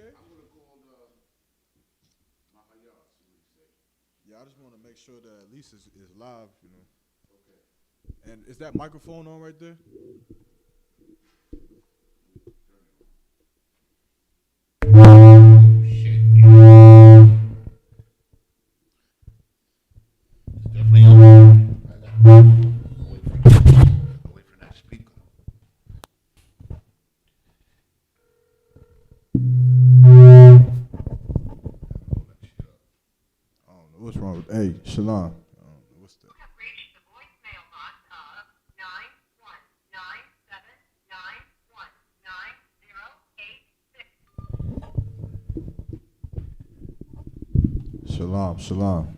okay. I'm gonna call Mahayar, see what he say. Yeah, I just want to make sure that at least is live, you know. Okay. And is that microphone on right there? Let me turn it on. Shit. It's definitely on. Wait for that speaker. Hold that shit up. I don't know what's wrong with. Hey, Shalom. I don't know what's that. You have reached the voicemail box of 91979119086. Shalom, shalom.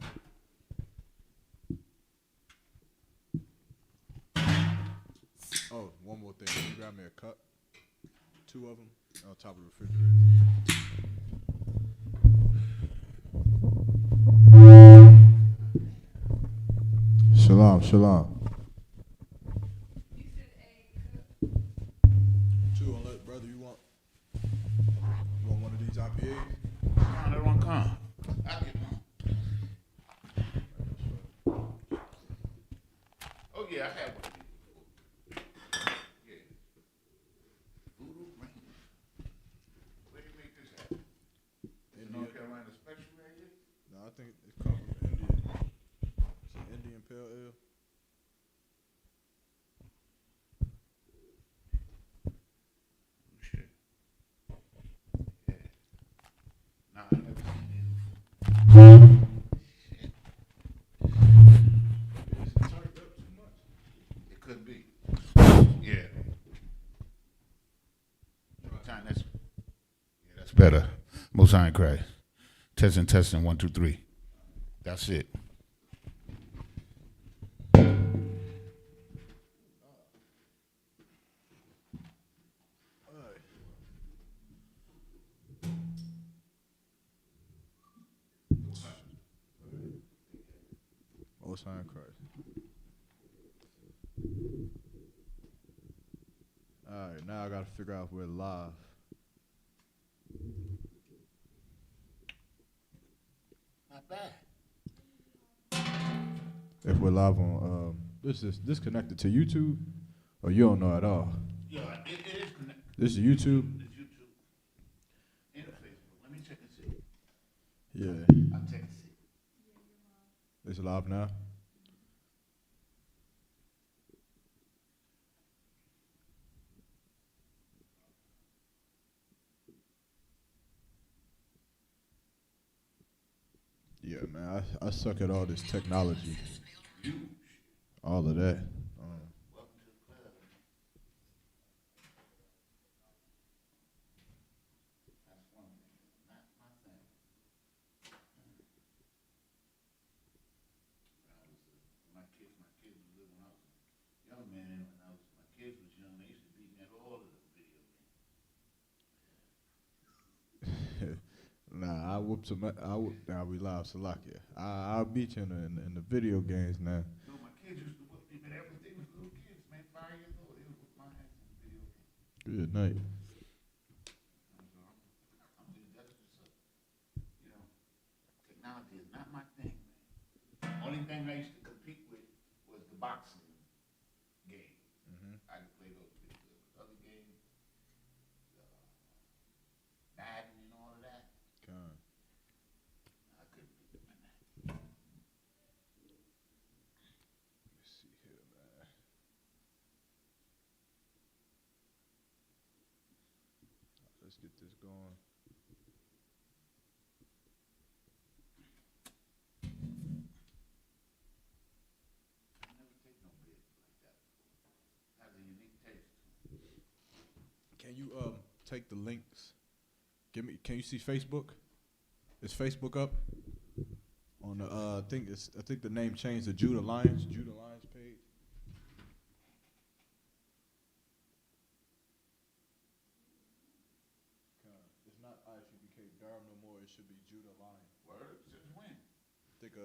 Oh, one more thing. Can you grab me a cup? Two of them on top of the refrigerator. Shalom, shalom. Two, unless, brother, you want one of these IPAs? Come on, let one come. I get one. Oh yeah, I had one of these before. Yeah. Voodoo Rain. Where do you make this at? North Carolina Special right here? No, I think it comes from India. It's an Indian pale ale. Oh shit. Yeah. Nah, I never seen it before. Shit. It's turned up too much. It could be. Yeah. Time that's yeah, that's better. Most High in Christ. Testing, 1, 2, 3. That's it. Most High in Christ. All right, now I got to figure out if we're live. Not bad. If we're live on, this connected to YouTube, or you don't know at all. Yeah, it is connected. This is YouTube. It's YouTube. And Facebook. Let me check and see. Yeah, I'll check and see. it's live now. Yeah, man, I suck at all this technology, all of that. Welcome to the club. That's one thing. Not my thing. When my kids was little, when I was a young man, my kids was young, they used to beat me at all of the video games. Nah, I whoop some. Now we live, Salakia. I'll beat you in the video games now. No, my kids used to whip me, but they was little kids, man, 5 years old. They would whip my ass in the video game. Good night. I'm just, that's just technology is not my thing, man. Only thing I used to compete with was the boxing game. I could play those pretty good. But other games, Madden and all of that, I couldn't beat them in that. Let me see here, man. Let's get this going. I never take no bids like that before. Has a unique taste. Can you take the links? Give me. Can you see Facebook? Is Facebook up? On the I think the name changed to Judah Lions page. It's not ISUBK Durham no more. It should be Judah Lions. Word? Since when? I think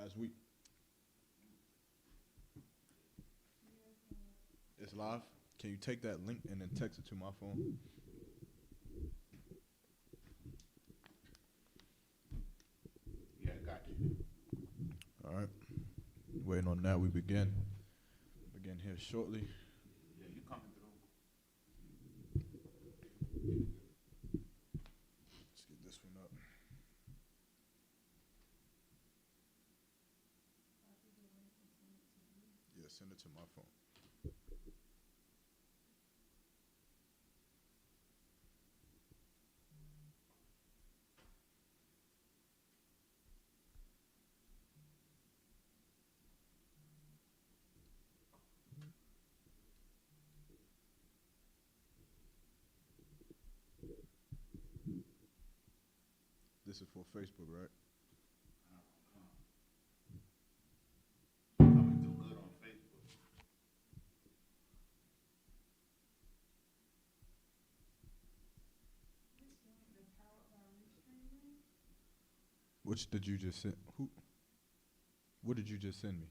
last week. It's live. Can you take that link and then text it to my phone? waiting on that. We begin here shortly. Yeah, you coming through. Let's get this one up. Yeah, send it to my phone. This is for Facebook, right? Coming through good on Facebook. Which did you just send? Who? What did you just send me?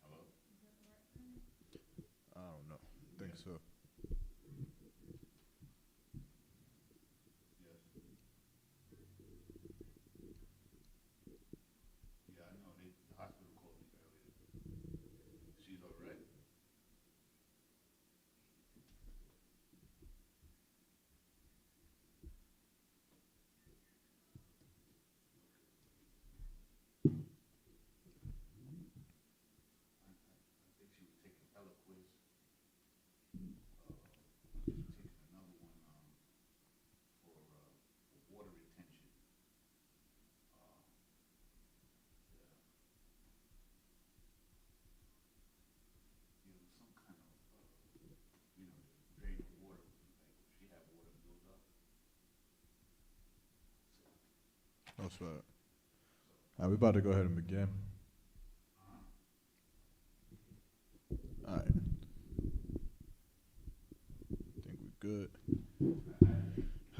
Hello? I don't know. Think so. Yes. Yeah, I know. The hospital called me earlier. She's all right. I think she was taking Eliquiz. She was taking another one for water retention. Yeah. Yeah, it was some kind of, drain the water. Like, she had water build up. That's right. All right, we about to go ahead and begin. All right. Think we good.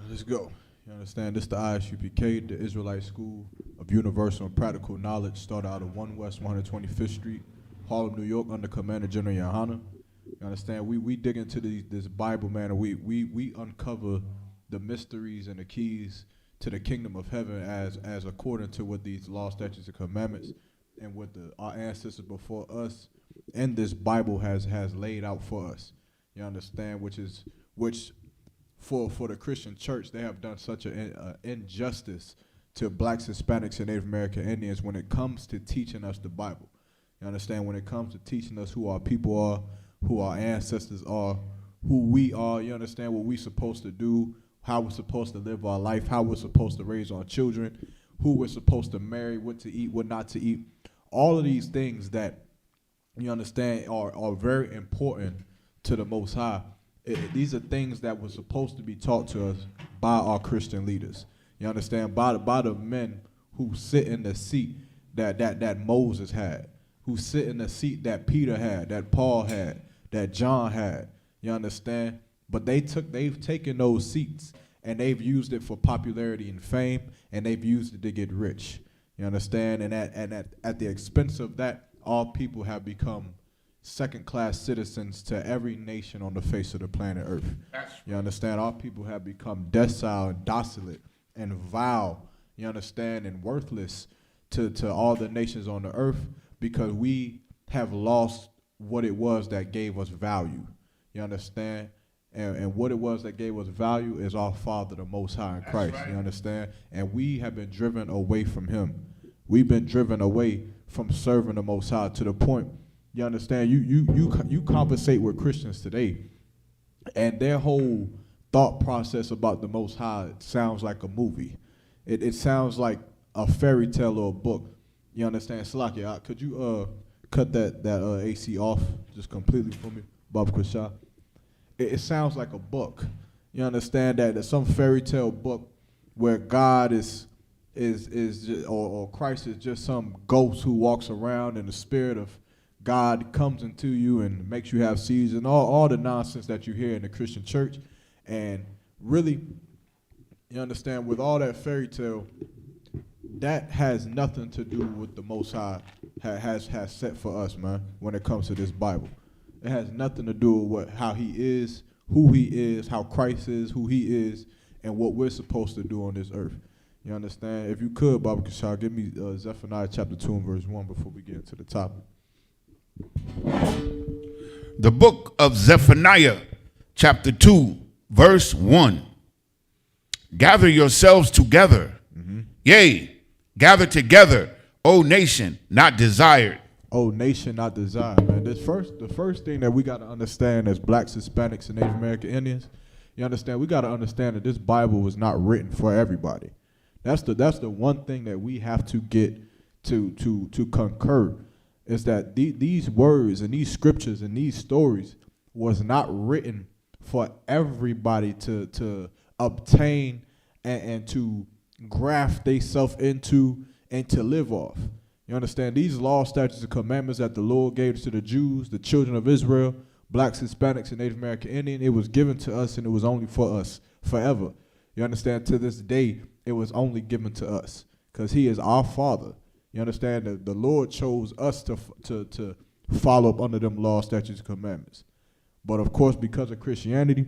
Let's go. You understand? This is the Isupk, the Israelite School of Universal and Practical Knowledge, started out of 1 West 125th Street, Harlem, New York, under Commander General Yohana. You understand? We dig into this Bible, man, and we uncover the mysteries and the keys to the kingdom of heaven as according to what these law, statutes, and commandments and what our ancestors before us and this Bible has laid out for us. You understand? Which for the Christian church, they have done such an injustice to blacks, Hispanics, and Native American Indians when it comes to teaching us the Bible. You understand? When it comes to teaching us who our people are, who our ancestors are, who we are, you understand what we're supposed to do, how we're supposed to live our life, how we're supposed to raise our children, who we're supposed to marry, what to eat, what not to eat. All of these things that, you understand, are very important to the Most High. These are things that were supposed to be taught to us by our Christian leaders. You understand? By the men who sit in the seat that Moses had, who sit in the seat that Peter had, that Paul had, that John had. You understand? But they've taken those seats and they've used it for popularity and fame, and they've used it to get rich. You understand? And at the expense of that, all people have become second-class citizens to every nation on the face of the planet Earth. You understand? Our people have become docile and docile and vile, you understand, and worthless to all the nations on the earth because we have lost what it was that gave us value. You understand? And what it was that gave us value is our Father, the Most High in Christ. Right. You understand? And we have been driven away from Him. We've been driven away from serving the Most High to the point. You understand? You conversate with Christians today, and their whole thought process about the Most High sounds like a movie. It sounds like a fairy tale or a book. You understand? Salakia, could you cut that AC off just completely for me, Bob Kwasha? It sounds like a book. You understand that there's some fairy tale book where God is just, or Christ is just some ghost who walks around and the spirit of God comes into you and makes you have seeds and all the nonsense that you hear in the Christian church. And really, you understand, with all that fairy tale, that has nothing to do with the Most High has set for us, man, when it comes to this Bible. It has nothing to do with how He is who he is, how Christ is, who he is, and what we're supposed to do on this earth. You understand? If you could, Baba Kashar, give me Zephaniah chapter 2 and verse 1 before we get into the topic. The book of Zephaniah, chapter 2, verse 1. Gather yourselves together. Yea, gather together, O nation, not desired. Oh, nation not desired, man. The first thing that we got to understand as blacks, Hispanics, and Native American Indians, you understand, we got to understand that this Bible was not written for everybody. That's the one thing that we have to get to concur, is that these words and these scriptures and these stories was not written for everybody to obtain and to graft themselves into and to live off. You understand? These laws, statutes, and commandments that the Lord gave to the Jews, the children of Israel, blacks, Hispanics, and Native American Indian, it was given to us, and it was only for us forever. You understand? To this day, it was only given to us because he is our Father. You understand? The Lord chose us to follow up under them laws, statutes, and commandments. But of course, because of Christianity,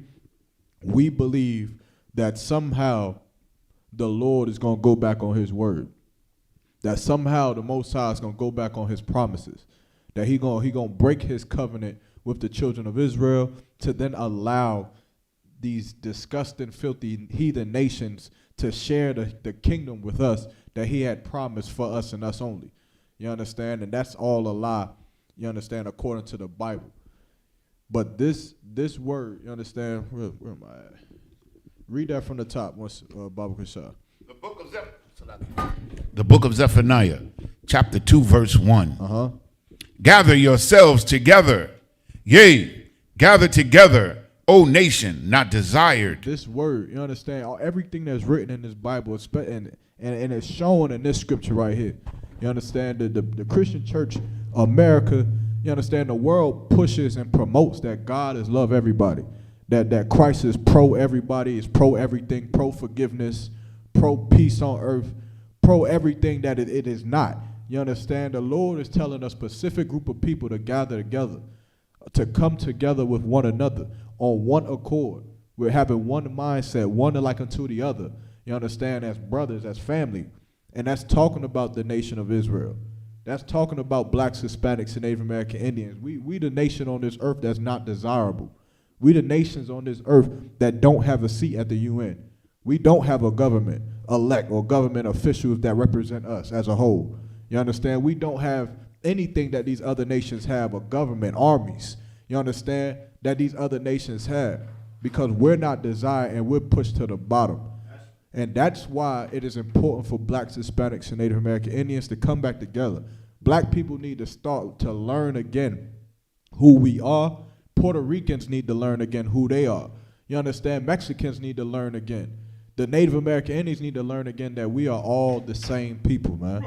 we believe that somehow the Lord is going to go back on his word. That somehow the Most High is going to go back on his promises. That he going to break his covenant with the children of Israel to then allow these disgusting, filthy, heathen nations to share the kingdom with us that he had promised for us and us only. You understand? And that's all a lie, you understand, according to the Bible. But this word, you understand, where am I at? Read that from the top once, Baba Kashar. The book of Zephaniah, chapter 2, verse 1. Uh-huh. Gather yourselves together. Yea, gather together, O nation, not desired. This word, you understand, everything that's written in this Bible, and it's shown in this scripture right here. You understand, the Christian church, America, you understand, the world pushes and promotes that God is love everybody. That Christ is pro everybody, is pro everything, pro forgiveness, pro peace on earth, pro everything that it is not. You understand? The Lord is telling a specific group of people to gather together, to come together with one another on one accord. We're having one mindset, one like unto the other. You understand? As brothers, as family. And that's talking about the nation of Israel. That's talking about blacks, Hispanics, and Native American Indians. We the nation on this earth that's not desirable. We the nations on this earth that don't have a seat at the UN. We don't have a government elect or government officials that represent us as a whole. You understand? We don't have anything that these other nations have, a government, armies. You understand? That these other nations have, because we're not desired and we're pushed to the bottom. And that's why it is important for blacks, Hispanics, and Native American Indians to come back together. Black people need to start to learn again who we are. Puerto Ricans need to learn again who they are. You understand? Mexicans need to learn again. The Native American Indians need to learn again that we are all the same people, man.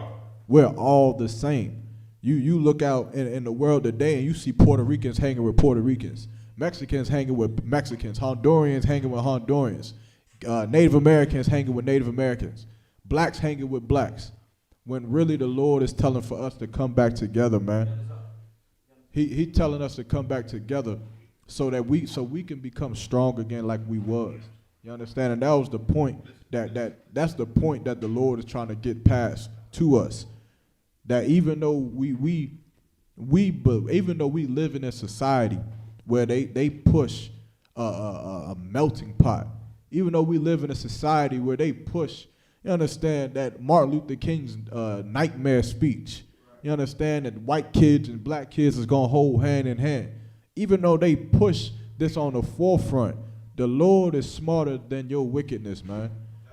We're all the same. You look out in the world today and you see Puerto Ricans hanging with Puerto Ricans, Mexicans hanging with Mexicans, Hondurans hanging with Hondurans, Native Americans hanging with Native Americans, blacks hanging with blacks, when really the Lord is telling for us to come back together, man. He telling us to come back together so we can become strong again like we was. You understand? And that was the point that's the point that the Lord is trying to get past to us. That even though we live in a society where they push a melting pot, even though we live in a society where they push, you understand, that Martin Luther King's nightmare speech. You understand that white kids and black kids is going to hold hand in hand. Even though they push this on the forefront, the Lord is smarter than your wickedness, man.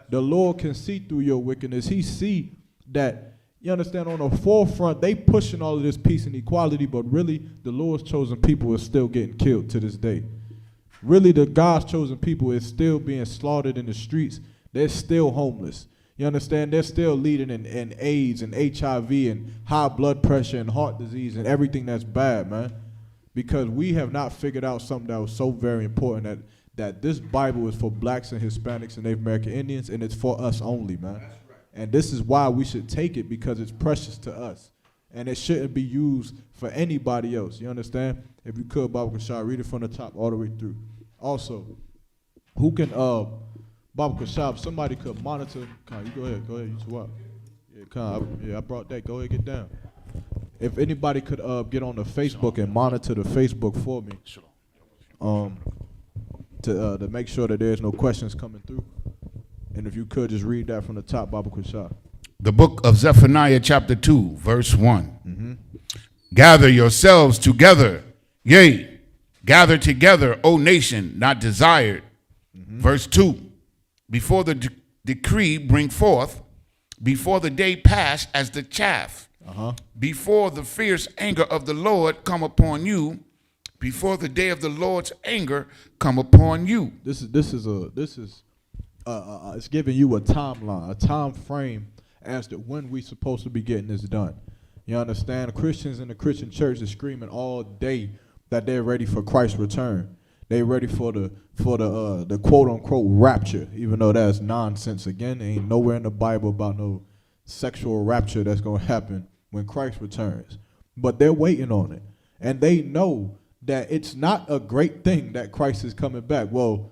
The Lord can see through your wickedness. He see that, you understand, on the forefront, they pushing all of this peace and equality, but really the Lord's chosen people are still getting killed to this day. Really, the God's chosen people is still being slaughtered in the streets. They're still homeless. You understand? They're still leading in AIDS and HIV and high blood pressure and heart disease and everything that's bad, man. Because we have not figured out something that was so very important, that this Bible is for blacks and Hispanics and Native American Indians, and it's for us only, man. That's right. And this is why we should take it, because it's precious to us. And it shouldn't be used for anybody else. You understand? If you could, Baba Kashar, read it from the top all the way through. Also, who can Baba Kashab, somebody could monitor. Con, you go ahead, you swap. Yeah, Con, I brought that. Go ahead, get down. If anybody could get on the Facebook and monitor the Facebook for me, to make sure that there's no questions coming through. And if you could just read that from the top, Baba Kashab. The book of Zephaniah chapter 2, verse 1. Gather yourselves together, yea, gather together, O nation, not desired. Verse 2, before the decree bring forth, before the day pass as the chaff, before the fierce anger of the Lord come upon you, before the day of the Lord's anger come upon you. This is it's giving you a timeline, a time frame as to when we supposed to be getting this done. You understand? Christians in the Christian church is screaming all day that they're ready for Christ's return. They're ready for the quote unquote rapture, even though that's nonsense. Again, there ain't nowhere in the Bible about no sexual rapture that's gonna happen when Christ returns. But they're waiting on it. And they know that it's not a great thing that Christ is coming back. Well,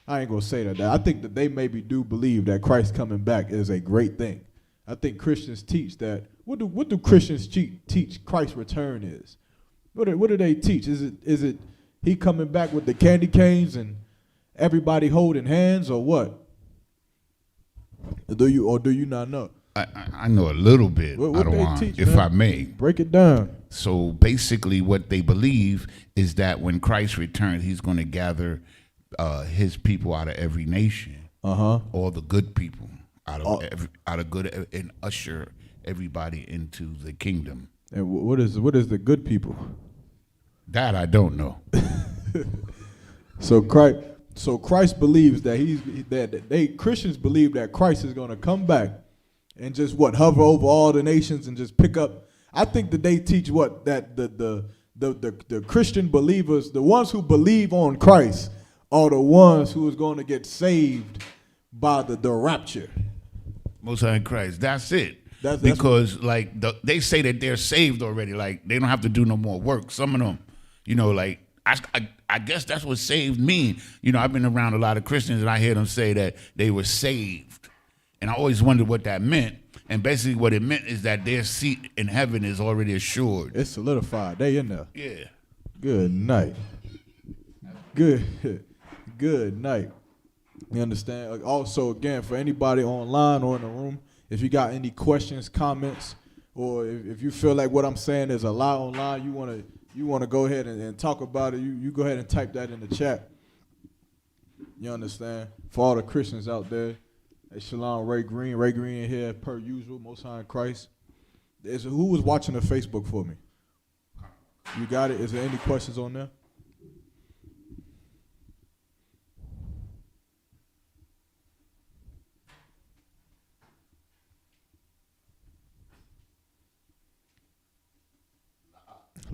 I ain't gonna say that. I think that they maybe do believe that Christ coming back is a great thing. I think Christians teach that. What do Christians teach Christ's return is? What do they teach? Is it he coming back with the candy canes and everybody holding hands, or what? Do you not know? I know a little bit. What they teach, if man? I may. Break it down. So basically what they believe is that when Christ returns, he's going to gather his people out of every nation, all the good people out of good, and usher everybody into the kingdom. And what is the good people? That I don't know. So Christ believes that Christians believe that Christ is going to come back and just hover over all the nations and just pick up. I think that they teach that the Christian believers, the ones who believe on Christ, are the ones who is going to get saved by the rapture. Most High Christ. That's it. That's because they say that they're saved already. Like they don't have to do no more work. Some of them, I guess that's what saved mean. I've been around a lot of Christians and I hear them say that they were saved. And I always wondered what that meant. And basically what it meant is that their seat in heaven is already assured. It's solidified. They in there. Yeah. Good night. Good night. You understand? Also, again, for anybody online or in the room, if you got any questions, comments, or if you feel like what I'm saying is a lie online, you want to go ahead and talk about it, you go ahead and type that in the chat. You understand? For all the Christians out there, hey, Shalom, Ray Green here per usual, Most High in Christ. Who was watching the Facebook for me? You got it? Is there any questions on there?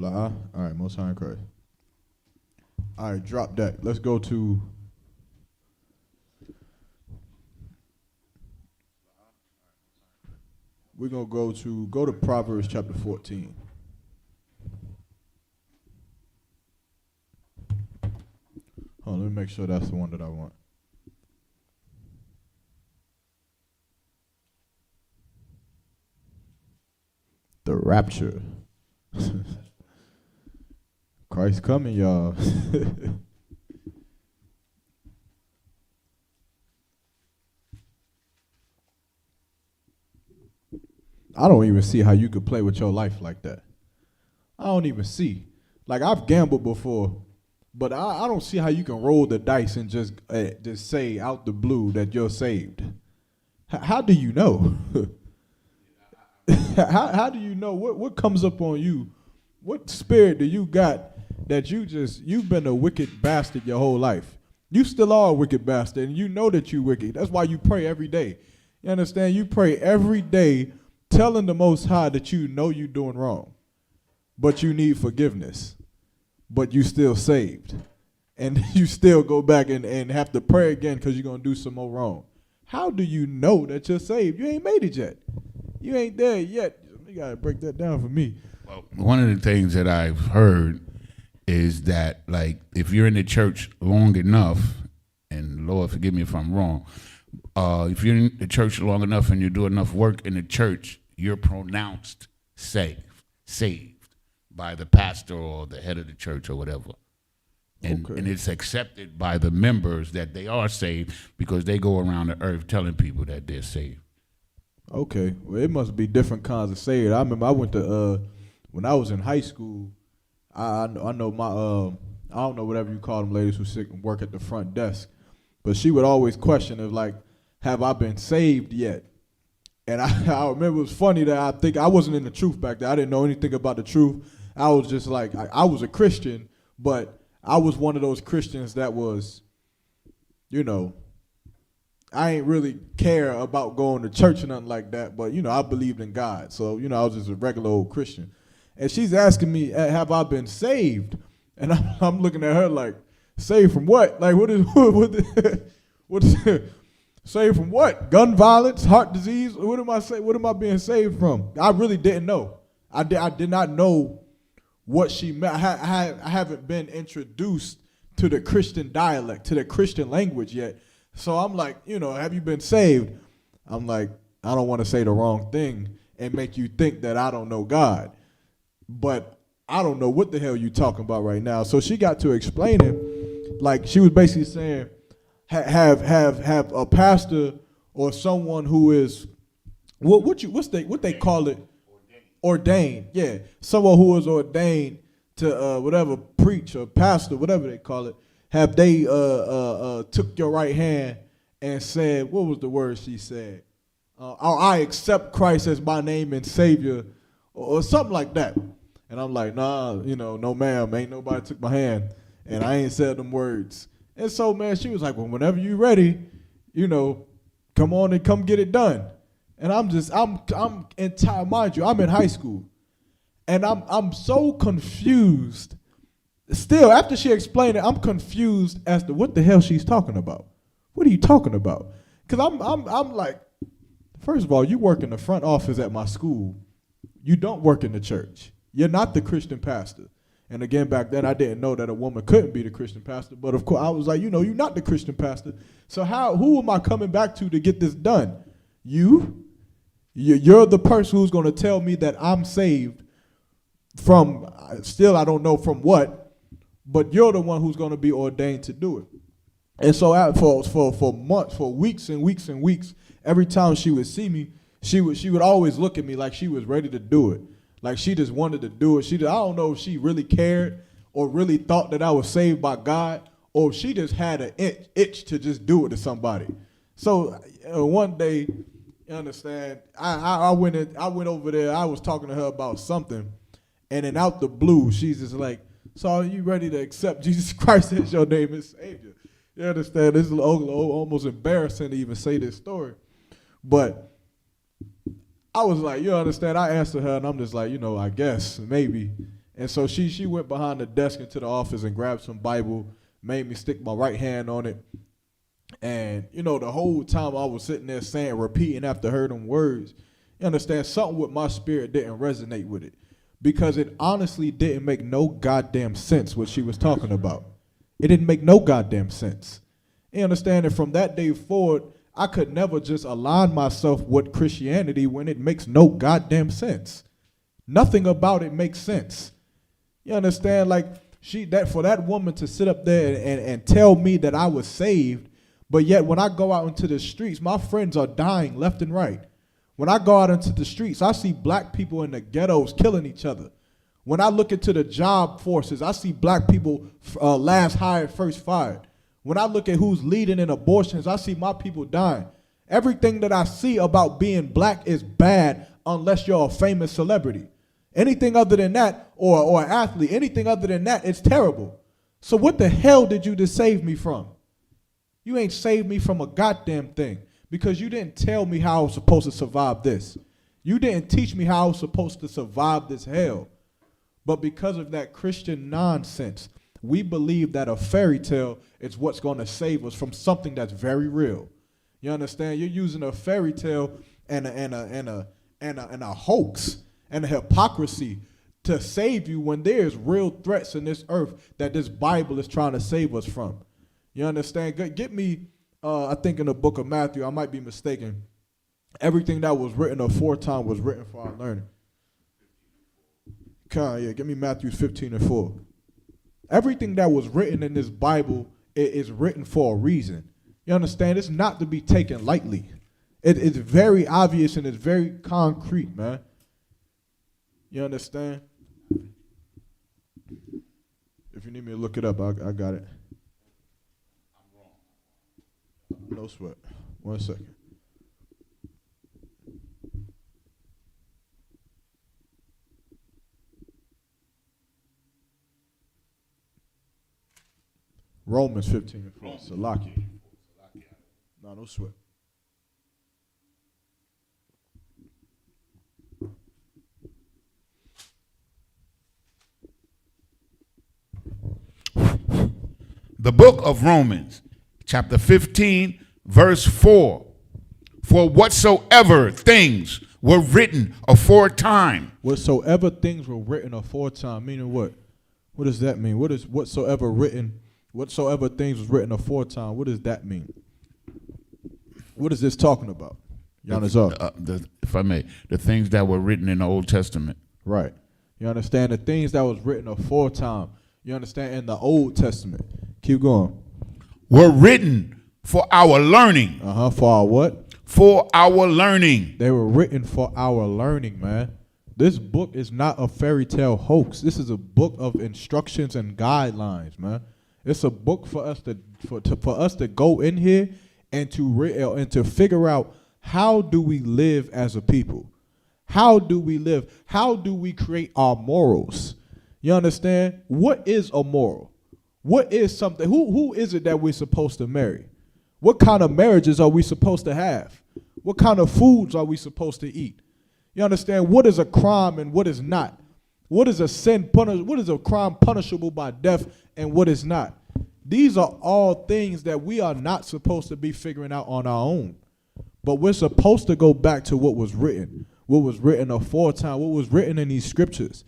All right, Most High in Christ. All right, drop that. Let's go to we're gonna go to Proverbs chapter 14. Hold on, let me make sure that's the one that I want. The rapture. Christ coming, y'all. I don't even see how you could play with your life like that. I don't even see. Like, I've gambled before, but I don't see how you can roll the dice and just say out the blue that you're saved. How do you know? How do you know? What comes up on you? What spirit do you got that you've been a wicked bastard your whole life? You still are a wicked bastard, and you know that you're wicked. That's why you pray every day. You understand? You pray every day telling the Most High that you know you're doing wrong, but you need forgiveness, but you still saved. And you still go back and have to pray again because you're going to do some more wrong. How do you know that you're saved? You ain't made it yet. You ain't there yet. You got to break that down for me. Well, one of the things that I've heard is that, like, if you're in the church long enough, and Lord forgive me if I'm wrong, if you're in the church long enough and you do enough work in the church, you're pronounced saved by the pastor or the head of the church or whatever. And it's accepted by the members that they are saved because they go around the earth telling people that they're saved. Okay, well, it must be different kinds of saved. I remember I went to when I was in high school. I know my I don't know whatever you call them ladies who sit and work at the front desk, but she would always question of like, have I been saved yet? And I remember it was funny that I think I wasn't in the truth back then. I didn't know anything about the truth. I was just like I was a Christian, but I was one of those Christians that was, you know, I ain't really care about going to church or nothing like that, but, you know, I believed in God. So, you know, I was just a regular old Christian. And she's asking me, have I been saved? And I'm looking at her like, saved from what? Like, what is saved from what? Gun violence, heart disease? What am I being saved from? I really didn't know. I did not know what she meant. I haven't been introduced to the Christian dialect, to the Christian language yet. So I'm like, you know, have you been saved? I'm like, I don't want to say the wrong thing and make you think that I don't know God. But I don't know what the hell you talking about right now. So she got to explain it. Like, she was basically saying, have a pastor or someone who is what they call it? Ordained. Yeah. Someone who is ordained to whatever, preach or pastor, whatever they call it. Have they took your right hand and said, what was the word she said? I accept Christ as my name and Savior, or something like that. And I'm like, nah, you know, no ma'am, ain't nobody took my hand, and I ain't said them words. And so, man, she was like, well, whenever you ready, you know, come on and come get it done. And I'm entire, mind you, I'm in high school, and I'm so confused. Still, after she explained it, I'm confused as to what the hell she's talking about. What are you talking about? Because I'm like, first of all, you work in the front office at my school. You don't work in the church. You're not the Christian pastor. And again, back then, I didn't know that a woman couldn't be the Christian pastor. But of course, I was like, you know, you're not the Christian pastor. So who am I coming back to get this done? You're the person who's going to tell me that I'm saved from, still I don't know from what, but you're the one who's going to be ordained to do it. And so for months, for weeks and weeks and weeks, every time she would see me, she would always look at me like she was ready to do it. Like she just wanted to do it. I don't know if she really cared or really thought that I was saved by God, or if she just had an itch to just do it to somebody. So one day, you understand, I went over there. I was talking to her about something, and then out the blue, she's just like, so are you ready to accept Jesus Christ as your name and Savior? You understand? This is almost embarrassing to even say this story. But I was like, you understand? I answered her, and I'm just like, you know, I guess, maybe. And so she went behind the desk into the office and grabbed some Bible, made me stick my right hand on it. And, you know, the whole time I was sitting there saying, repeating after her them words, you understand, something with my spirit didn't resonate with it. Because it honestly didn't make no goddamn sense what she was talking about. It didn't make no goddamn sense. You understand? And from that day forward, I could never just align myself with Christianity when it makes no goddamn sense. Nothing about it makes sense. You understand? Like for that woman to sit up there and tell me that I was saved, but yet when I go out into the streets, my friends are dying left and right. When I go out into the streets, I see black people in the ghettos killing each other. When I look into the job forces, I see black people last hired, first fired. When I look at who's leading in abortions, I see my people dying. Everything that I see about being black is bad unless you're a famous celebrity. Anything other than that, or an athlete, anything other than that, it's terrible. So what the hell did you just save me from? You ain't saved me from a goddamn thing, because you didn't tell me how I was supposed to survive this. You didn't teach me how I was supposed to survive this hell. But because of that Christian nonsense, we believe that a fairy tale is what's going to save us from something that's very real. You understand? You're using a fairy tale and a hoax and a hypocrisy to save you when there's real threats in this earth that this Bible is trying to save us from. You understand? Get me, I think in the book of Matthew, I might be mistaken. Everything that was written aforetime was written for our learning. Give me Matthew 15:4. Everything that was written in this Bible is written for a reason. You understand? It's not to be taken lightly. It's very obvious and it's very concrete, man. You understand? If you need me to look it up, I got it. No sweat. 1 second. Romans 15:4. Salaki. No sweat. The book of Romans, chapter 15, verse 4. For whatsoever things were written aforetime. Whatsoever things were written aforetime, meaning what? What does that mean? What is whatsoever things was written aforetime? What does that mean? What is this talking about? If I may, the things that were written in the Old Testament. Right. You understand? The things that was written aforetime. You understand? In the Old Testament. Keep going. Were written for our learning. For our what? For our learning. They were written for our learning, man. This book is not a fairy tale hoax. This is a book of instructions and guidelines, man. It's a book for us to go in here and to figure out, how do we live as a people? How do we live? How do we create our morals? You understand? What is a moral? What is something? Who is it that we're supposed to marry? What kind of marriages are we supposed to have? What kind of foods are we supposed to eat? You understand? What is a crime and what is not? What is a sin what is a crime punishable by death and what is not? These are all things that we are not supposed to be figuring out on our own. But we're supposed to go back to what was written aforetime, what was written in these scriptures,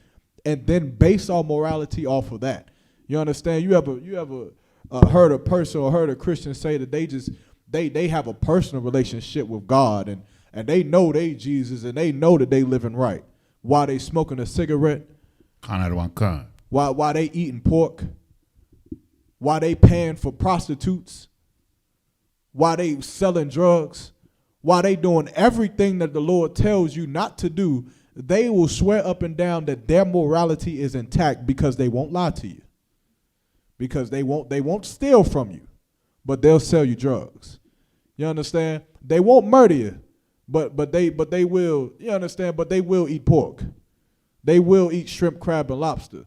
and then base our morality off of that. You understand? You ever heard a person or heard a Christian say that they have a personal relationship with God and they know they Jesus and they know that they living right while they smoking a cigarette, while they eating pork, while they paying for prostitutes, while they selling drugs, while they doing everything that the Lord tells you not to do. They will swear up and down that their morality is intact because they won't lie to you. Because they won't steal from you, but they'll sell you drugs. You understand? They won't murder you, but they will, you understand, but they will eat pork. They will eat shrimp, crab, and lobster.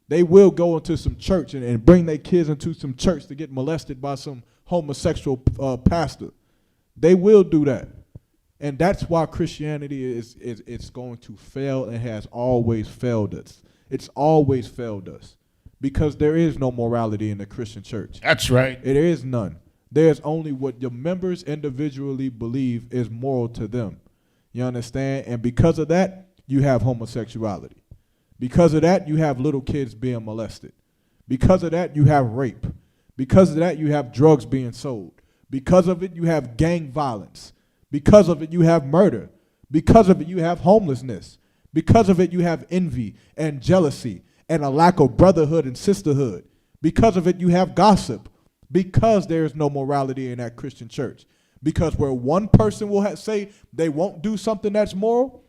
They will go into some church and bring their kids into some church to get molested by some homosexual pastor. They will do that. And that's why Christianity is going to fail and has always failed us. It's always failed us. Because there is no morality in the Christian church. That's right. It is none. There's only what your members individually believe is moral to them. You understand? And because of that, you have homosexuality. Because of that, you have little kids being molested. Because of that, you have rape. Because of that, you have drugs being sold. Because of it, you have gang violence. Because of it, you have murder. Because of it, you have homelessness. Because of it, you have envy and jealousy and a lack of brotherhood and sisterhood. Because of it, you have gossip. Because there is no morality in that Christian church. Because where one person will say they won't do something that's moral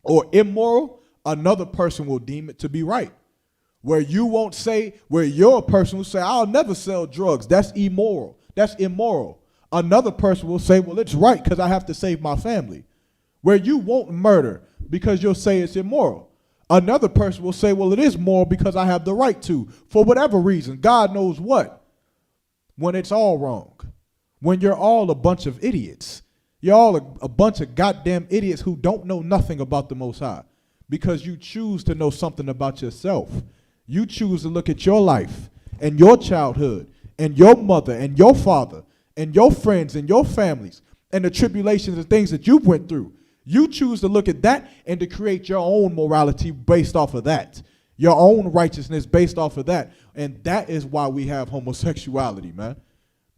or immoral, another person will deem it to be right. Where your person will say, I'll never sell drugs. That's immoral. That's immoral. Another person will say, well, it's right because I have to save my family. Where you won't murder because you'll say it's immoral. Another person will say, well, it is moral because I have the right to, for whatever reason. God knows what. When it's all wrong. When you're all a bunch of idiots. You're all a bunch of goddamn idiots who don't know nothing about the Most High. Because you choose to know something about yourself. You choose to look at your life and your childhood and your mother and your father and your friends and your families and the tribulations and things that you went through. You choose to look at that and to create your own morality based off of that, your own righteousness based off of that. And that is why we have homosexuality, man,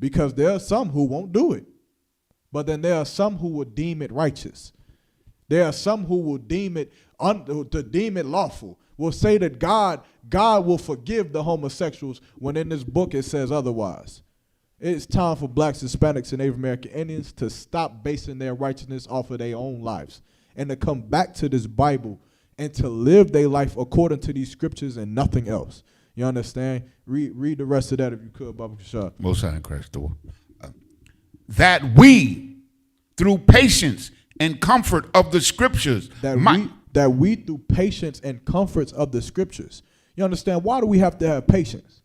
because there are some who won't do it. But then there are some who will deem it righteous. There are some who will deem it lawful, will say that God will forgive the homosexuals when in this book it says otherwise. It's time for blacks, Hispanics, and Native American Indians to stop basing their righteousness off of their own lives and to come back to this Bible and to live their life according to these scriptures and nothing else. You understand? Read the rest of that if you could, Baba Kashab. Most High in Christ, that we, through patience and comfort of the scriptures, that we through patience and comforts of the scriptures. You understand? Why do we have to have patience?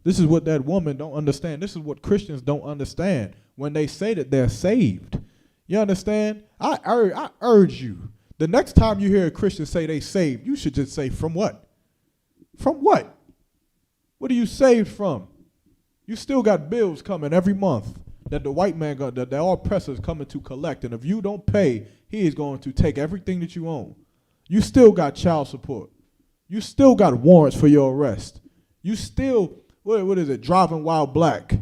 This is what that woman don't understand. This is what Christians don't understand when they say that they're saved. You understand? I urge you, the next time you hear a Christian say they saved, you should just say, from what? From what? What are you saved from? You still got bills coming every month that the white man got, that the oppressor is coming to collect. And if you don't pay, he is going to take everything that you own. You still got child support. You still got warrants for your arrest. You still, what is it, driving while black.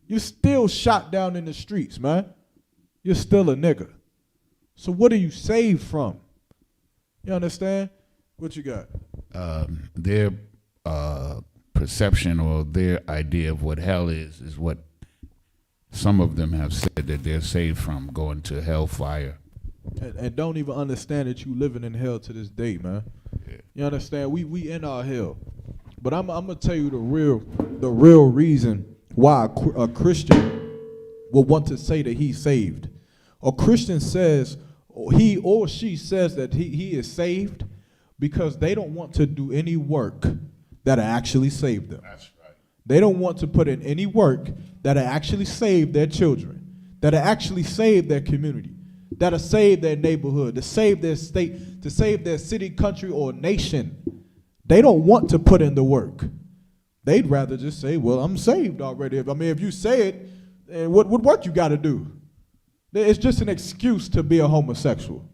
You still shot down in the streets, man. You're still a nigga. So what are you saved from? You understand? What you got? Their perception or their idea of what hell is what some of them have said that they're saved from, going to hellfire. And don't even understand that you living in hell to this day, man. Yeah. You understand? We in our hell. But I'm gonna tell you the real reason why a Christian will want to say that he's saved. A Christian says, he or she says that he is saved because they don't want to do any work that'll actually save them. That's right. They don't want to put in any work that'll actually save their children, that'll actually save their community, that'll save their neighborhood, to save their state, to save their city, country, or nation. They don't want to put in the work. They'd rather just say, well, I'm saved already. If you say it, what work you got to do? It's just an excuse to be a homosexual.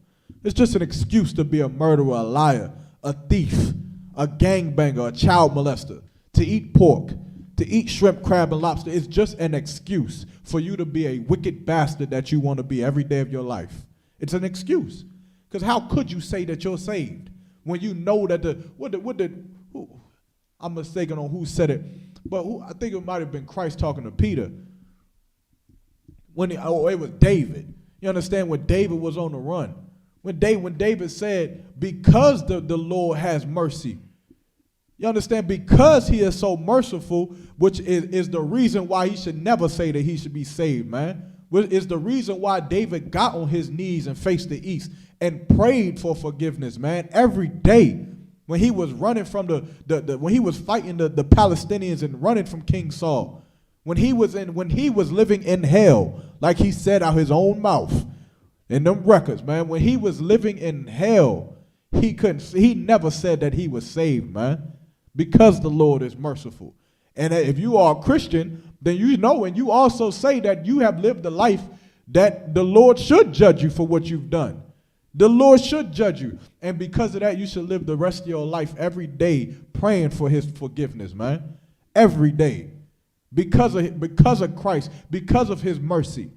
It's just an excuse to be a murderer, a liar, a thief, a gangbanger, a child molester, to eat pork, to eat shrimp, crab, and lobster. It's just an excuse for you to be a wicked bastard that you want to be every day of your life. It's an excuse. Because how could you say that you're saved when you know that I'm mistaken on who said it, but I think it might have been Christ talking to Peter. It was David. You understand, when David was on the run. When David said, because the Lord has mercy. You understand, because he is so merciful, which is the reason why he should never say that he should be saved, man. Which is the reason why David got on his knees and faced the east and prayed for forgiveness, man, every day. When he was running from when he was fighting the Palestinians and running from King Saul. When he was living in hell, like he said out his own mouth in them records, man. When he was living in hell, he never said that he was saved, man, because the Lord is merciful. And if you are a Christian, then you know, and you also say that you have lived a life that the Lord should judge you for what you've done. The Lord should judge you. And because of that, you should live the rest of your life every day praying for his forgiveness, man. Every day. Because of Christ, because of his mercy.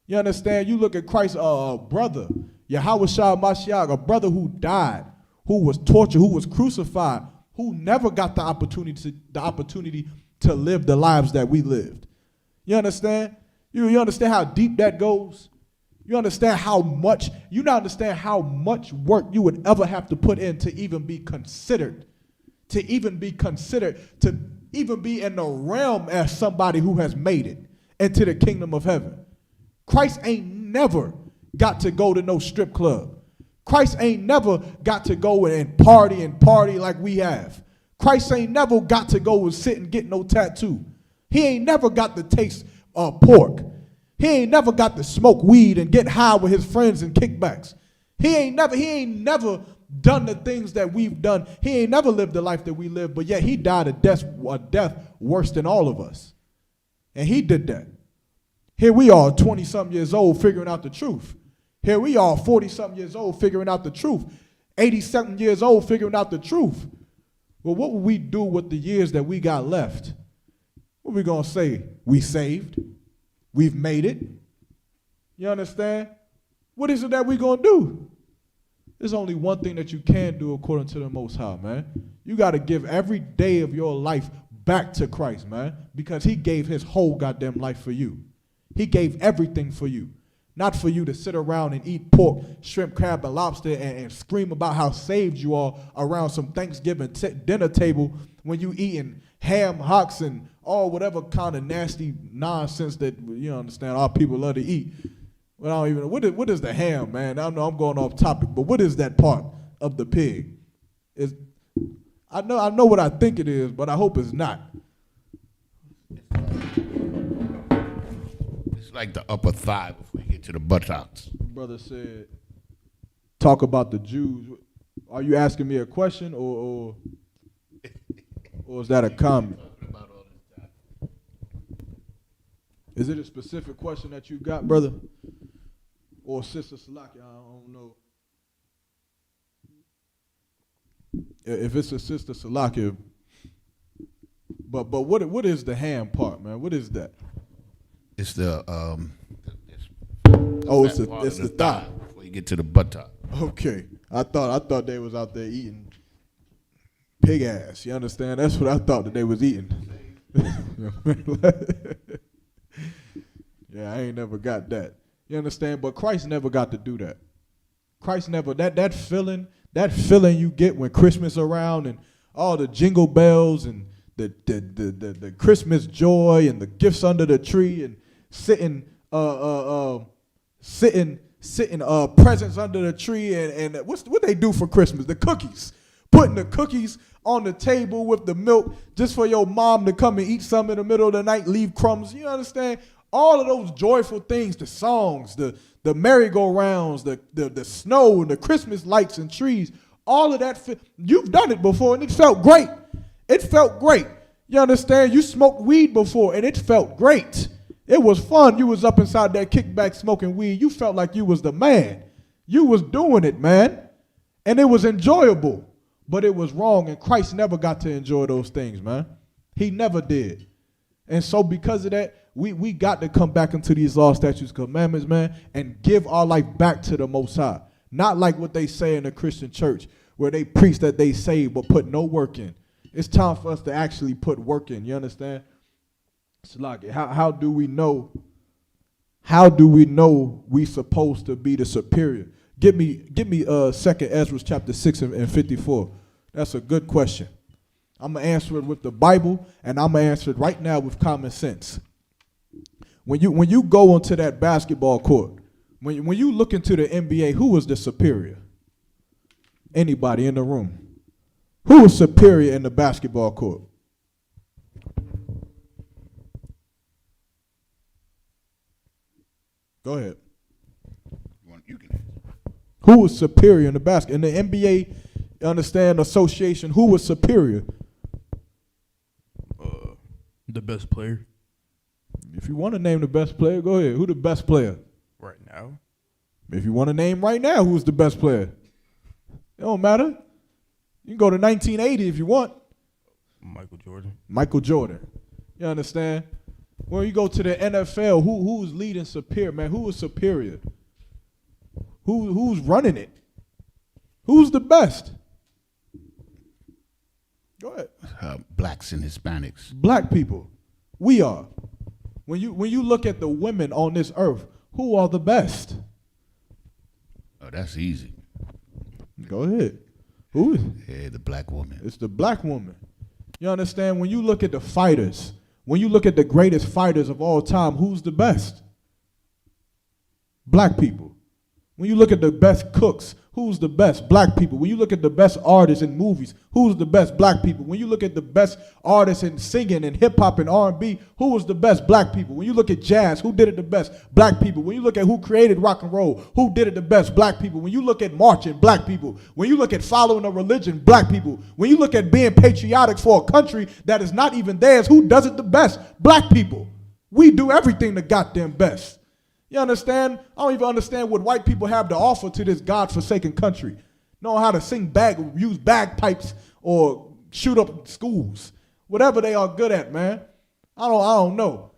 You understand? You look at Christ's brother, Yahweh Shah Mashiach, a brother who died, who was tortured, who was crucified, who never got the opportunity to live the lives that we lived. You understand? You understand how deep that goes? You understand how much work you would ever have to put in to even be considered, to even be in the realm as somebody who has made it into the kingdom of heaven. Christ ain't never got to go to no strip club. Christ ain't never got to go and party like we have. Christ ain't never got to go and sit and get no tattoo. He ain't never got to taste pork. He ain't never got to smoke weed and get high with his friends and kickbacks. He ain't never done the things that we've done. He ain't never lived the life that we live, but yet he died a death worse than all of us. And he did that. Here we are, 20-something years old, figuring out the truth. Here we are, 40-something years old, figuring out the truth. 80-something years old, figuring out the truth. Well, what will we do with the years that we got left? What we going to say? We saved. We've made it. You understand? What is it that we going to do? There's only one thing that you can do according to the Most High, man. You got to give every day of your life back to Christ, man, because he gave his whole goddamn life for you. He gave everything for you. Not for you to sit around and eat pork, shrimp, crab, and lobster and scream about how saved you are around some Thanksgiving dinner table when you eating ham hocks and all whatever kind of nasty nonsense that, you understand, our people love to eat. Well, I don't even know. What is the ham, man? I know I'm going off topic, but what is that part of the pig? I know what I think it is, but I hope it's not. It's like the upper thigh before you get to the buttocks. Brother said, talk about the Jews. Are you asking me a question or is that a comment? Is it a specific question that you got, brother? Or Sister Salaki? I don't know. If it's a Sister Salaki, but what is the ham part, man? What is that? It's the it's the thigh before you get to the buttock. Okay, I thought they was out there eating pig ass. You understand? That's what I thought that they was eating. Yeah, I ain't never got that. You understand? But Christ never got to do that. Christ never that feeling you get when Christmas around and all the jingle bells and the Christmas joy and the gifts under the tree and sitting presents under the tree and what they do for Christmas? The cookies. Putting the cookies on the table with the milk just for your mom to come and eat some in the middle of the night, leave crumbs. You understand? All of those joyful things, the songs, the merry-go-rounds, the snow and the Christmas lights and trees, all of that, you've done it before and it felt great. It felt great. You understand? You smoked weed before and it felt great. It was fun. You was up inside that kickback smoking weed. You felt like you was the man. You was doing it, man. And it was enjoyable. But it was wrong, and Christ never got to enjoy those things, man. He never did. And so because of that, we got to come back into these law, statutes, commandments, man, and give our life back to the Most High. Not like what they say in the Christian church, where they preach that they save but put no work in. It's time for us to actually put work in. You understand? It's like, how do we know? How do we know we supposed to be the superior? Give me 2nd Ezra chapter 6 and 54. That's a good question. I'm going to answer it with the Bible, and I'm going to answer it right now with common sense. When you go onto that basketball court, when you look into the NBA, who was the superior? Anybody in the room? Who was superior in the basketball court? Go ahead. You can. Who was superior in the basket? In the NBA, association, who was superior? The best player If you want to name the best player, go ahead. Who the best player? right now. If you want to name right now, who's the best player? It don't matter. You can go to 1980 if you want. Michael Jordan. Michael Jordan. You understand? When you go to the NFL, who's leading superior, man? Who is superior? Who's running it? Who's the best? Go ahead. Blacks and Hispanics. Black people. We are. When you look at the women on this earth, who are the best? Oh, that's easy. Go ahead. Who is? Yeah, the black woman. It's the black woman. You understand? When you look at the fighters, when you look at the greatest fighters of all time, who's the best? Black people. When you look at the best cooks, who's the best? Black people. When you look at the best artists in movies, who's the best? Black people. When you look at the best artists in singing and hip hop and R&B, who was the best? Black people. When you look at jazz, who did it the best? Black people. When you look at who created rock and roll, who did it the best? Black people. When you look at marching, black people. When you look at following a religion, black people. When you look at being patriotic for a country that is not even theirs, who does it the best? Black people. We do everything the goddamn best. You understand? I don't even understand what white people have to offer to this God-forsaken country. Know how to use bagpipes or shoot up schools. Whatever they are good at, man. I don't know.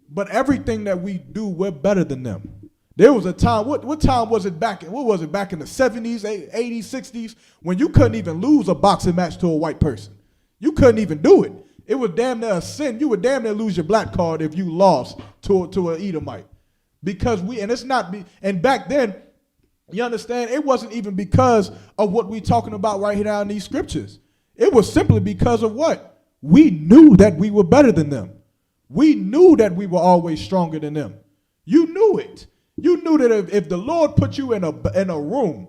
But everything that we do, we're better than them. There was a time, what time was it back in the 70s, 80s, 60s, when you couldn't even lose a boxing match to a white person. You couldn't even do it. It was damn near a sin. You would damn near lose your black card if you lost to an Edomite. And back then, you understand, it wasn't even because of what we're talking about right here now in these scriptures. It was simply because of what? We knew that we were better than them. We knew that we were always stronger than them. You knew it. You knew that if the Lord put you in a room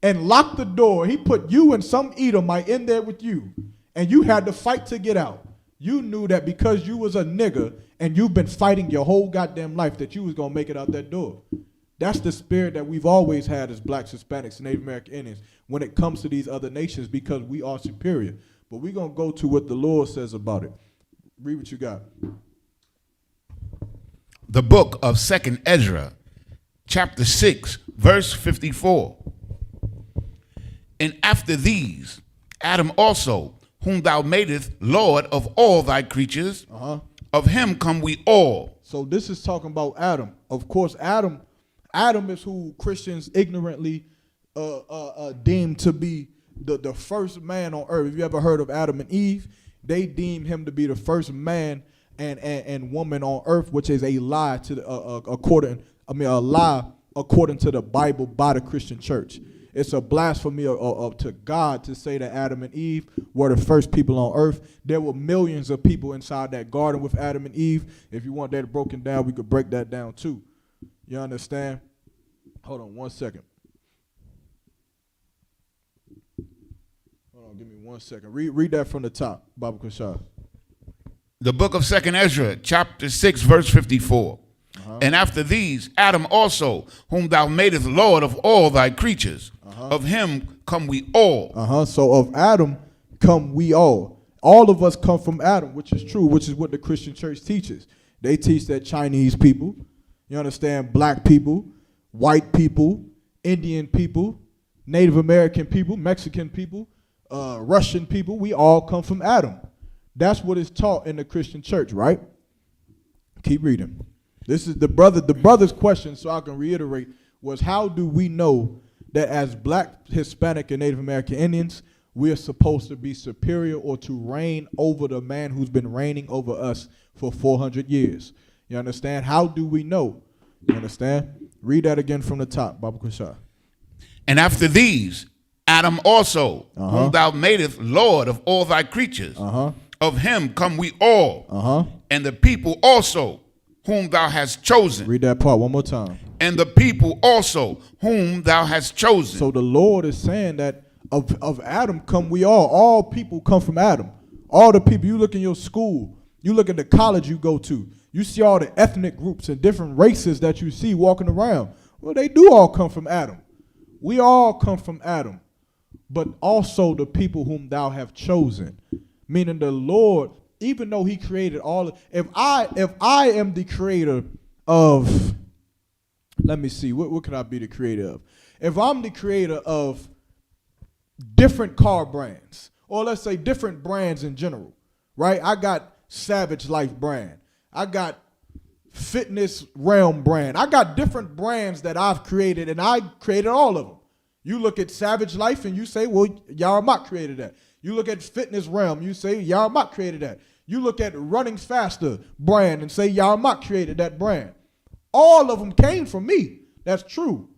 and locked the door, he put you and some Edomite in there with you, and you had to fight to get out. You knew that because you was a nigger and you've been fighting your whole goddamn life that you was going to make it out that door. That's the spirit that we've always had as blacks, Hispanics, and Native American Indians when it comes to these other nations, because we are superior. But we're going to go to what the Lord says about it. Read what you got. The book of 2nd Ezra, chapter 6, verse 54. And after these, Adam also, whom thou madest Lord of all thy creatures, of him come we all. So this is talking about Adam. Of course, Adam is who Christians ignorantly deem to be the first man on earth. Have you ever heard of Adam and Eve? They deem him to be the first man and woman on earth, which is a lie a lie according to the Bible by the Christian church. It's a blasphemy to God to say that Adam and Eve were the first people on earth. There were millions of people inside that garden with Adam and Eve. If you want that broken down, we could break that down too. You understand? Hold on 1 second. Hold on, give me 1 second. Read that from the top, Baba Kushar. The book of 2nd Ezra, chapter 6, verse 54. And after these, Adam also, whom thou madest Lord of all thy creatures, of him come we all. So of Adam come we all. All of us come from Adam, which is true, which is what the Christian church teaches. They teach that Chinese people, you understand, black people, white people, Indian people, Native American people, Mexican people, Russian people, we all come from Adam. That's what is taught in the Christian church, right? Keep reading. This is the brother's question, so I can reiterate, was how do we know that as black, Hispanic, and Native American Indians, we are supposed to be superior or to reign over the man who's been reigning over us for 400 years? You understand? How do we know? You understand? Read that again from the top, Baba Kushar. And after these, Adam also, whom thou madest Lord of all thy creatures, of him come we all, and the people also, whom thou hast chosen. Read that part one more time. And the people also, whom thou hast chosen. So the Lord is saying that of Adam come we all. All people come from Adam. All the people, you look in your school, you look at the college you go to, you see all the ethnic groups and different races that you see walking around. Well, they do all come from Adam. We all come from Adam. But also the people whom thou have chosen. Meaning the Lord, even though he created all, if I am the creator of, let me see, what could I be the creator of? If I'm the creator of different car brands, or let's say different brands in general, right? I got Savage Life brand. I got Fitness Realm brand. I got different brands that I've created, and I created all of them. You look at Savage Life and you say, well, Yarmak created that. You look at Fitness Realm, you say Yarmak created that. You look at Running Faster brand and say Yarmak created that brand. All of them came from me. That's true.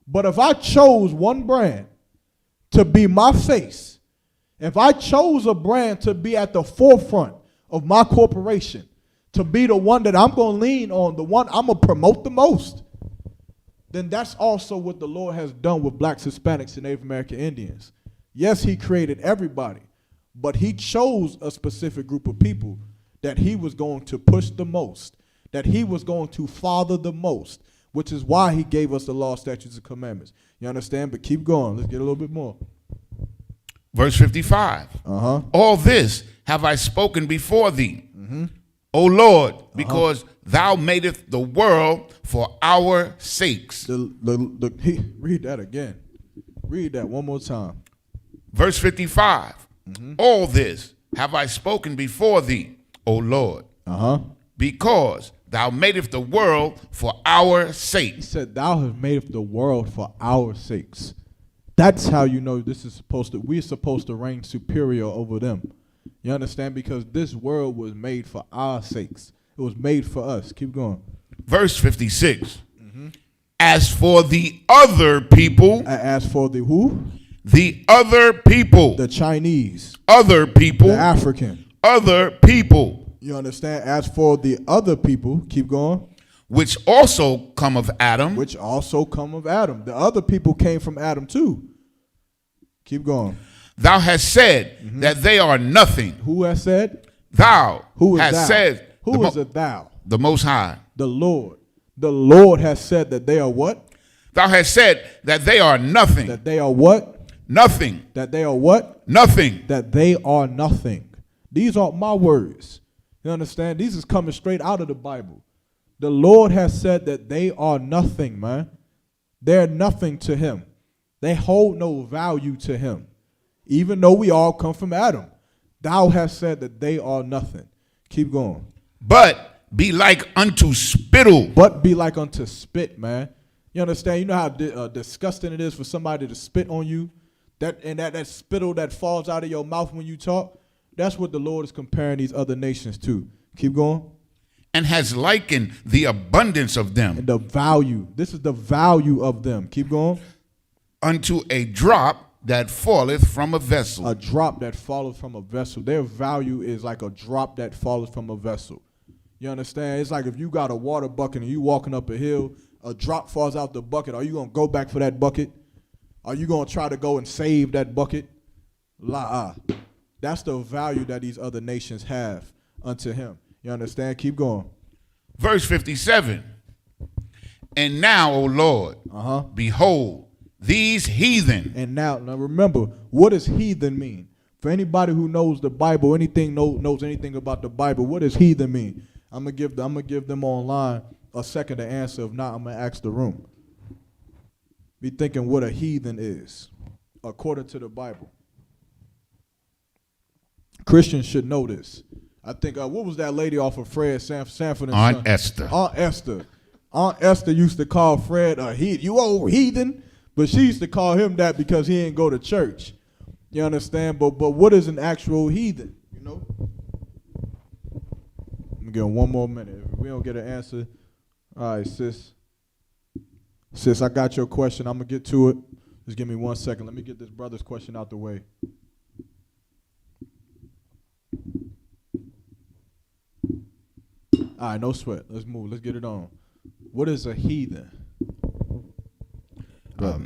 But if I chose one brand to be my face, if I chose a brand to be at the forefront of my corporation, to be the one that I'm going to lean on, the one I'm going to promote the most, then that's also what the Lord has done with blacks, Hispanics, and Native American Indians. Yes, he created everybody, but he chose a specific group of people that he was going to push the most, that he was going to father the most, which is why he gave us the law, statutes, and commandments. You understand? But keep going. Let's get a little bit more. Verse 55. All this have I spoken before thee. O Lord, because thou madest the world for our sakes. Read that again. Read that one more time. Verse 55. All this have I spoken before thee, O Lord, because thou madest the world for our He sakes. said, thou hast made the world for our sakes. That's how you know we're supposed to reign superior over them. You understand? Because this world was made for our sakes. It was made for us. Keep going. Verse 56. As for the other people, As for the who? the other people, The Chinese, other people, the African. other people, You understand? As for the other people, keep going, which also come of Adam, which also come of Adam. The other people came from Adam too. Keep going. thou hast said that they are nothing. Who has said? Thou Who is hast thou? said, Who is it thou? the Most High. The Lord. The Lord has said that they are what? Thou hast said that they are nothing. That they are what? Nothing. That they are what? Nothing. That they are nothing. These aren't my words. You understand? These is coming straight out of the Bible. The Lord has said that they are nothing, man. They're nothing to him. They hold no value to him. Even though we all come from Adam. Thou hast said that they are nothing. Keep going. But be like unto spittle. But be like unto spit, man. You understand? You know how disgusting it is for somebody to spit on you? That spittle that falls out of your mouth when you talk? That's what the Lord is comparing these other nations to. Keep going. And has likened the abundance of them And the value. This is the value of them. Keep going. unto a drop that falleth from a vessel. A drop that falleth from a vessel. Their value is like a drop that falleth from a vessel. You understand? It's like if you got a water bucket and you walking up a hill, a drop falls out the bucket. Are you going to go back for that bucket? Are you going to try to go and save that bucket? That's the value that these other nations have unto him. You understand? Keep going. Verse 57. And now, O Lord, behold, these heathen. And now remember, what does heathen mean? For anybody who knows the Bible, knows anything about the Bible, what does heathen mean? I'm gonna give them online a second to answer. If not, I'm gonna ask the room. Be thinking what a heathen is, according to the Bible. Christians should know this. I think what was that lady off of Fred Sanford and Aunt Son? Esther. Aunt Esther. Aunt Esther used to call Fred a heathen. You old heathen. But she used to call him that because he didn't go to church. You understand? But what is an actual heathen? You know? Let me give him one more minute. If we don't get an answer, all right, sis. Sis, I got your question. I'm going to get to it. Just give me 1 second. Let me get this brother's question out the way. All right, no sweat. Let's move. Let's get it on. What is a heathen?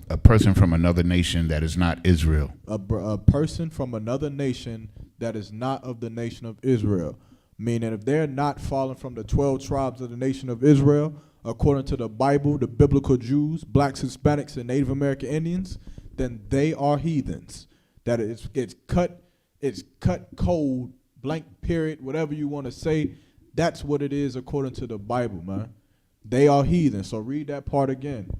A person from another nation that is not Israel. A person from another nation that is not of the nation of Israel. Meaning if they're not fallen from the 12 tribes of the nation of Israel, according to the Bible, the biblical Jews, blacks, Hispanics, and Native American Indians, then they are heathens. That it's cut cold, blank period, whatever you want to say. That's what it is according to the Bible, man. They are heathens. So read that part again.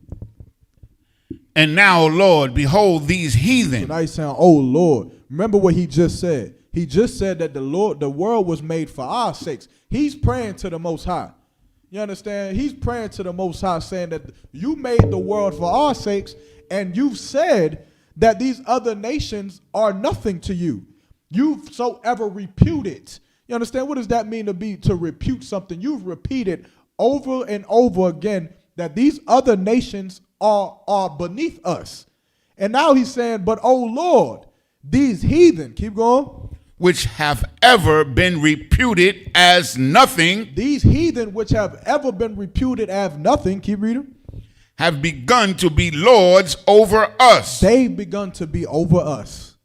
And now, O Lord, behold these heathen. So now he's saying, oh Lord. Remember what he just said. He just said that the world was made for our sakes. He's praying to the Most High. You understand? He's praying to the Most High saying that you made the world for our sakes, and you've said that these other nations are nothing to you. You've so ever reputed. You understand? What does that mean to repute something? You've repeated over and over again that these other nations are beneath us. And now he's saying, but oh Lord, these heathen, keep going, which have ever been reputed as nothing. These heathen which have ever been reputed as nothing, keep reading, have begun to be lords over us. They've begun to be over us.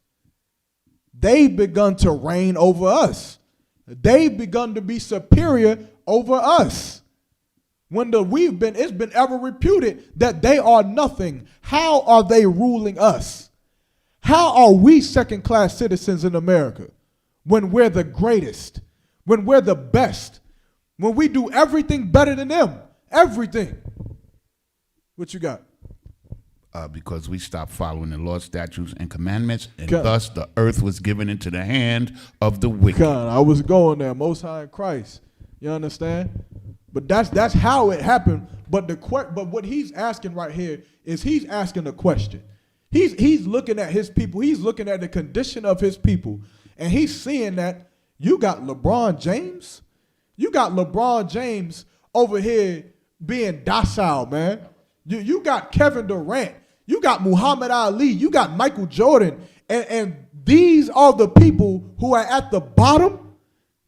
They've begun to reign over us. They've begun to be superior over us. When it's been ever reputed that they are nothing. How are they ruling us? How are we second-class citizens in America when we're the greatest, when we're the best, When we do everything better than them. Everything. What you got? Because we stopped following the law, statutes, and commandments, and God. thus the earth was given into the hand of the wicked. God, I was going there. Most High in Christ. You understand? But that's how it happened. But but what he's asking right here is he's asking a question. He's looking at his people. He's looking at the condition of his people, and he's seeing that you got LeBron James. You got LeBron James over here being docile, man. You got Kevin Durant. You got Muhammad Ali. You got Michael Jordan. And these are the people who are at the bottom.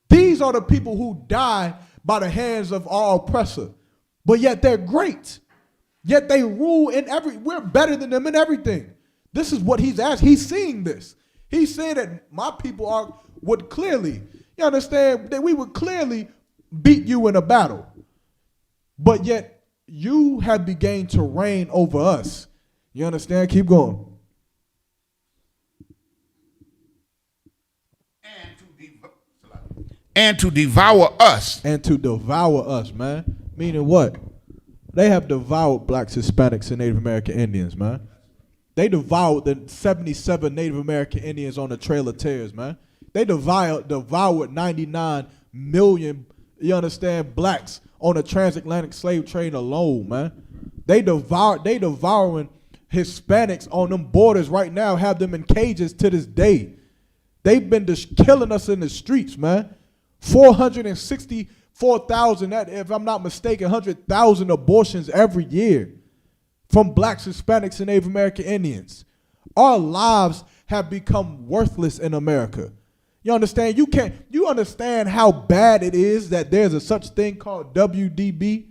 These are the people who die by the hands of our oppressor. But yet they're great. Yet they rule in we're better than them in everything. This is what he's asked. He's seeing this. He's saying that my people would clearly, you understand, that we would clearly beat you in a battle. But yet you have begun to reign over us. You understand? Keep going. And to devour us. And to devour us, man. Meaning what? They have devoured blacks, Hispanics, and Native American Indians, man. They devoured the 77 Native American Indians on the Trail of Tears, man. They devoured 99 million, you understand, blacks on the transatlantic slave trade alone, man. They devouring Hispanics on them borders right now, have them in cages to this day. They've been just killing us in the streets, man. 464,000, if I'm not mistaken, 100,000 abortions every year from blacks, Hispanics, and Native American Indians. Our lives have become worthless in America. You understand? You understand how bad it is that there's a such thing called WDB?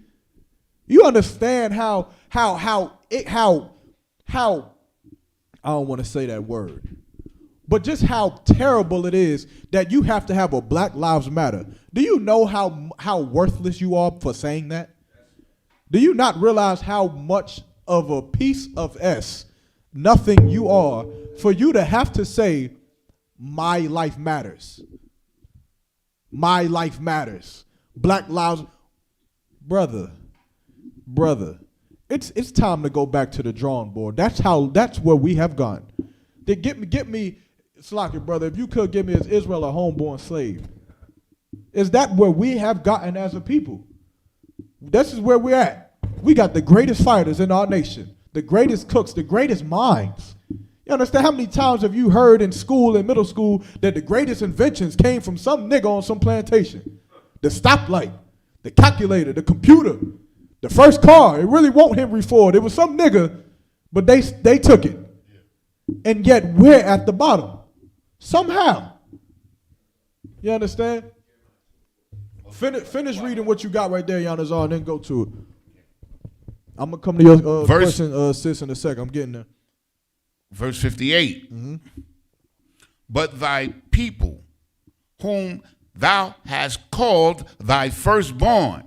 You understand how I don't want to say that word, but just how terrible it is that you have to have a Black Lives Matter. Do you know how worthless you are for saying that? Do you not realize how much of a piece of nothing you are for you to have to say, my life matters. My life matters. Black lives, brother. It's time to go back to the drawing board. That's where we have gone. They get me, Slocky, brother, if you could give me as Israel a homeborn slave. Is that where we have gotten as a people? This is where we're at. We got the greatest fighters in our nation, the greatest cooks, the greatest minds. You understand how many times have you heard in school, in middle school, that the greatest inventions came from some nigga on some plantation? The stoplight, the calculator, the computer, the first car. It really won't Henry Ford. It was some nigga, but they took it. And yet we're at the bottom. Somehow. You understand? Finish reading what you got right there, Yanazar, and then go to it. I'm going to come to your question, sis, in a second. I'm getting there. Verse 58. Mm-hmm. But thy people, whom thou hast called thy firstborn,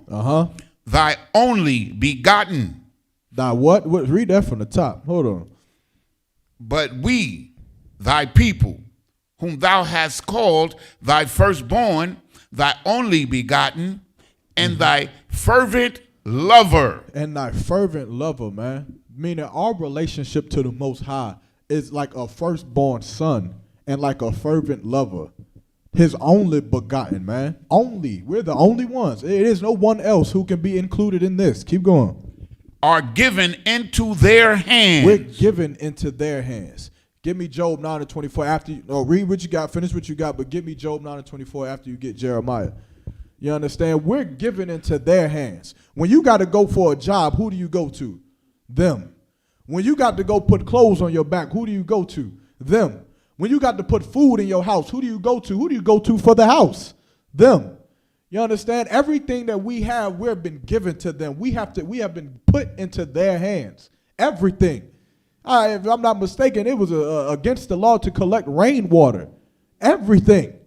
thy only begotten. Thy what? Read that from the top. Hold on. But we, thy people, whom thou hast called thy firstborn, thy only begotten, and thy fervent lover. And thy fervent lover, man. Meaning our relationship to the Most High is like a firstborn son and like a fervent lover. His only begotten, man. Only. We're the only ones. It is no one else who can be included in this. Keep going. Are given into their hands. We're given into their hands. Give me Job 9:24 after you, read what you got, finish what you got, but give me Job 9:24 after you get Jeremiah. You understand? We're given into their hands. When you got to go for a job, who do you go to? Them. When you got to go put clothes on your back, who do you go to? Them. When you got to put food in your house, who do you go to? Who do you go to for the house? Them. You understand? Everything that we have, we've been given to them. We have been put into their hands. Everything. If I'm not mistaken, it was against the law to collect rainwater. Everything.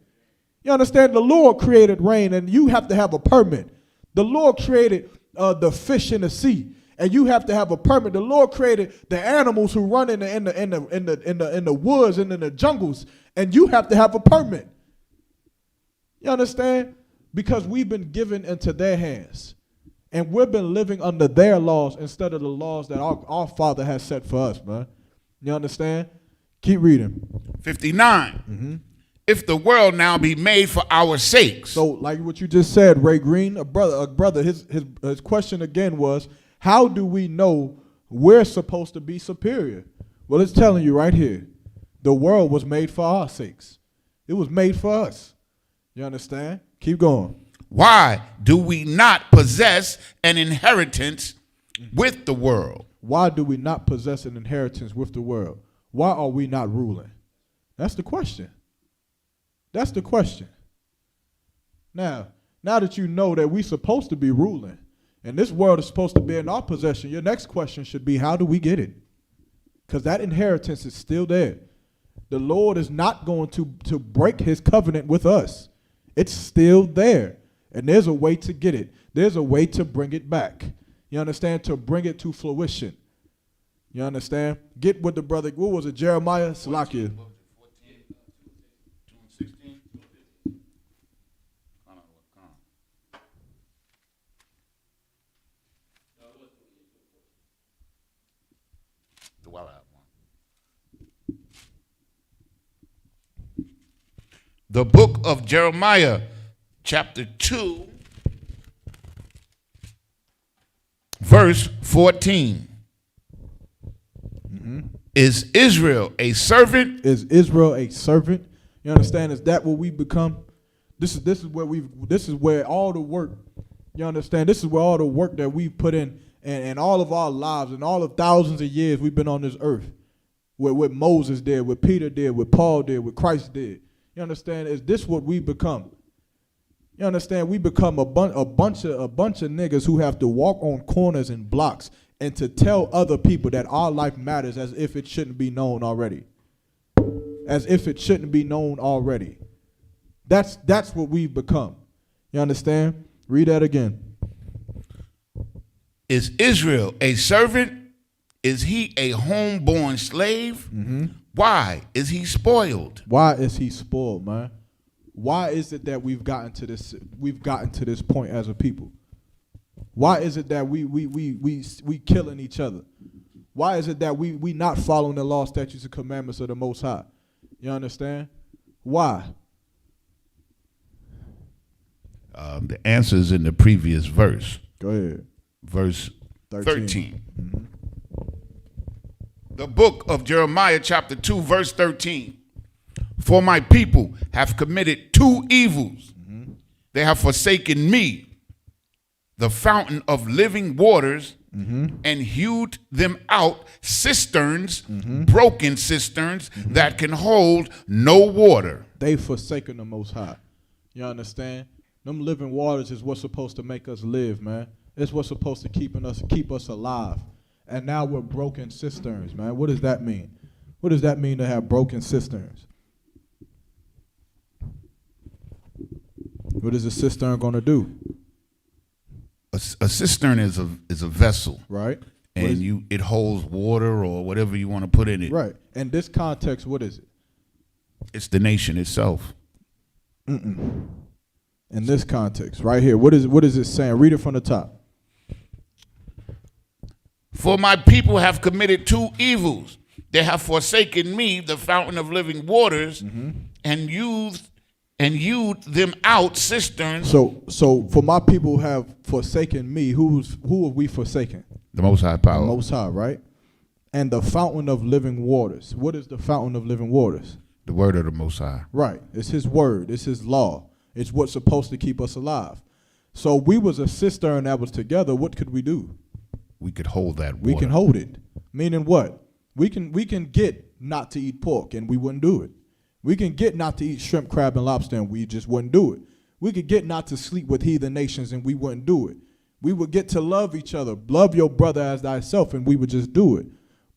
You understand? The Lord created rain, and you have to have a permit. The Lord created the fish in the sea, and you have to have a permit. The Lord created the animals who run in the woods and in the jungles, and you have to have a permit. You understand? Because we've been given into their hands. And we've been living under their laws instead of the laws that our Father has set for us, man. You understand? Keep reading. 59. If the world now be made for our sakes. So, like what you just said, Ray Green, a brother, his question again was, how do we know we're supposed to be superior? Well, it's telling you right here. The world was made for our sakes. It was made for us. You understand? Keep going. Why do we not possess an inheritance with the world? Why do we not possess an inheritance with the world? Why are we not ruling? That's the question. That's the question. Now that you know that we're supposed to be ruling, and this world is supposed to be in our possession, your next question should be, how do we get it? Because that inheritance is still there. The Lord is not going to break his covenant with us. It's still there. And there's a way to get it. There's a way to bring it back. You understand? To bring it to fruition. You understand? Get with the brother. What was it? Jeremiah? Salakia. The book of Jeremiah, chapter 2, verse 14. Is Israel a servant? Is Israel a servant? You understand? Is that what we become? This is where all the work, you understand? This is where all the work that we've put in and all of our lives and all of thousands of years we've been on this earth. What Moses did, what Peter did, what Paul did, what Christ did. You understand? Is this what we become? You understand? We become a bunch of niggas who have to walk on corners and blocks and to tell other people that our life matters as if it shouldn't be known already. As if it shouldn't be known already. That's what we've become. You understand? Read that again. Is Israel a servant? Is he a homeborn slave? Why is he spoiled? Why is he spoiled, man? Why is it that we've gotten to this point as a people? Why is it that we killing each other? Why is it that we not following the law, statutes, and commandments of the Most High? You understand? Why? The answer is in the previous verse. Go ahead. Verse 13. Mm-hmm. The book of Jeremiah, chapter 2, verse 13. For my people have committed two evils. They have forsaken me, the fountain of living waters, and hewed them out cisterns, broken cisterns that can hold no water. They've forsaken the Most High. You understand? Them living waters is what's supposed to make us live, man. It's what's supposed to keep us alive. And now we're broken cisterns, man. What does that mean? What does that mean to have broken cisterns? What is a cistern going to do? A cistern is a vessel, right? And it holds water or whatever you want to put in it. Right. In this context, what is it? It's the nation itself. In this context, right here, what is it saying? Read it from the top. For my people have committed two evils. They have forsaken me, the fountain of living waters, and used them out cisterns. So for my people have forsaken me. Who have we forsaken? The Most High power. The Most High, right? And the fountain of living waters. What is the fountain of living waters? The word of the Most High. Right. It's his word. It's his law. It's what's supposed to keep us alive. So we was a cistern that was together. What could we do? We could hold that water. We can hold it. Meaning what? We can get not to eat pork and we wouldn't do it. We can get not to eat shrimp, crab, and lobster and we just wouldn't do it. We could get not to sleep with heathen nations and we wouldn't do it. We would get to love each other. Love your brother as thyself and we would just do it.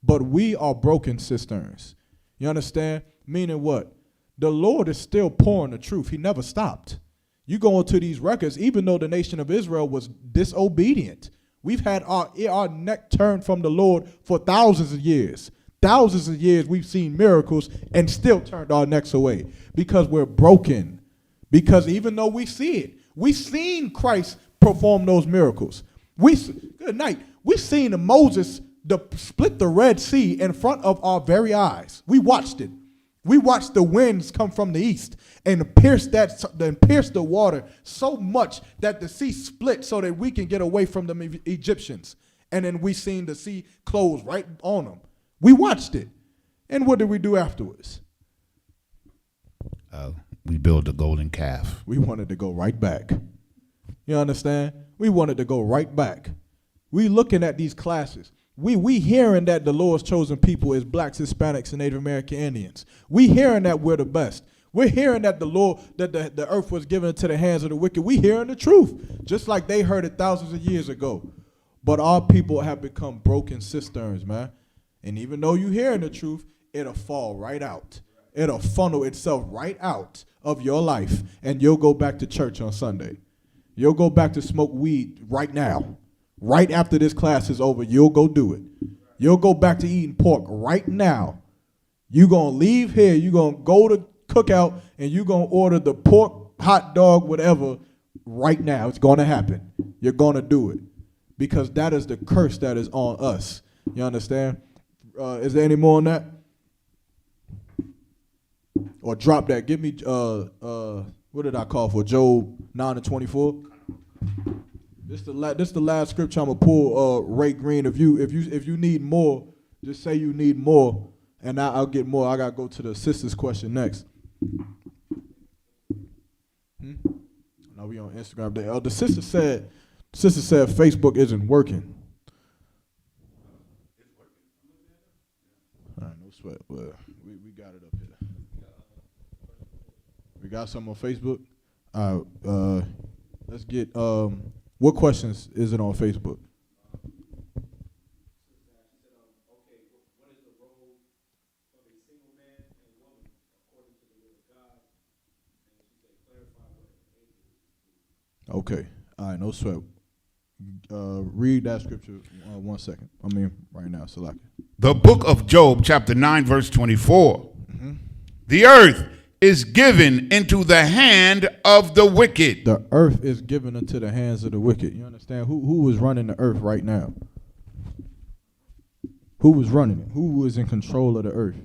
But we are broken cisterns. You understand? Meaning what? The Lord is still pouring the truth. He never stopped. You go into these records, even though the nation of Israel was disobedient. We've had our neck turned from the Lord for thousands of years. Thousands of years we've seen miracles and still turned our necks away because we're broken. Because even though we see it, We seen Christ perform those miracles. Good night. We seen Moses split the Red Sea in front of our very eyes. We watched it. We watched the winds come from the east and pierce the water so much that the sea split so that we can get away from the Egyptians. And then we seen the sea close right on them. We watched it. And what did we do afterwards? We built a golden calf. We wanted to go right back. You understand? We wanted to go right back. We looking at these classes. We hearing that the Lord's chosen people is blacks, Hispanics, and Native American Indians. We hearing that we're the best. We're hearing that the earth was given into the hands of the wicked. We hearing the truth, just like they heard it thousands of years ago. But our people have become broken cisterns, man. And even though you hearing the truth, it'll fall right out. It'll funnel itself right out of your life, and you'll go back to church on Sunday. You'll go back to smoke weed right now. Right after this class is over, you'll go do it. You'll go back to eating pork right now. You're going to leave here. You're going to go to Cookout, and you're going to order the pork, hot dog, whatever, right now. It's going to happen. You're going to do it because that is the curse that is on us. You understand? Is there any more on that? Or drop that. Give me, what did I call for? Job 9:24. This the last scripture I'm gonna pull. Ray Green, if you need more, just say you need more, and I'll get more. I gotta go to the sister's question next. Now we on Instagram. The sister said Facebook isn't working. All right, no sweat. Well, we got it up here. We got some on Facebook. All right, let's get what questions is it on Facebook? Okay. All right, no sweat. Read that scripture 1 second. I mean, right now, Salaki. The book of Job, chapter 9, verse 24. Mm-hmm. The earth is given into the hand of the wicked. The earth is given into the hands of the wicked. You understand? Who is running the earth right now? Who was running it? Who is in control of the earth?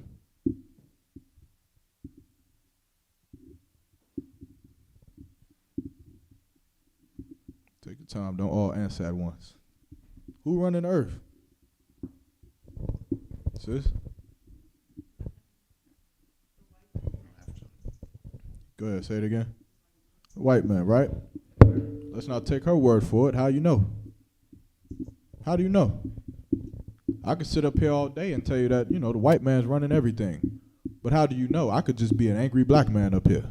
Take your time. Don't all answer at once. Who running the earth? Sis? Go ahead, say it again. White man, right? Let's not take her word for it. How you know? How do you know? I could sit up here all day and tell you that, the white man's running everything. But how do you know? I could just be an angry black man up here.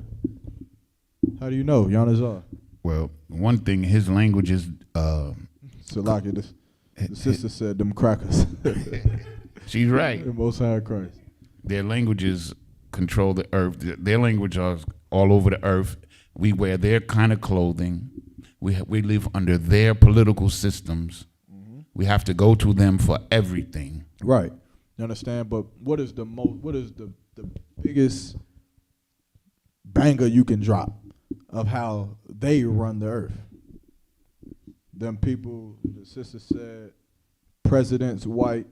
How do you know, Yanazar? Well, one thing, his language is... Salaki, the sister said them crackers. She's right. The Most High Christ. Their languages control the earth. Their language is all over the earth. We wear their kind of clothing. We live under their political systems. Mm-hmm. We have to go to them for everything. Right. You understand? But what is the biggest banger you can drop of how they run the earth? Them people, the sister said, president's white.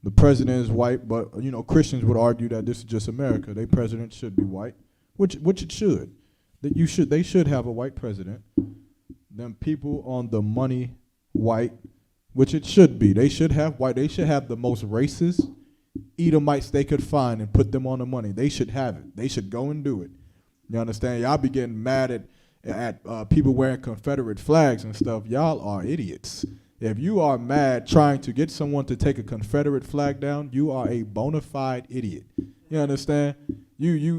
The president is white, but Christians would argue that this is just America. Their president should be white, which it should. They should have a white president. Them people on the money white, which it should be. They should have white. They should have the most racist Edomites they could find and put them on the money. They should have it. They should go and do it. You understand? Y'all be getting mad at people wearing Confederate flags and stuff. Y'all are idiots. If you are mad trying to get someone to take a Confederate flag down, you are a bona fide idiot. You understand?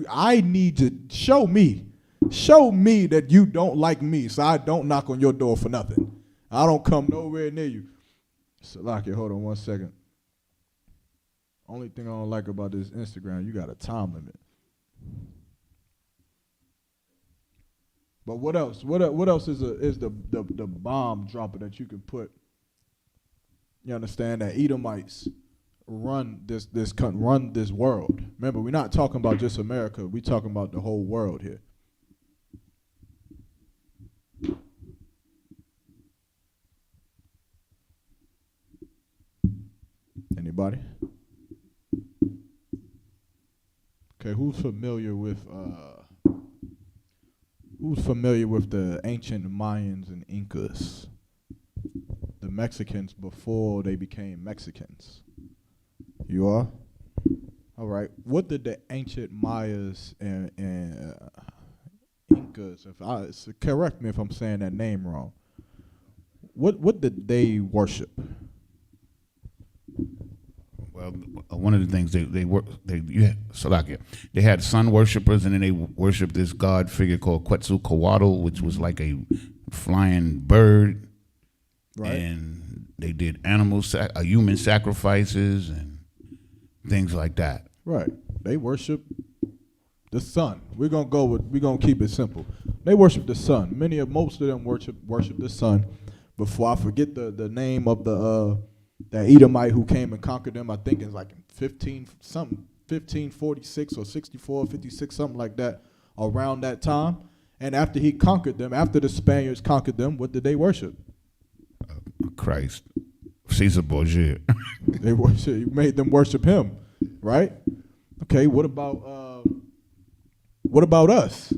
I need to show me that you don't like me, so I don't knock on your door for nothing. I don't come nowhere near you. Salaki, hold on 1 second. Only thing I don't like about this Instagram, you got a time limit. But what else? What else is the bomb dropper that you can put? You understand that Edomites run this world. Remember, we're not talking about just America. We're talking about the whole world here. Anybody? Okay, who's familiar with the ancient Mayans and Incas? The Mexicans before they became Mexicans. You are? All right. What did the ancient Mayas and Incas, correct me if I'm saying that name wrong. What did they worship? Well, one of the things they had sun worshipers, and then they worshiped this god figure called Quetzalcoatl, which was like a flying bird. Right. And they did human sacrifices and things like that. Right. They worship the sun. We're gonna keep it simple. They worship the sun. Most of them worship the sun. Before I forget the name of that Edomite who came and conquered them, I think it's like in 1546 or 64, 56, something like that, around that time. And after he conquered them, after the Spaniards conquered them, what did they worship? Christ. Caesar Borgia. He made them worship him, right? Okay, what about us?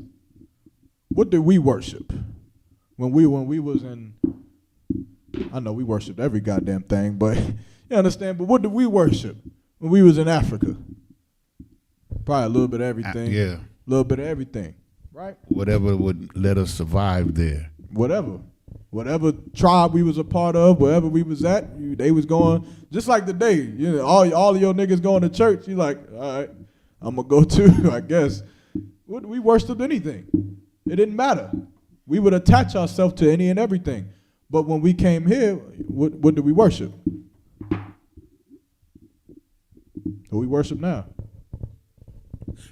What did we worship? When we was in, I know we worshiped every goddamn thing, but you understand, but what did we worship when we was in Africa? Probably a little bit of everything. Yeah. A little bit of everything, right? Whatever would let us survive there. Whatever tribe we was a part of, wherever we was at, they was going, just like today, you know, all of your niggas going to church, you like, all right, I'm going to go too, I guess. We worshiped anything. It didn't matter. We would attach ourselves to any and everything. But when we came here, what did we worship? Who we worship now?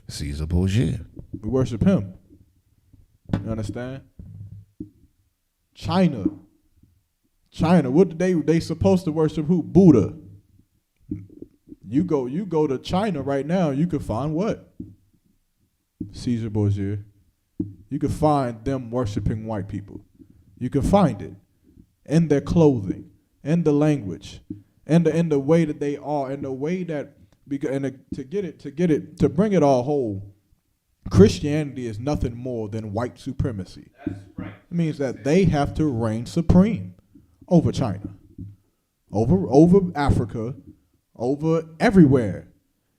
Caesar Borgia. We worship him. You understand? China, what did they supposed to worship who? Buddha. You go to China right now, you can find what? Caesar Borgia. You can find them worshiping white people. You can find it in their clothing, in the language, and in the way that they are, in the way that to bring it all whole. Christianity is nothing more than white supremacy. That's right. It means that they have to reign supreme over China, over Africa, over everywhere.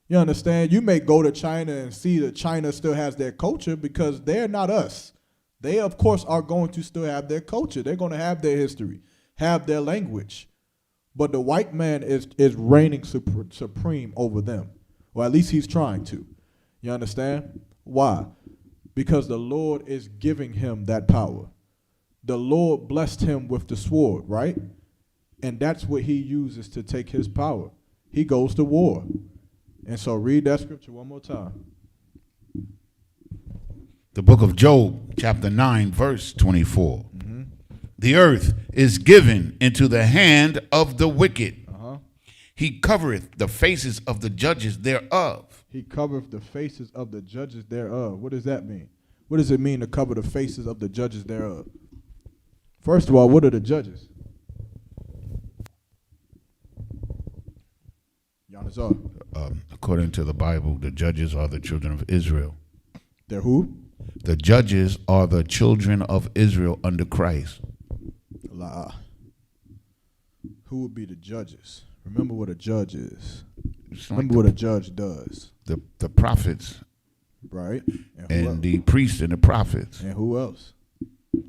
You understand? You may go to China and see that China still has their culture because they're not us. They, of course, are going to still have their culture. They're going to have their history, have their language. But the white man is reigning supreme over them. Or at least he's trying to. You understand? Why? Because the Lord is giving him that power. The Lord blessed him with the sword, right? And that's what he uses to take his power. He goes to war. And so read that scripture one more time. The book of Job, chapter 9, verse 24. Mm-hmm. The earth is given into the hand of the wicked. He covereth the faces of the judges thereof. He covereth the faces of the judges thereof. What does that mean? What does it mean to cover the faces of the judges thereof? First of all, what are the judges? According to the Bible, the judges are the children of Israel. They're who? The judges are the children of Israel under Christ. Who would be the judges? Remember what a judge is. Remember what a judge does. The prophets. Right. And the priests and the prophets. And who else?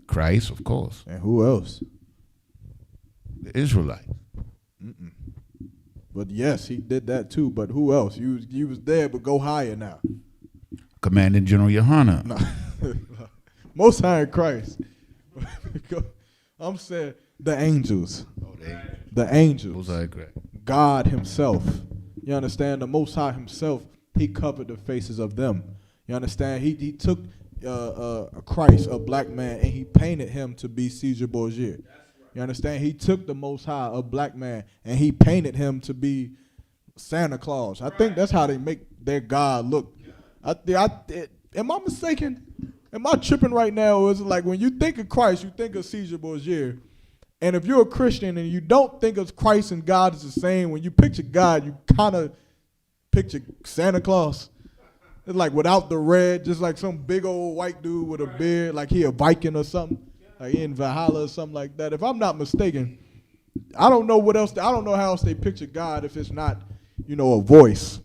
Christ, of course. And who else? The Israelites. Mm-mm. But yes, he did that too. But who else? You was there, but go higher now. Commanding General Yohana. No. Most High in Christ. I'm saying the angels. Oh, the angels. Most High in Christ. God himself. You understand? The Most High himself, he covered the faces of them. You understand? He took Christ, a black man, and he painted him to be Caesar Borgia. You understand? He took the Most High, a black man, and he painted him to be Santa Claus. I think that's how they make their God look. Am I mistaken? Am I tripping right now? Or is it like when you think of Christ, you think of Caesar Borgia, And if you're a Christian and you don't think of Christ and God as the same, when you picture God, you kind of picture Santa Claus. It's like without the red, just like some big old white dude with a beard, like he a Viking or something, like he in Valhalla or something like that. If I'm not mistaken, I don't know what else. I don't know how else they picture God if it's not, a voice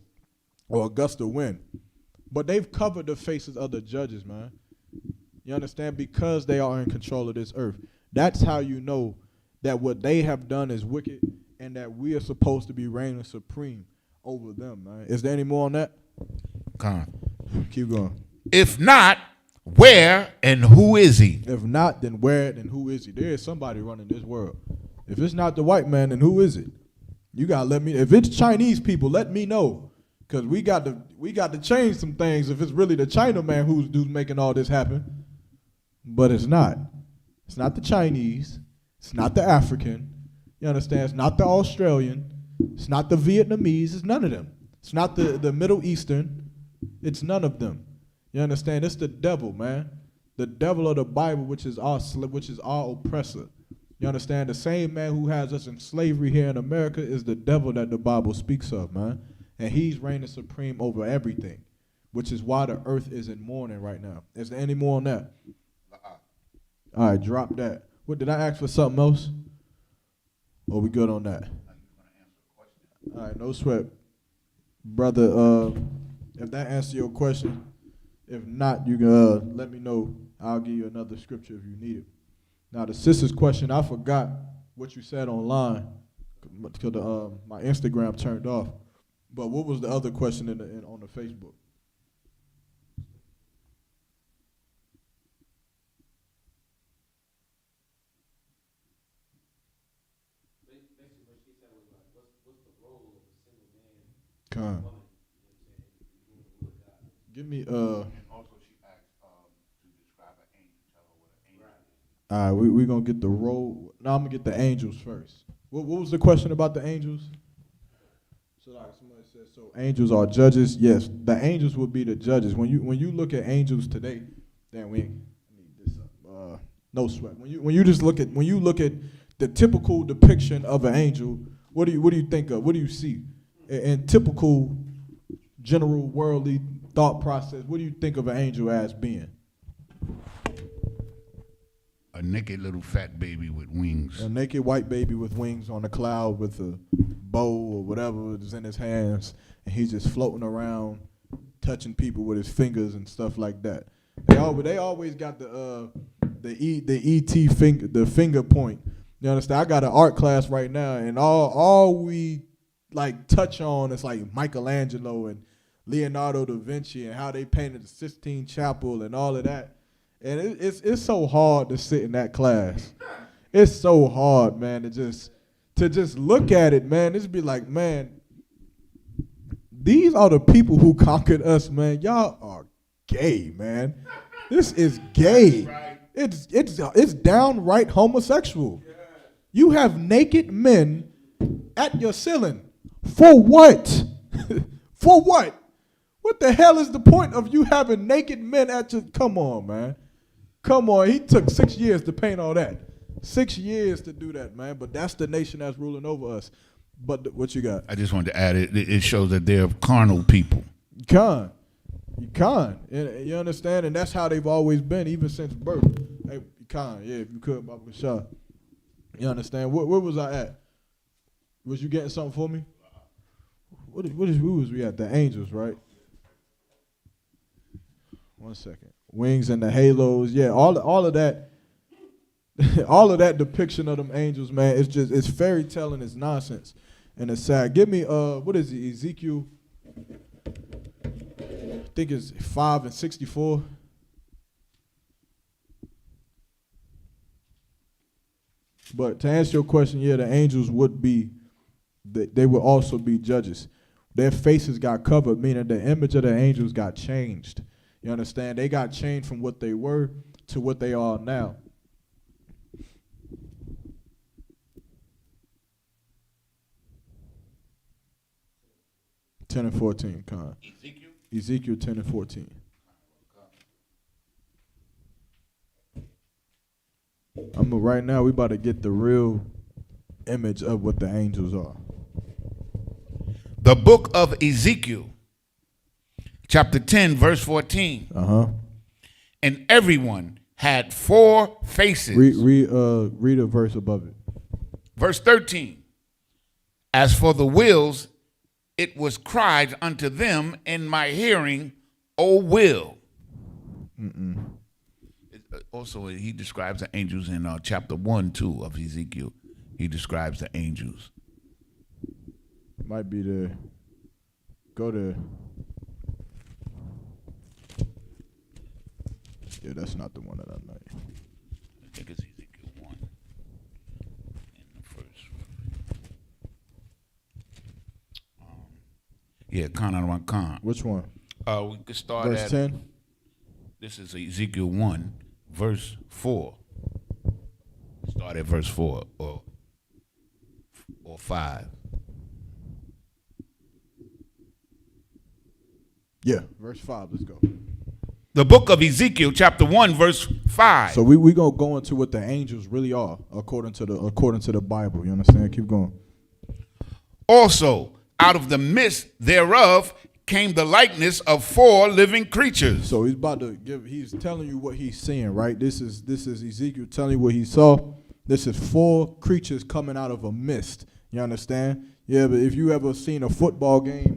or a gust of wind. But they've covered the faces of the judges, man. You understand? Because they are in control of this earth. That's how you know that what they have done is wicked and that we are supposed to be reigning supreme over them, man. Is there any more on that? Con. Keep going. If not, where and who is he? If not, then where, then who is he? There is somebody running this world. If it's not the white man, then who is it? You gotta let me. If it's Chinese people, let me know, cause we got to change some things. If it's really the Chinaman who's making all this happen, but it's not. It's not the Chinese. It's not the African. You understand? It's not the Australian. It's not the Vietnamese. It's none of them. It's not the Middle Eastern. It's none of them. You understand? It's the devil, man. The devil of the Bible, which is our oppressor. You understand? The same man who has us in slavery here in America is the devil that the Bible speaks of, man. And he's reigning supreme over everything, which is why the earth is in mourning right now. Is there any more on that? All right, drop that. What, did I ask for something else? Or we good on that? All right, no sweat. Brother, if that answers your question, if not, you can let me know. I'll give you another scripture if you need it. Now, the sister's question, I forgot what you said online because my Instagram turned off. But what was the other question on the Facebook? Basically, what she said was like, what's the role of a single man? Con. Woman, Give me And also she asked to describe an angel. Tell her what an angel is. all right, we're gonna get the role. Now I'm gonna get the angels first. What was the question about the angels? So like somebody said, so angels are judges. Yes, the angels will be the judges. When you look at angels today, then I need this up. No sweat. When you look at the typical depiction of an angel, what do you think of? What do you see? In typical general worldly thought process, what do you think of an angel as being? A naked little fat baby with wings. A naked white baby with wings on a cloud with a bow or whatever is in his hands, and he's just floating around, touching people with his fingers and stuff like that. They always got the ET finger, the finger point. You understand? I got an art class right now, and all we like touch on is like Michelangelo and Leonardo da Vinci and how they painted the Sistine Chapel and all of that. And it's so hard to sit in that class. It's so hard, man, to just look at it, man. Just be like, man, these are the people who conquered us, man. Y'all are gay, man. This is gay. It's downright homosexual. You have naked men at your ceiling. For what? For what? What the hell is the point of you having naked men at your... Come on, man. Come on. He took 6 years to paint all that. 6 years to do that, man. But that's the nation that's ruling over us. But what you got? I just wanted to add it shows that they're carnal people. You can't. You understand? And that's how they've always been, even since birth. Hey, you can't. Yeah, if you could, Baba Shah. You understand? Where was I at? Was you getting something for me? Where was we at? The angels, right? 1 second. Wings and the halos. Yeah, all of that. All of that depiction of them angels, man, it's fairy tale and it's nonsense. And it's sad. Give me what is it? Ezekiel, I think it's 5 and 64. But to answer your question, yeah, the angels would be, they would also be judges. Their faces got covered, meaning the image of the angels got changed. You understand? They got changed from what they were to what they are now. Ten and 14, Con. Ezekiel 10 and 14. I'm gonna right now we about to get the real image of what the angels are. The book of Ezekiel, chapter 10, verse 14. And everyone had 4 faces. Read a verse above it. Verse 13. As for the wills, it was cried unto them in my hearing, O will. Also, he describes the angels in chapter 1, 2 of Ezekiel. He describes the angels. Might be the go to. Yeah, that's not the one that I like. I think it's Ezekiel 1 in the first. Yeah, Khan. Which one? We could start Verse at 10. This is Ezekiel 1, verse 4. Start at verse 4 or 5. Yeah, verse 5. Let's go. The book of Ezekiel, chapter 1, verse 5. So we gonna go into what the angels really are according to the Bible. You understand? Keep going. Also, out of the midst thereof came the likeness of 4 living creatures. So he's telling you what he's seeing, right? This is Ezekiel telling you what he saw. This is 4 creatures coming out of a mist. You understand? Yeah, but if you ever seen a football game,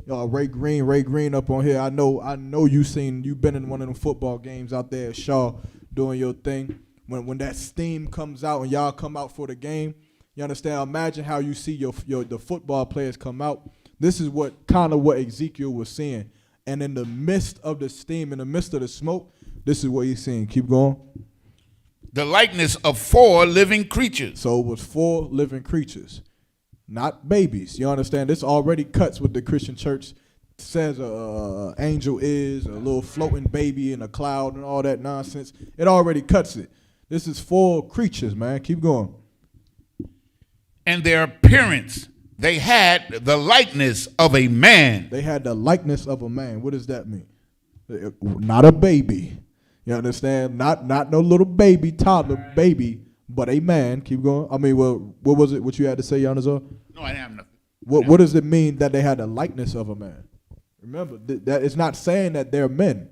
Ray Green up on here. I know you been in one of them football games out there at Shaw doing your thing. When that steam comes out and y'all come out for the game, you understand? Imagine how you see the football players come out. This is what Ezekiel was seeing. And in the midst of the steam, in the midst of the smoke, this is what he's seeing. Keep going. The likeness of 4 living creatures. So it was 4 living creatures, not babies. You understand? This already cuts what the Christian church says an angel is, a little floating baby in a cloud and all that nonsense. It already cuts it. This is 4 creatures, man. Keep going. And their appearance, they had the likeness of a man. They had the likeness of a man. What does that mean? Not a baby. You understand? Not no little baby, toddler baby, but a man. Keep going. I mean, well, what was it? What you had to say, Yanazar? No, I didn't have nothing. What does it mean that they had the likeness of a man? Remember, that it's not saying that they're men.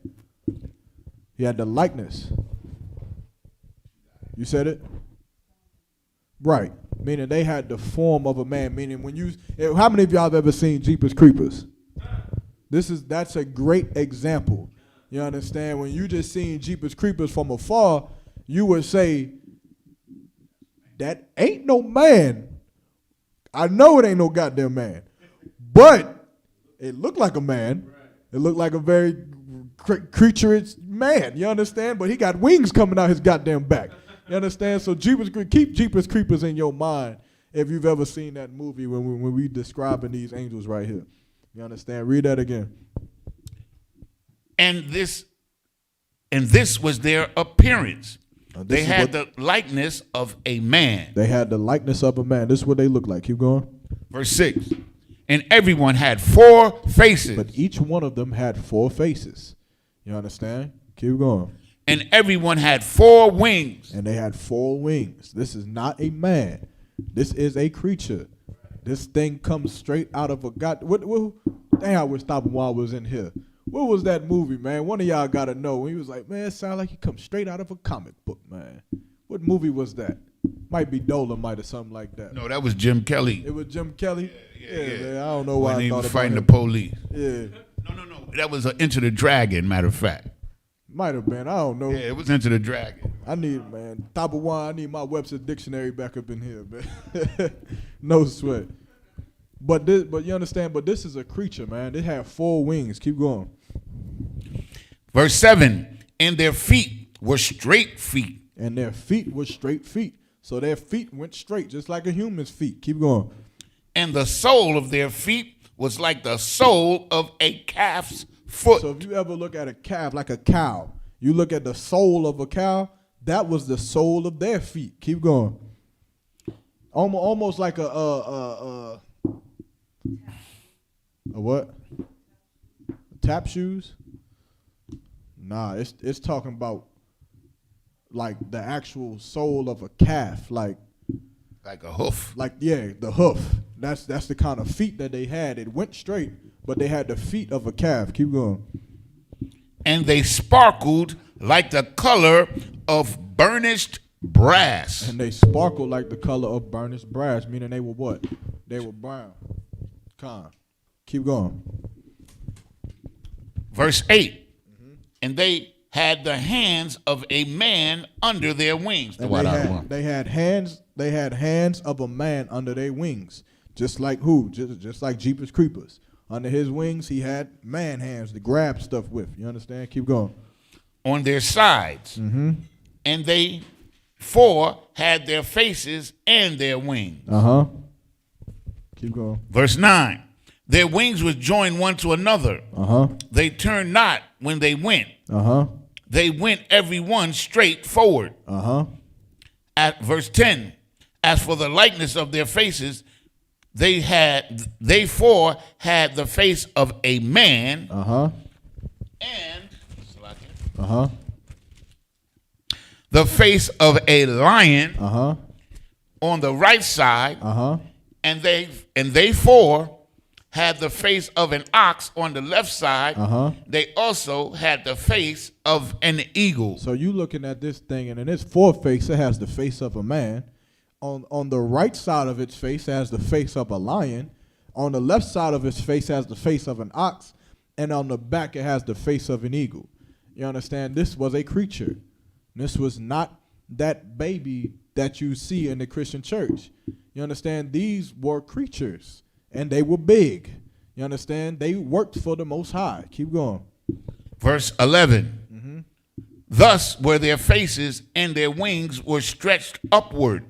He had the likeness. You said it? Right. Meaning they had the form of a man. Meaning how many of y'all have ever seen Jeepers Creepers? That's a great example. You understand? When you just seen Jeepers Creepers from afar, you would say, that ain't no man. I know it ain't no goddamn man. But it looked like a man. It looked like a very creaturous man. You understand? But he got wings coming out his goddamn back. You understand? So keep Jeepers Creepers in your mind if you've ever seen that movie when we describing these angels right here. You understand? Read that again. And this was their appearance. They had the likeness of a man. They had the likeness of a man. This is what they look like. Keep going. Verse 6. And everyone had 4 faces. But each one of them had 4 faces. You understand? Keep going. And everyone had 4 wings. And they had 4 wings. This is not a man. This is a creature. This thing comes straight out of a god. Dang, I was stopping while I was in here. What was that movie, man? One of y'all got to know. He was like, man, it sounds like he comes straight out of a comic book, man. What movie was that? Might be Dolomite or something like that. No, that was Jim Kelly. It was Jim Kelly? Yeah. Man, I don't know When why he I thought was about fighting the him. police. Yeah. No. That was Enter the Dragon, matter of fact. Might have been. I don't know. Yeah, it was Enter the Dragon. I need, man. Top of one, I need my Webster dictionary back up in here, man. No sweat. But you understand, but this is a creature, man. They have 4 wings. Keep going. Verse 7. And their feet were straight feet. And their feet were straight feet. So their feet went straight, just like a human's feet. Keep going. And the sole of their feet was like the sole of a calf's foot. So if you ever look at a calf, like a cow, you look at the sole of a cow, that was the sole of their feet. Keep going. Almost like a what? Tap shoes? Nah, it's talking about like the actual soul of a calf, like a hoof. the hoof. That's the kind of feet that they had. It went straight, but they had the feet of a calf. Keep going. And they sparkled like the color of burnished brass. And they sparkled like the color of burnished brass, meaning they were what? They were brown. Keep going. Verse 8. And they had the hands of a man under their wings. And they had hands of a man under their wings. Just like who? Just like Jeepers Creepers. Under his wings, he had man hands to grab stuff with. You understand? Keep going. On their sides. And they four had their faces and their wings. Keep going. Verse 9. Their wings were joined one to another. They turned not when they went. They went every one straight forward. At verse 10. As for the likeness of their faces, they four had the face of a man. And the face of a lion on the right side. And they four had the face of an ox on the left side. They also had the face of an eagle. So you looking at this thing, and in its foreface, it has the face of a man. On the right side of its face has the face of a lion. On the left side of its face has the face of an ox. And on the back, it has the face of an eagle. You understand? This was a creature. This was not that baby that you see in the Christian church. You understand? These were creatures, and they were big. You understand? They worked for the Most High. Keep going. Verse 11. Thus were their faces, and their wings were stretched upward.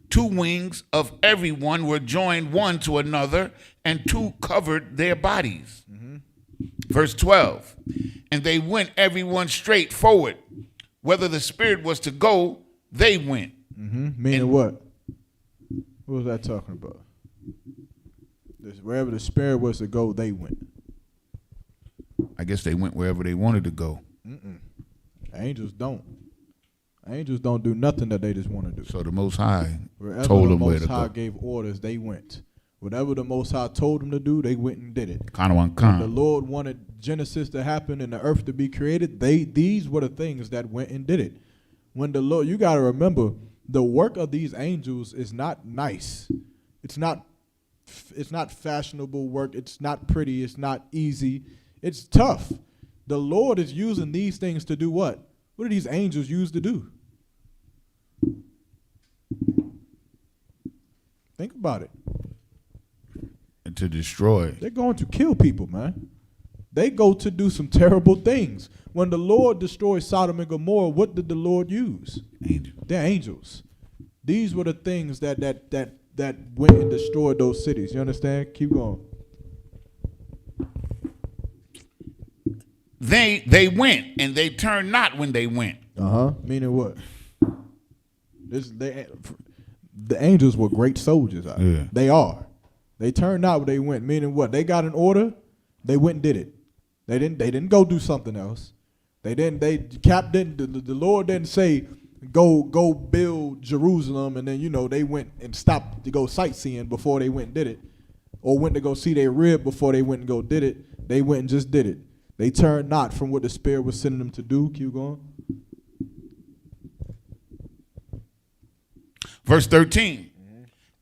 Two wings of every one were joined one to another, and two covered their bodies. Verse 12. And they went every one straight forward. Whether the spirit was to go, they went. Meaning what? What was that talking about? Wherever the spirit was to go, they went. I guess they went wherever they wanted to go. Angels don't. Angels don't do nothing that they just want to do. So the Most High Wherever told the them where Most to High go. gave orders, they went. Whatever the Most High told them to do, they went and did it. Kanawan The Lord wanted Genesis to happen and the earth to be created. These were the things that went and did it. When the Lord, you got to remember, the work of these angels is not nice. It's not fashionable work. It's not pretty. It's not easy. It's tough. The Lord is using these things to do what? What are these angels used to do? Think about it. And to destroy. They're going to kill people, man. They go to do some terrible things. When the Lord destroyed Sodom and Gomorrah, what did the Lord use? Angels. They're angels. These were the things that went and destroyed those cities. You understand? Keep going. They went, and they turned not when they went. Meaning what? The angels were great soldiers. Yeah. They are. They turned out when they went. Meaning what? They got an order. They went and did it. They didn't go do something else. The Lord didn't say go build Jerusalem, and then they went and stopped to go sightseeing before they went and did it, or went to go see their rib before they went and go did it. They went and just did it. They turned not from what the Spirit was sending them to do. Keep going. Verse 13.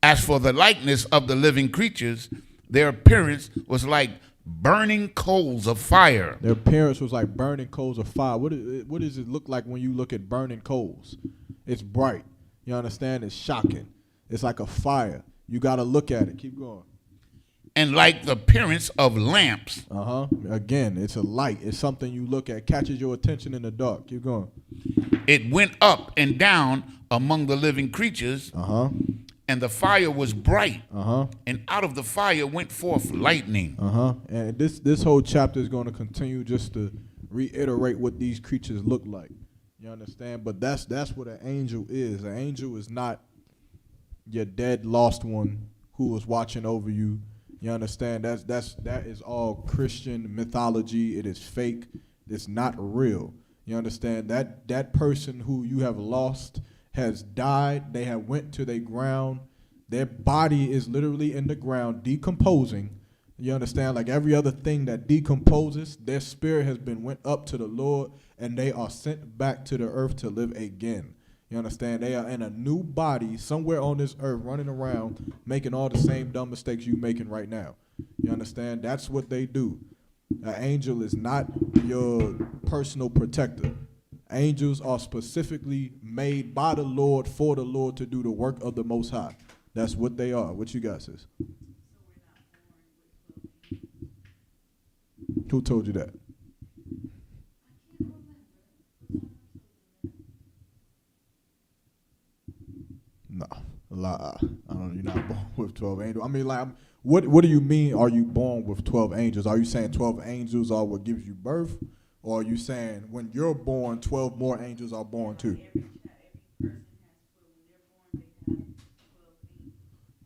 As for the likeness of the living creatures, their appearance was like burning coals of fire. Their appearance was like burning coals of fire. What does it look like when you look at burning coals? It's bright. You understand? It's shocking. It's like a fire. You got to look at it. Keep going. And like the appearance of lamps. Again, it's a light. It's something you look at, catches your attention in the dark. Keep going. It went up and down among the living creatures. And the fire was bright. And out of the fire went forth lightning. And this whole chapter is going to continue just to reiterate what these creatures look like. You understand? But that's what an angel is. An angel is not your dead lost one who was watching over you. You understand? That is all Christian mythology. It is fake. It's not real. You understand? That person who you have lost has died. They have went to their ground. Their body is literally in the ground decomposing. You understand? Like every other thing that decomposes, their spirit has been went up to the Lord, and they are sent back to the earth to live again. You understand? They are in a new body somewhere on this earth running around making all the same dumb mistakes you making right now. You understand? That's what they do. An angel is not your personal protector. Angels are specifically made by the Lord for the Lord to do the work of the Most High. That's what they are. What you got, sis? Who told you that? No, lie. I don't. You're not born with 12 angels. I mean, like, what do you mean? Are you born with 12 angels? Are you saying 12 angels are what gives you birth, or are you saying when you're born, 12 more angels are born too?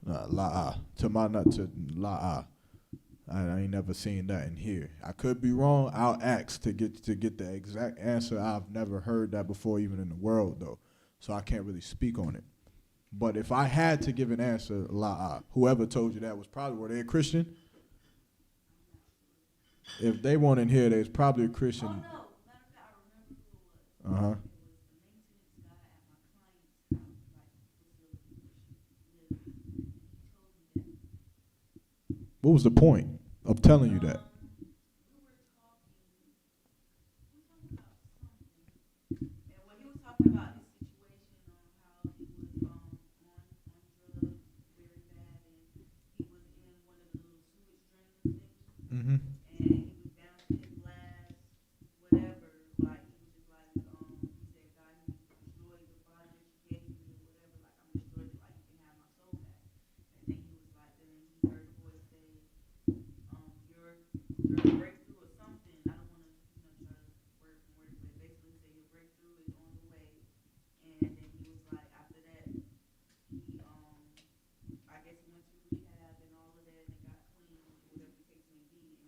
Lie. To my not to lie. I ain't never seen that in here. I could be wrong. I'll ask to get the exact answer. I've never heard that before, even in the world though, so I can't really speak on it. But if I had to give an answer, whoever told you that was probably, were they a Christian? If they weren't in here, they was probably a Christian. Oh, no. Matter of fact, I remember who it was. Uh-huh. It was the maintenance guy at my client's house. He told me that. What was the point of telling you that? We were talking about something. And when he was talking about his situation on how he was on drugs very bad, and he was in one of the little sewage drains things. Mm-hmm. And he was down to his last whatever, like he was just like, he said, God, you destroyed the body that you gave me or whatever, like I'm destroyed it, like you can have my soul back. And then he was like, then he heard a voice say, your breakthrough or something. I don't want to, try to word for word, but basically say your breakthrough is on the way. And then he was like, after that, he, I guess he went to rehab and all of that and got clean, whatever the case may be.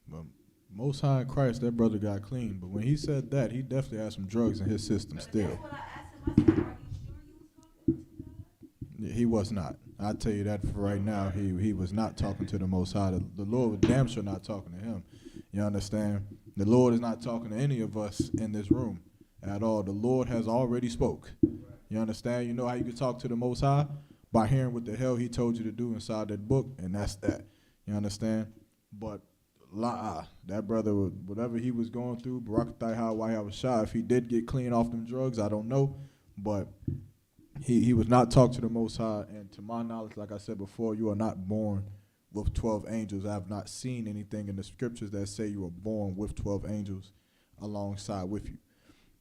But Most High in Christ, that brother got clean. But when he said that, he definitely had some drugs in his system still. That's what I asked him. I said, are you sure you was talking to God? He was not. I tell you that for right now. He was not talking to the Most High. The Lord was damn sure not talking to him. You understand? The Lord is not talking to any of us in this room at all. The Lord has already spoke. You understand? You know how you can talk to the Most High? By hearing what the hell he told you to do inside that book, and that's that. You understand? But that brother, whatever he was going through, Barakatai Hawaii was shy. If he did get clean off them drugs, I don't know. But he was not talking to the Most High. And to my knowledge, like I said before, you are not born with 12 angels. I have not seen anything in the scriptures that say you were born with 12 angels alongside with you.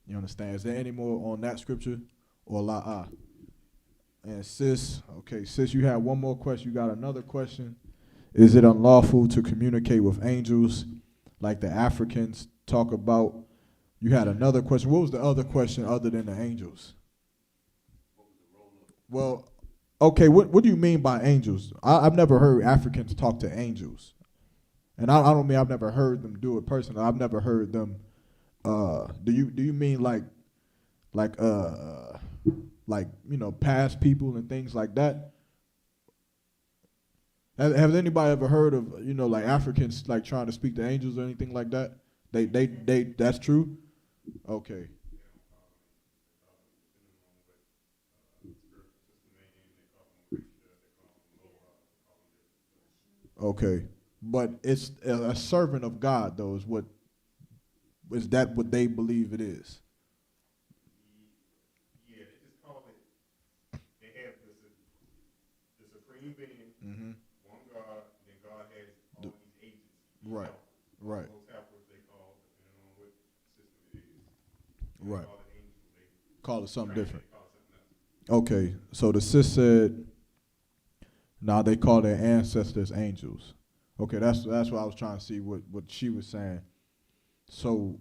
You understand? Is there any more on that scripture or la'ah? And sis, you had one more question. You got another question. Is it unlawful to communicate with angels like the Africans talk about? You had another question. What was the other question other than the angels? Well, okay, what do you mean by angels? I've never heard Africans talk to angels. And I don't mean I've never heard them do it personally. I've never heard them. Do you mean like past people and things like that? Has anybody ever heard of like Africans like trying to speak to angels or anything like that? They that's true. Okay. Okay, but it's a servant of God though. Is that what they believe it is? Yeah, they just call it. They have the supreme being, one God, and then God has all these agents. Right, right. Most helpers they call, depending on what system it is. Right. Call it angels. They Call it something different. call it something else. Okay, so the sis said, now they call their ancestors angels. Okay, that's what I was trying to see what she was saying. So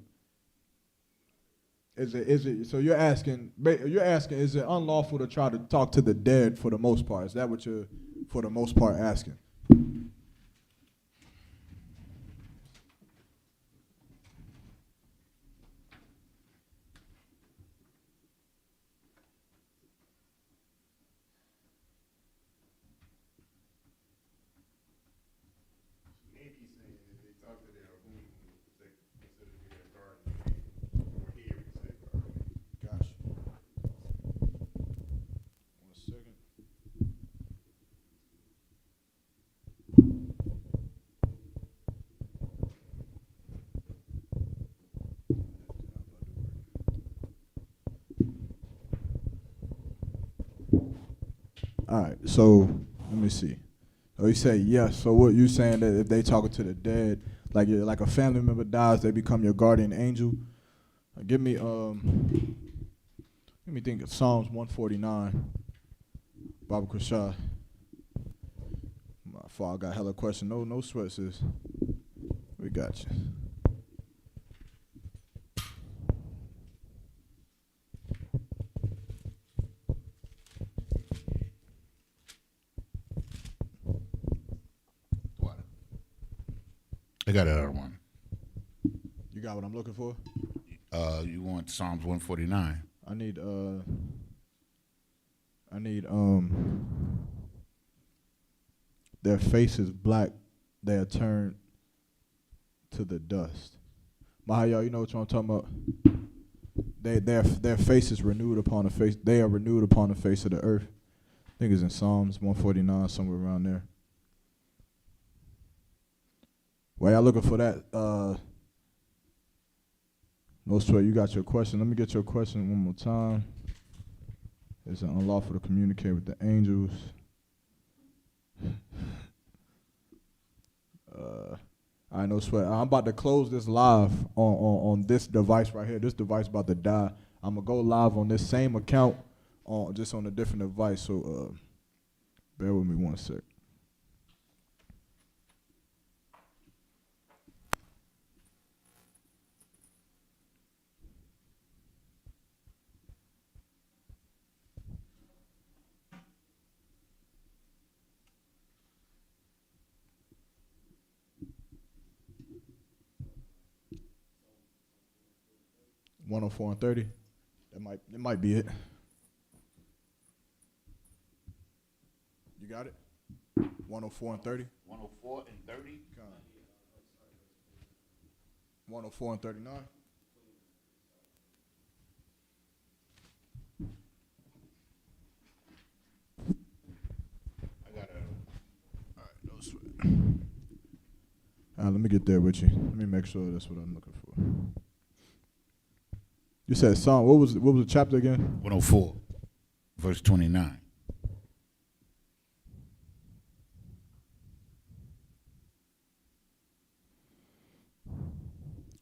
is it so you're asking is it unlawful to try to talk to the dead for the most part? Is that what you're for the most part asking? All right, so let me see. Oh, you say yes. So what you saying that if they talking to the dead, like a family member dies, they become your guardian angel? Give me let me think of Psalms 149. Baba Kushah. My fault, I got hella question. No sweat, sis. We got you. What? I got another one. You got what I'm looking for? You want Psalms 149? I need their face is black, they are turned to the dust. Mahaya, you know what I'm talking about? Their face is renewed upon the face. They are renewed upon the face of the earth. I think it's in Psalms 149, somewhere around there. While y'all looking for that, no sweat, you got your question. Let me get your question one more time. Is it unlawful to communicate with the angels? I know sweat. I'm about to close this live on this device right here. This device about to die. I'm gonna go live on this same account just on a different device. So bear with me one sec. $104 and $30. That might be it. You got it? 104 and 30? 104 and 30? 104 and 39? I got it. All right, no sweat. All right, let me get there with you. Let me make sure that's what I'm looking for. You said Psalm. What was the chapter again? 104, verse 29.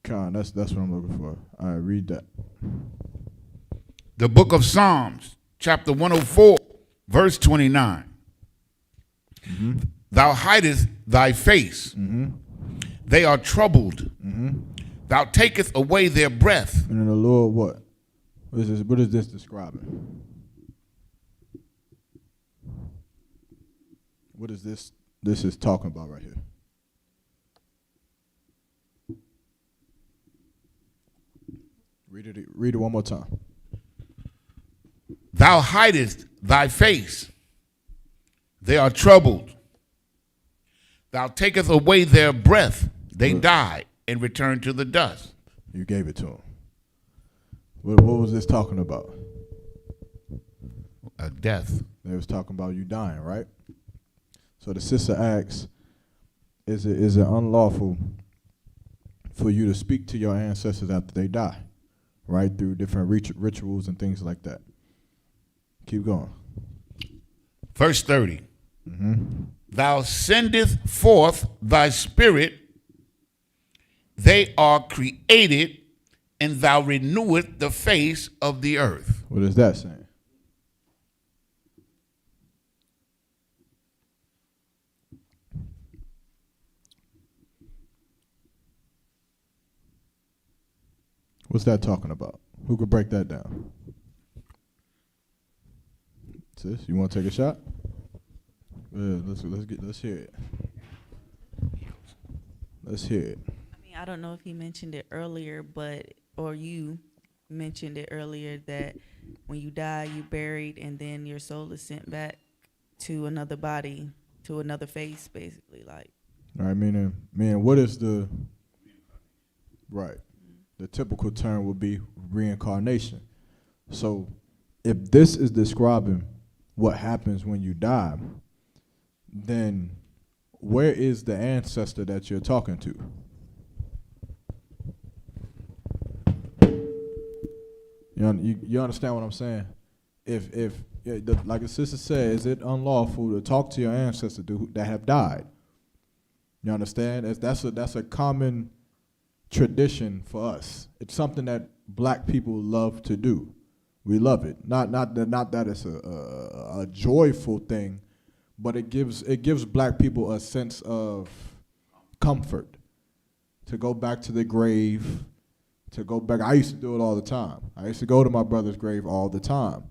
Con, that's what I'm looking for. All right, read that. The book of Psalms, chapter 104, verse 29. Mm-hmm. Thou hidest thy face. Mm-hmm. They are troubled. Mm-hmm. Thou takest away their breath. And then the Lord, what? What is this describing? What is this? This is talking about right here. Read it one more time. Thou hidest thy face. They are troubled. Thou takest away their breath. They Good. die and return to the dust. You gave it to him. What was this talking about? A death. They was talking about you dying, right? So the sister asks, is it unlawful for you to speak to your ancestors after they die, right? Through different rituals and things like that. Keep going. Verse 30. Mm-hmm. Thou sendest forth thy spirit. They are created, and thou renewest the face of the earth. What is that saying? What's that talking about? Who could break that down? Sis, you want to take a shot? Yeah, let's hear it. Let's hear it. I mean, I don't know if he mentioned it earlier, or you mentioned it earlier that when you die, you buried, and then your soul is sent back to another body, to another face, basically. Like, All right, meaning what is the right? The typical term would be reincarnation. So, if this is describing what happens when you die, then where is the ancestor that you're talking to? You understand what I'm saying? If Yeah, like the sister said, is it unlawful to talk to your ancestors that have died? You understand? That's a common tradition for us. It's something that black people love to do. We love it. Not that it's a joyful thing, but it gives black people a sense of comfort to go back to the grave, to go back. I used to do it all the time. I used to go to my brother's grave all the time.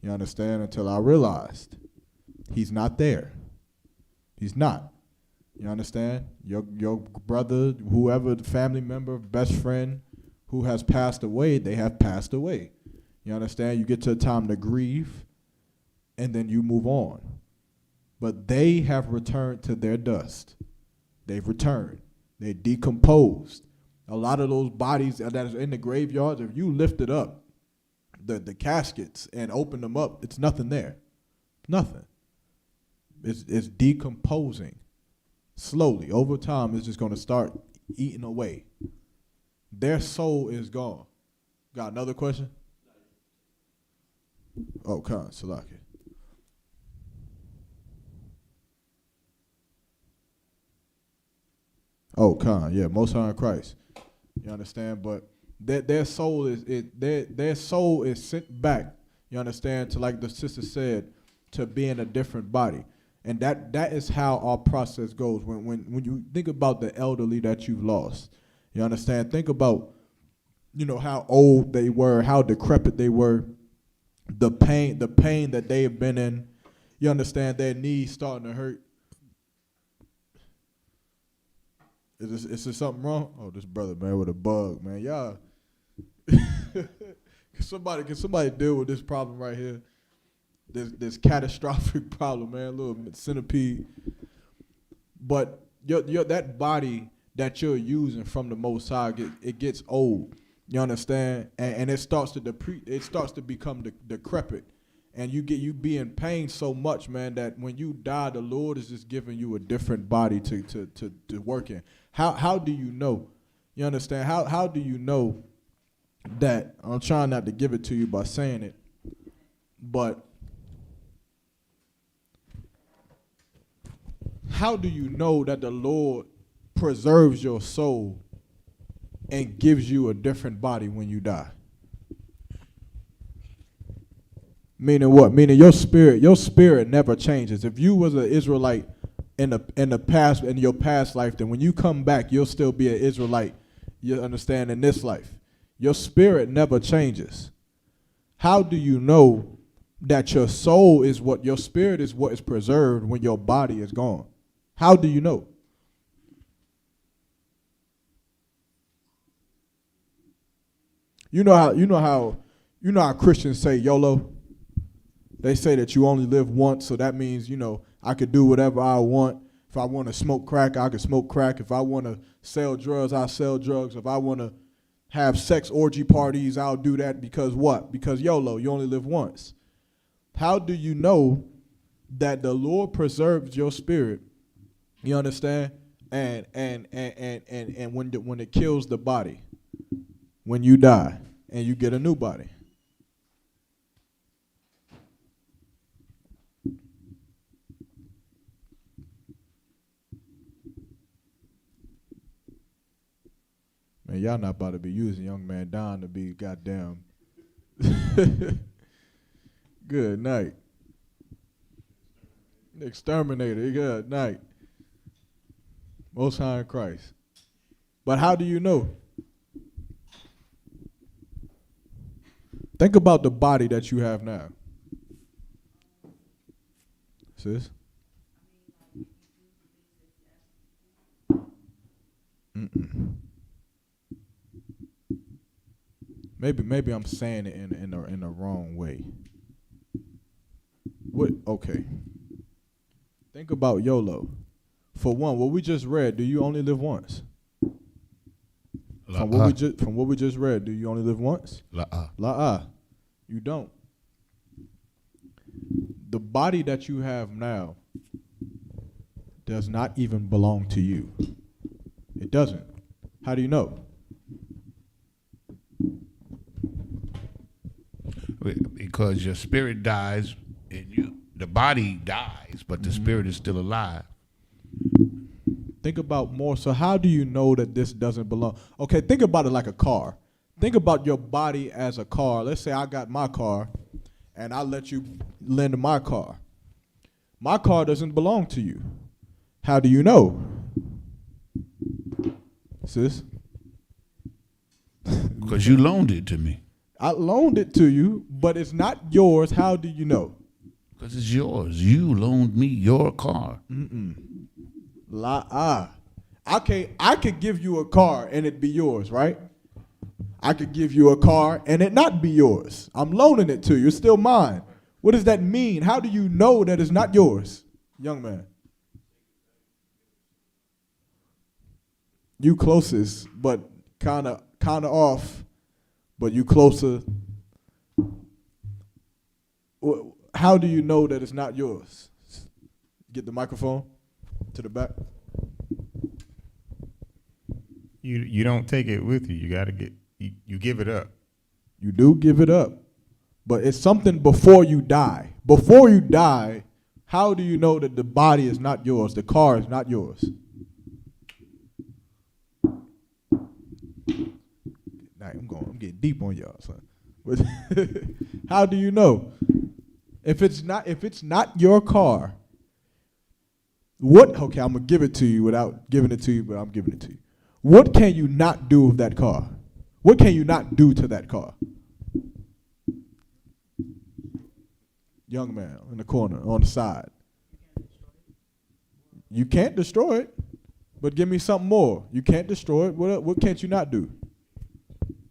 You understand? Until I realized he's not there. He's not. You understand? Your brother, whoever, family member, best friend who has passed away, they have passed away. You understand? You get to a time to grieve, and then you move on. But they have returned to their dust. They've returned. They're decomposed. A lot of those bodies that is in the graveyards, if you lifted up the caskets and opened them up, it's nothing there. Nothing. It's decomposing. Slowly, over time, it's just going to start eating away. Their soul is gone. Got another question? Oh, Khan, Salaki. Oh, Khan, yeah, Most High in Christ. You understand? But their soul is sent back. You understand? To, like the sister said, to be in a different body. And that is how our process goes. When you think about the elderly that you've lost, you understand? Think about, how old they were, how decrepit they were, the pain that they have been in. You understand? Their knees starting to hurt. Is there something wrong? Oh, this brother, man, with a bug, man. Y'all, can somebody deal with this problem right here? This catastrophic problem, man, a little centipede. But that body that you're using from the Most High, it gets old. You understand? And it starts to become decrepit. And you be in pain so much, man, that when you die, the Lord is just giving you a different body to work in. How do you know? You understand? How do you know that? I'm trying not to give it to you by saying it, but how do you know that the Lord preserves your soul and gives you a different body when you die? Meaning what? Meaning your spirit never changes. If you was an Israelite in the past, in your past life, then when you come back, you'll still be an Israelite. You understand? In this life, your spirit never changes. How do you know that your spirit is what is preserved when your body is gone? How do you know? You know how Christians say YOLO? They say that you only live once, so that means, I could do whatever I want. If I want to smoke crack, I can smoke crack. If I want to sell drugs, I'll sell drugs. If I want to have sex orgy parties, I'll do that because what? Because YOLO, you only live once. How do you know that the Lord preserves your spirit? You understand? And when it kills the body, when you die and you get a new body. Man, y'all not about to be using young man Don to be goddamn. Good night. Exterminator, good night. Most High in Christ. But how do you know? Think about the body that you have now. Sis? Mm-mm. Maybe I'm saying it in the wrong way. What? Okay. Think about YOLO. For one, what we just read, do you only live once? From what we just read, do you only live once? La-ah. You don't. The body that you have now does not even belong to you. It doesn't. How do you know? because your spirit dies and the body dies, but the spirit is still alive. Think about more. So how do you know that this doesn't belong? Okay, think about it like a car. Think about your body as a car. Let's say I got my car and I let you lend my car. My car doesn't belong to you. How do you know? Sis? Because you loaned it to me. I loaned it to you, but it's not yours. How do you know? Because it's yours. You loaned me your car. I could give you a car and it be yours, right? I could give you a car and it not be yours. I'm loaning it to you. It's still mine. What does that mean? How do you know that it's not yours, young man? You closest, but kind of off, but you closer. How do you know that it's not yours? Get the microphone to the back. You don't take it with you. You gotta you give it up. You do give it up, but it's something before you die. Before you die, how do you know that the body is not yours, the car is not yours? I'm getting deep on y'all, son. But how do you know? If it's not your car, okay, I'm gonna give it to you without giving it to you, but I'm giving it to you. What can you not do with that car? What can you not do to that car? Young man in the corner, on the side. You can't destroy it, but give me something more. You can't destroy it. What can't you not do?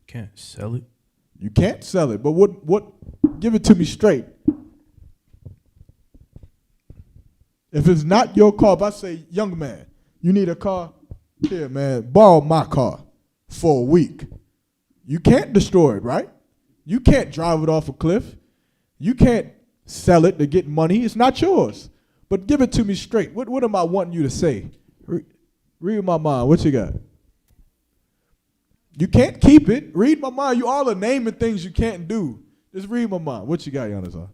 Can't sell it. You can't sell it, but what? Give it to me straight. If it's not your car, if I say, young man, you need a car, here, man, borrow my car for a week. You can't destroy it, right? You can't drive it off a cliff. You can't sell it to get money. It's not yours. But give it to me straight. What am I wanting you to say? Read my mind. What you got? You can't keep it. Read my mind. You all are naming things you can't do. Just read my mind. What you got, Yanazar?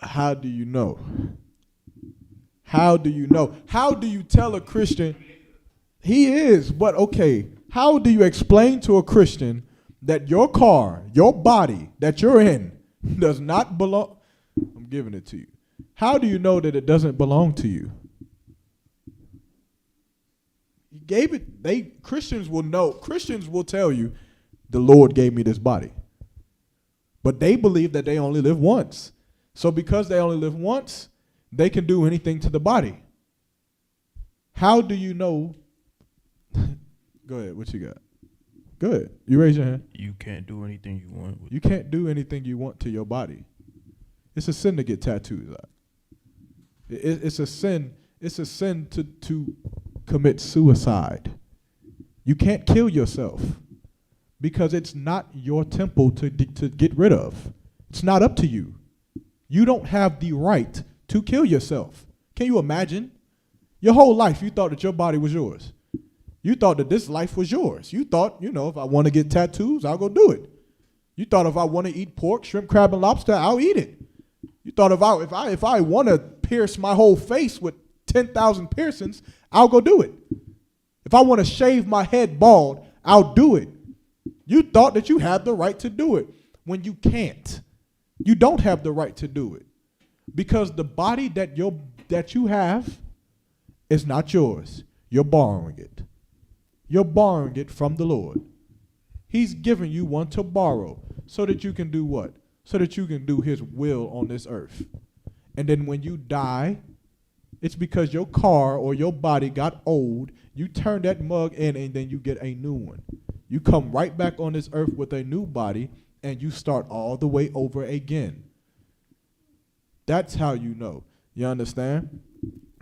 How do you know? How do you know? How do you tell a Christian? He is, but okay. How do you explain to a Christian that your car, your body that you're in, does not belong? I'm giving it to you. How do you know that it doesn't belong to you? He gave it. Christians will know. Christians will tell you, the Lord gave me this body. But they believe that they only live once. So because they only live once, they can do anything to the body. How do you know? Go ahead. What you got? Go ahead. You raise your hand. You can't do anything you want with You can't do anything you want to your body. It's a sin to get tattoos. It's a sin. It's a sin to commit suicide. You can't kill yourself because it's not your temple to get rid of. It's not up to you. You don't have the right to kill yourself. Can you imagine? Your whole life you thought that your body was yours. You thought that this life was yours. You thought, if I want to get tattoos, I'll go do it. You thought if I want to eat pork, shrimp, crab, and lobster, I'll eat it. You thought if I want to pierce my whole face with 10,000 piercings, I'll go do it. If I want to shave my head bald, I'll do it. You thought that you had the right to do it when you can't. You don't have the right to do it because the body that you have is not yours. You're borrowing it. You're borrowing it from the Lord. He's giving you one to borrow so that you can do what? So that you can do his will on this earth. And then when you die, it's because your car or your body got old. You turn that mug in and then you get a new one. You come right back on this earth with a new body and you start all the way over again. That's how you know. You understand?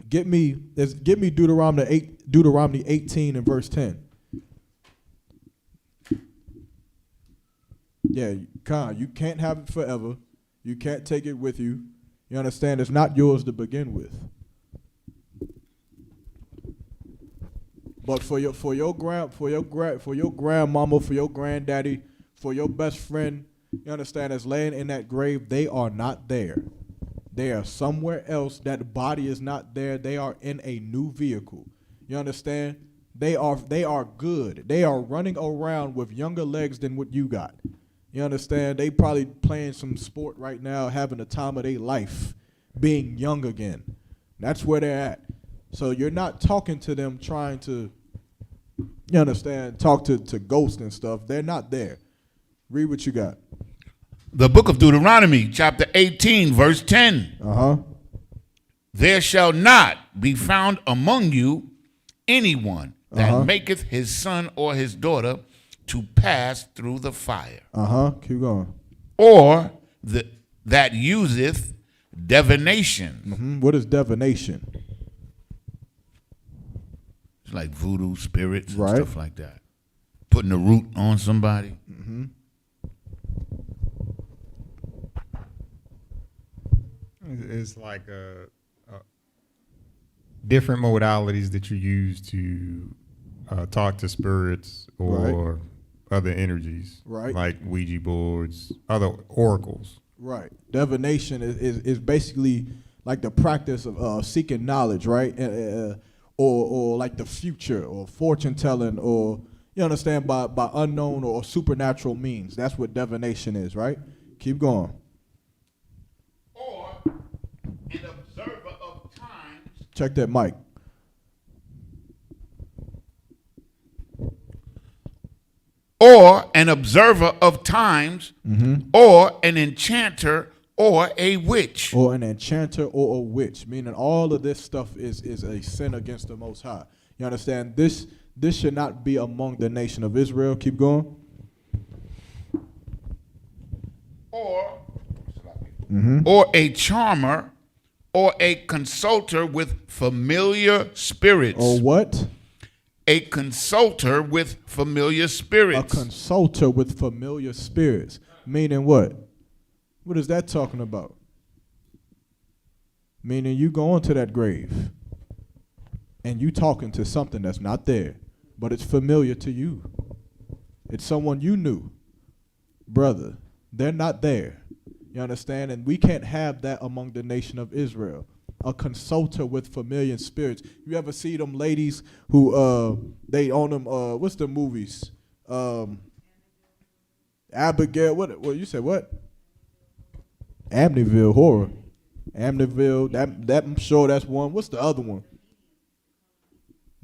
Get me Deuteronomy 18 and verse 10. Yeah, you can't have it forever. You can't take it with you. You understand? It's not yours to begin with. But for your grandmama, for your granddaddy, for your best friend, you understand, that's laying in that grave, they are not there. They are somewhere else. That body is not there. They are in a new vehicle. You understand? They are good. They are running around with younger legs than what you got. You understand? They probably playing some sport right now, having the time of their life, being young again. That's where they're at. So you're not talking to them trying to, you understand, talk to ghosts and stuff. They're not there. Read what you got. The book of Deuteronomy, chapter 18, verse 10. There shall not be found among you anyone that maketh his son or his daughter to pass through the fire. Keep going. Or that useth divination. What is divination? It's like voodoo spirits and Right. stuff like that. Putting a root on somebody. It's like different modalities that you use to talk to spirits or other energies, Right. like Ouija boards, other oracles. Right. Divination is basically like the practice of seeking knowledge, right? Or like the future, or fortune telling, or, you understand, by unknown or supernatural means. That's what divination is, right? Keep going. Or an observer of times. Check that mic. Or an observer of times, or an enchanter, or a witch. Or an enchanter or a witch, meaning all of this stuff is a sin against the Most High. You understand? This should not be among the nation of Israel. Keep going. Or a charmer, or a consulter with familiar spirits. Or what? A consulter with familiar A spirits. consulter with familiar spirits. Meaning what? What is that talking about? Meaning you go into that grave and you talking to something that's not there, but it's familiar to you. It's someone you knew. Brother, they're not there. You understand? And we can't have that among the nation of Israel. A consulter with familiar spirits. You ever see them ladies who they own them what's the movies? Abigail, what you said what? Amityville horror. Amityville, that I'm sure that's one. What's the other one?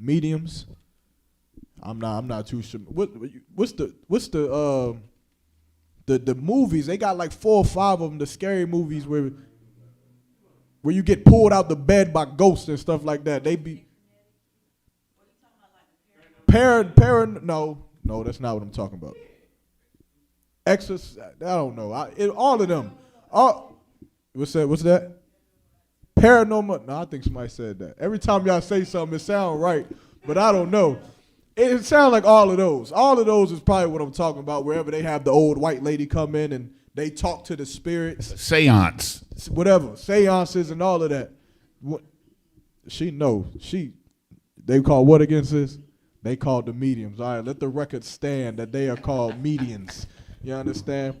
Mediums. I'm not too sure. What's the movies? They got like 4 or 5 of them, the scary movies where you get pulled out the bed by ghosts and stuff like that. They be no, that's not what I'm talking about. I don't know. All of them. What's that? Paranormal. No, I think somebody said that. Every time y'all say something, it sounds right, but I don't know. It sounds like all of those. All of those is probably what I'm talking about. Wherever they have the old white lady come in and they talk to the spirits. Seance. Whatever. Seances and all of that. They call what against this? They called the mediums. All right, let the record stand that they are called medians. You understand?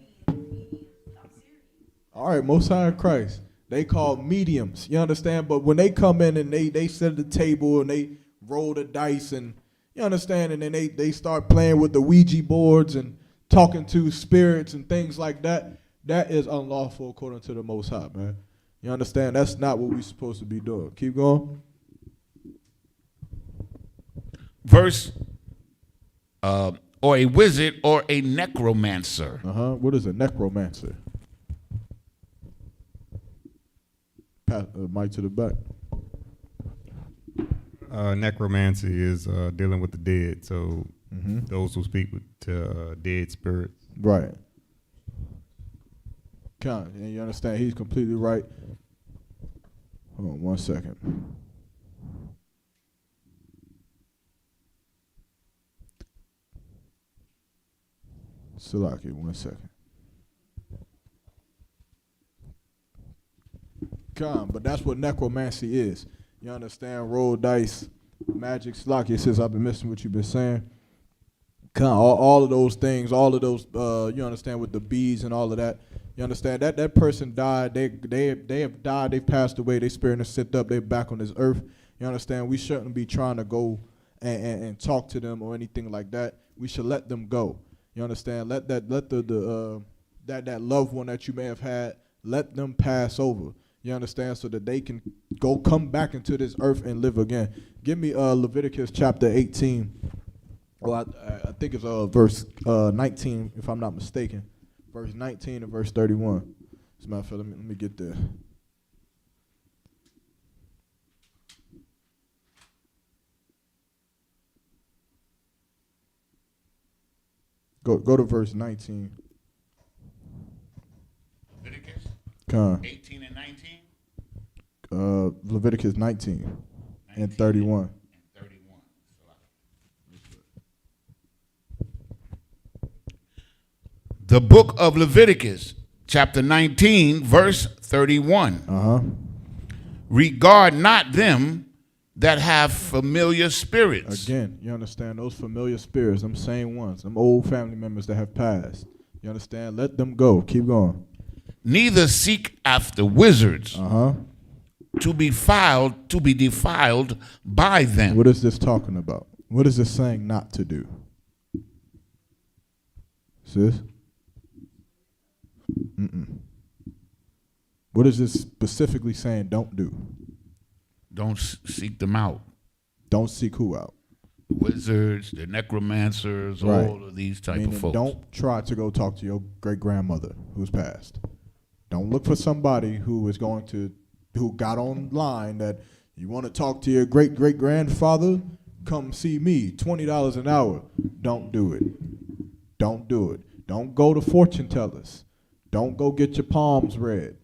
All right, Most High in Christ. They call mediums. You understand? But when they come in and they sit at the table and they roll the dice and, you understand, and then they start playing with the Ouija boards and talking to spirits and things like that, that is unlawful according to the Most High, man. You understand? That's not what we're supposed to be doing. Keep going. Verse, or a wizard or a necromancer. What is a necromancer? Pass mic to the back. Necromancy is dealing with the dead, so those who speak to dead spirits. Right. And you understand? He's completely right. Hold on 1 second. Salaki, 1 second. But that's what necromancy is. You understand? Roll dice, Magic Slocky says, I've been missing what you've been saying. All of those things, all of those, you understand, with the bees and all of that. You understand that person died. They have died. They've passed away. Their spirit has sit up. They're back on this earth. You understand? We shouldn't be trying to go and talk to them or anything like that. We should let them go. You understand? Let that loved one that you may have had, let them pass over. You understand? So that they can come back into this earth and live again. Give me Leviticus chapter 18. Well, I think it's verse 19, if I'm not mistaken. Verse 19 and verse 31. As a matter of fact, let me get there. Go to verse 19. Leviticus Con. 18 and 19? Leviticus 19 and 31. The book of Leviticus, chapter 19, verse 31. Regard not them that have familiar spirits. Again, you understand, those familiar spirits, them same ones, them old family members that have passed. You understand? Let them go. Keep going. Neither seek after wizards to be defiled by them. What is this talking about? What is this saying not to do? Sis? What is this specifically saying don't do? Don't seek them out. Don't seek who out? The wizards, the necromancers, Right. all of these type Meaning of folks. don't try to go talk to your great-grandmother who's passed. Don't look for somebody who got online that you want to talk to your great-great-grandfather, come see me, $20 an hour. Don't do it. Don't do it. Don't go to fortune tellers. Don't go get your palms read.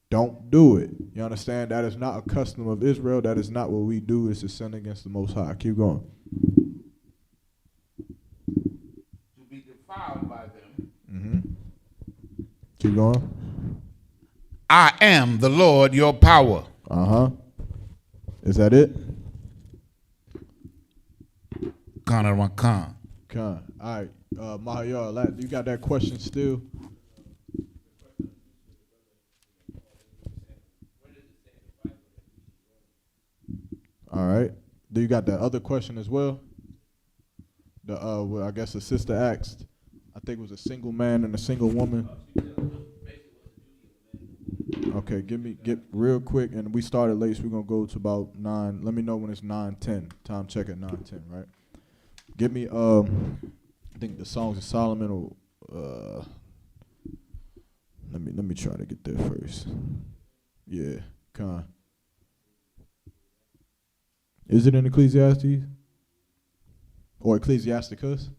Don't do it. You understand? That is not a custom of Israel. That is not what we do. It's a sin against the Most High. Keep going. To be defiled by them. Keep going. I am the Lord your power. Is that it? Kanarakan. All right. Mahayar, you got that question still? All right. Do you got that other question as well? Well, I guess the sister asked. I think it was a single man and a single woman. Okay, get real quick, and we started late, so we're gonna go to about 9. Let me know when it's 9:10. Time check at 9:10, right? Give me I think the Songs of Solomon or let me try to get there first. Yeah, Con. Is it in Ecclesiastes? Or Ecclesiasticus?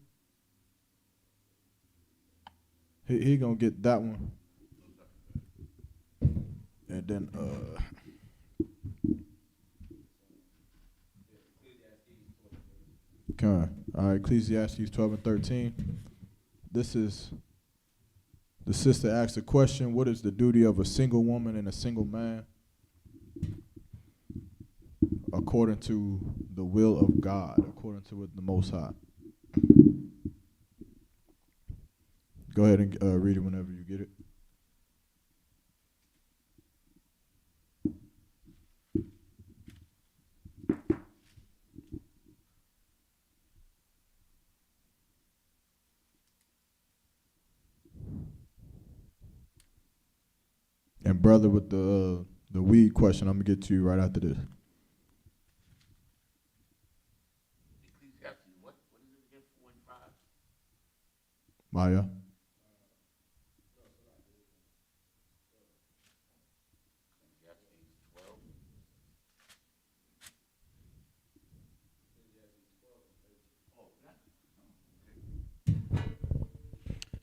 He gonna get that one. And then All right, Ecclesiastes 12 and 13. This is, the sister asked a question, what is the duty of a single woman and a single man according to the will of God, according to what the Most High? Go ahead and read it whenever you get it. And brother, with the weed question, I'm gonna get to you right after this. What is it again? 4 and 5. Maya.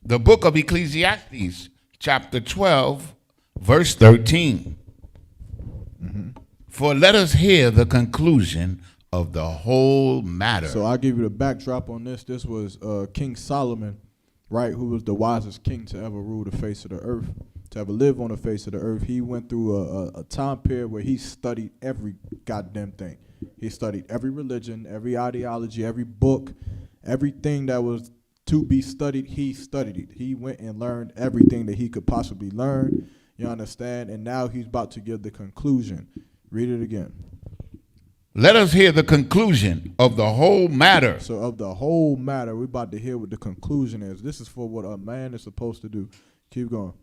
The book of Ecclesiastes, chapter 12, verse 13. For let us hear the conclusion of the whole matter. So I'll give you the backdrop on this. This was King Solomon, right, who was the wisest king to ever rule the face of the earth, to ever live on the face of the earth. He went through a time period where he studied every goddamn thing. He studied every religion, every ideology, every book, everything that was to be studied, he studied it. He went and learned everything that he could possibly learn. You understand? And now he's about to give the conclusion. Read it again. Let us hear the conclusion of the whole matter. So of the whole matter, we're about to hear what the conclusion is. This is for what a man is supposed to do. Keep going.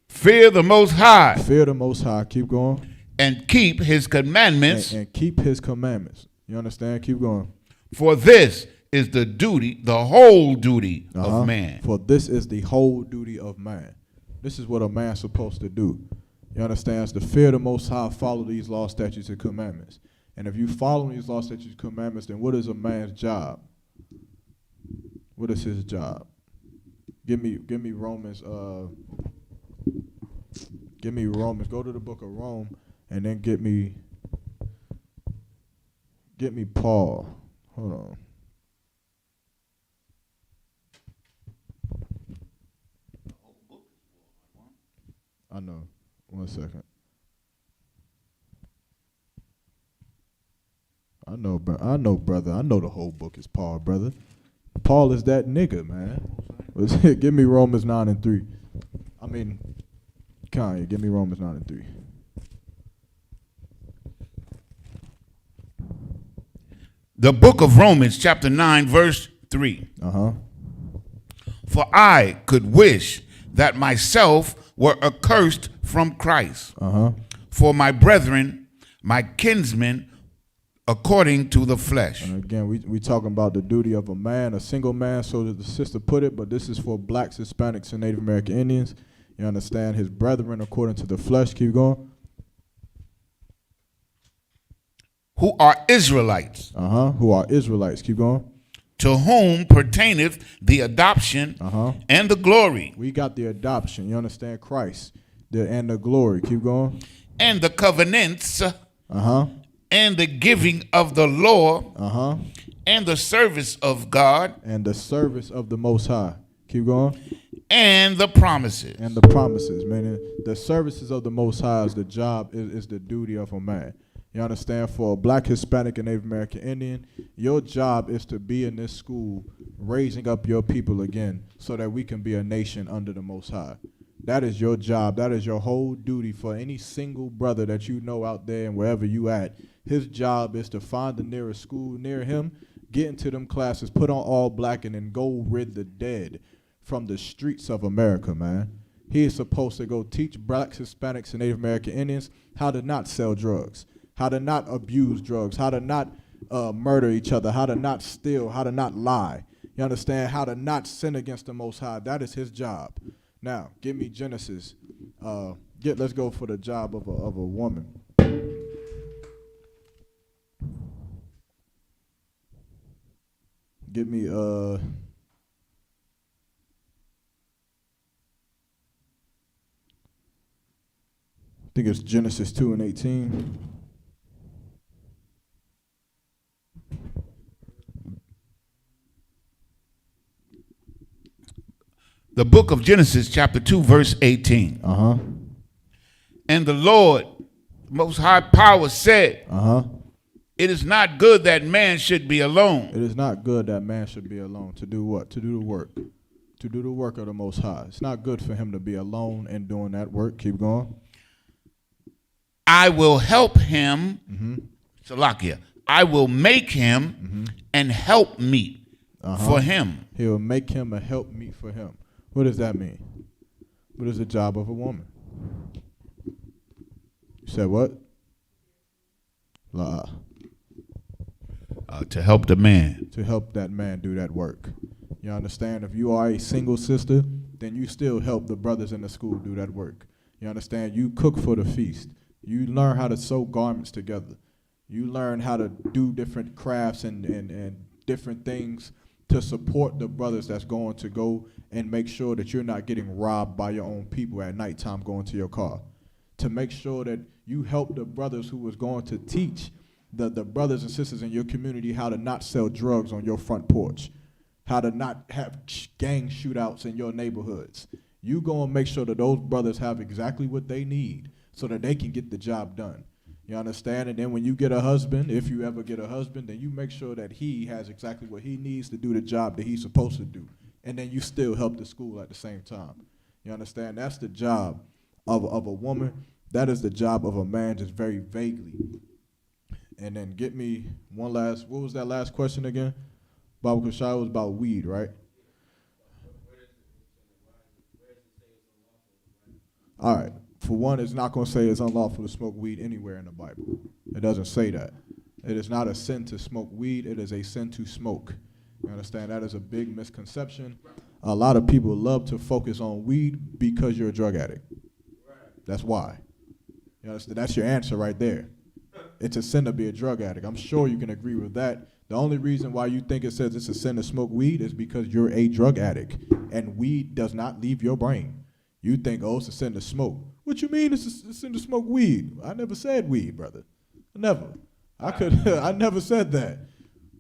Fear the Most High Fear the Most High. Keep going. and keep his commandments, And keep his commandments. You understand? Keep going. for this is the duty, the whole duty of man. For this is the whole duty of man. This is what a man's supposed to do. You understand? It's to fear the Most High, follow these laws, statutes, and commandments. And if you follow these laws, statutes, and commandments, then what is a man's job? What is his job? Give me Romans. Give me Romans. Go to the book of Rome, and then get me Paul. Hold on. I know. 1 second. I know, brother. I know the whole book is Paul, brother. Paul is that nigga, man. Give me Romans 9 and 3. I mean, Kanye, give me Romans 9 and 3. The book of Romans, chapter 9, verse 3. For I could wish that myself were accursed from Christ for my brethren, my kinsmen, according to the flesh. And again, we talking about the duty of a man, a single man, so that the sister put it, but this is for blacks, Hispanics, and Native American Indians. You understand? His brethren according to the flesh. Keep going. Who are Israelites. Who are Israelites. Keep going. To whom pertaineth the adoption and the glory. We got the adoption. You understand? Christ. And the glory. Keep going. And the covenants. And the giving of the law. And the service of God. And the service of the Most High. Keep going. And the promises. And the promises, meaning the services of the Most High is the job, is the duty of a man. You understand? For a black, Hispanic, and Native American Indian, your job is to be in this school raising up your people again so that we can be a nation under the Most High. That is your job. That is your whole duty for any single brother that you know out there and wherever you at. His job is to find the nearest school near him, get into them classes, put on all black, and then go rid the dead from the streets of America, man. He is supposed to go teach blacks, Hispanics, and Native American Indians how to not sell drugs, how to not abuse drugs, how to not murder each other, how to not steal, how to not lie. You understand? How to not sin against the Most High. That is his job. Now, give me Genesis. Let's go for the job of a woman. Give me I think it's Genesis 2 and 18. The book of Genesis, chapter 2, verse 18. And the Lord, Most High Power, said, it is not good that man should be alone. It is not good that man should be alone. To do what? To do the work. To do the work of the Most High. It's not good for him to be alone and doing that work. Keep going. I will help him. Salakia. I will make him and help meet for him. He will make him a help meet for him. What does that mean? What is the job of a woman? You said what? La. To help the man. To help that man do that work. You understand? If you are a single sister, then you still help the brothers in the school do that work. You understand? You cook for the feast. You learn how to sew garments together. You learn how to do different crafts and different things to support the brothers that's going to go and make sure that you're not getting robbed by your own people at nighttime going to your car. To make sure that you help the brothers who was going to teach the brothers and sisters in your community how to not sell drugs on your front porch, how to not have gang shootouts in your neighborhoods. You go and make sure that those brothers have exactly what they need so that they can get the job done. You understand? And then when you get a husband, if you ever get a husband, then you make sure that he has exactly what he needs to do the job that he's supposed to do. And then you still help the school at the same time. You understand? That's the job of a woman. That is the job of a man, just very vaguely. And then get me one last, what was that last question again? Baba Kushai was about weed, right? All right. For one, it's not going to say it's unlawful to smoke weed anywhere in the Bible. It doesn't say that. It is not a sin to smoke weed. It is a sin to smoke. You understand? That is a big misconception. A lot of people love to focus on weed because you're a drug addict. That's why. You understand? That's your answer right there. It's a sin to be a drug addict. I'm sure you can agree with that. The only reason why you think it says it's a sin to smoke weed is because you're a drug addict, and weed does not leave your brain. You think, oh, it's a sin to smoke. What you mean it's a sin to smoke weed? I never said weed, brother. Never. I never said that.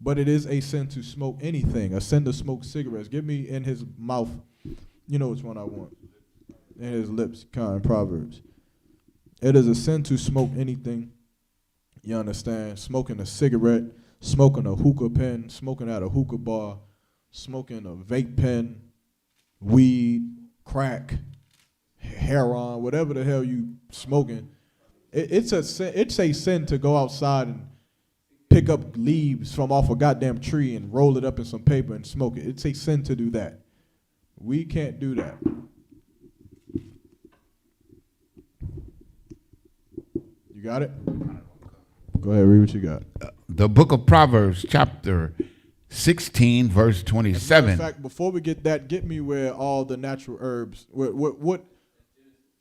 But it is a sin to smoke anything. A sin to smoke cigarettes. Give me in his mouth. You know which one I want. In his lips, kind of Proverbs. It is a sin to smoke anything. You understand? Smoking a cigarette, smoking a hookah pen, smoking at a hookah bar, smoking a vape pen, weed, crack, heroin, whatever the hell you smoking. It's a sin to go outside and pick up leaves from off a goddamn tree and roll it up in some paper and smoke it. It's a sin to do that. We can't do that. You got it? Go ahead, read what you got. The book of Proverbs, chapter 16, verse 27. In fact, before we get that, get me where all the natural herbs, what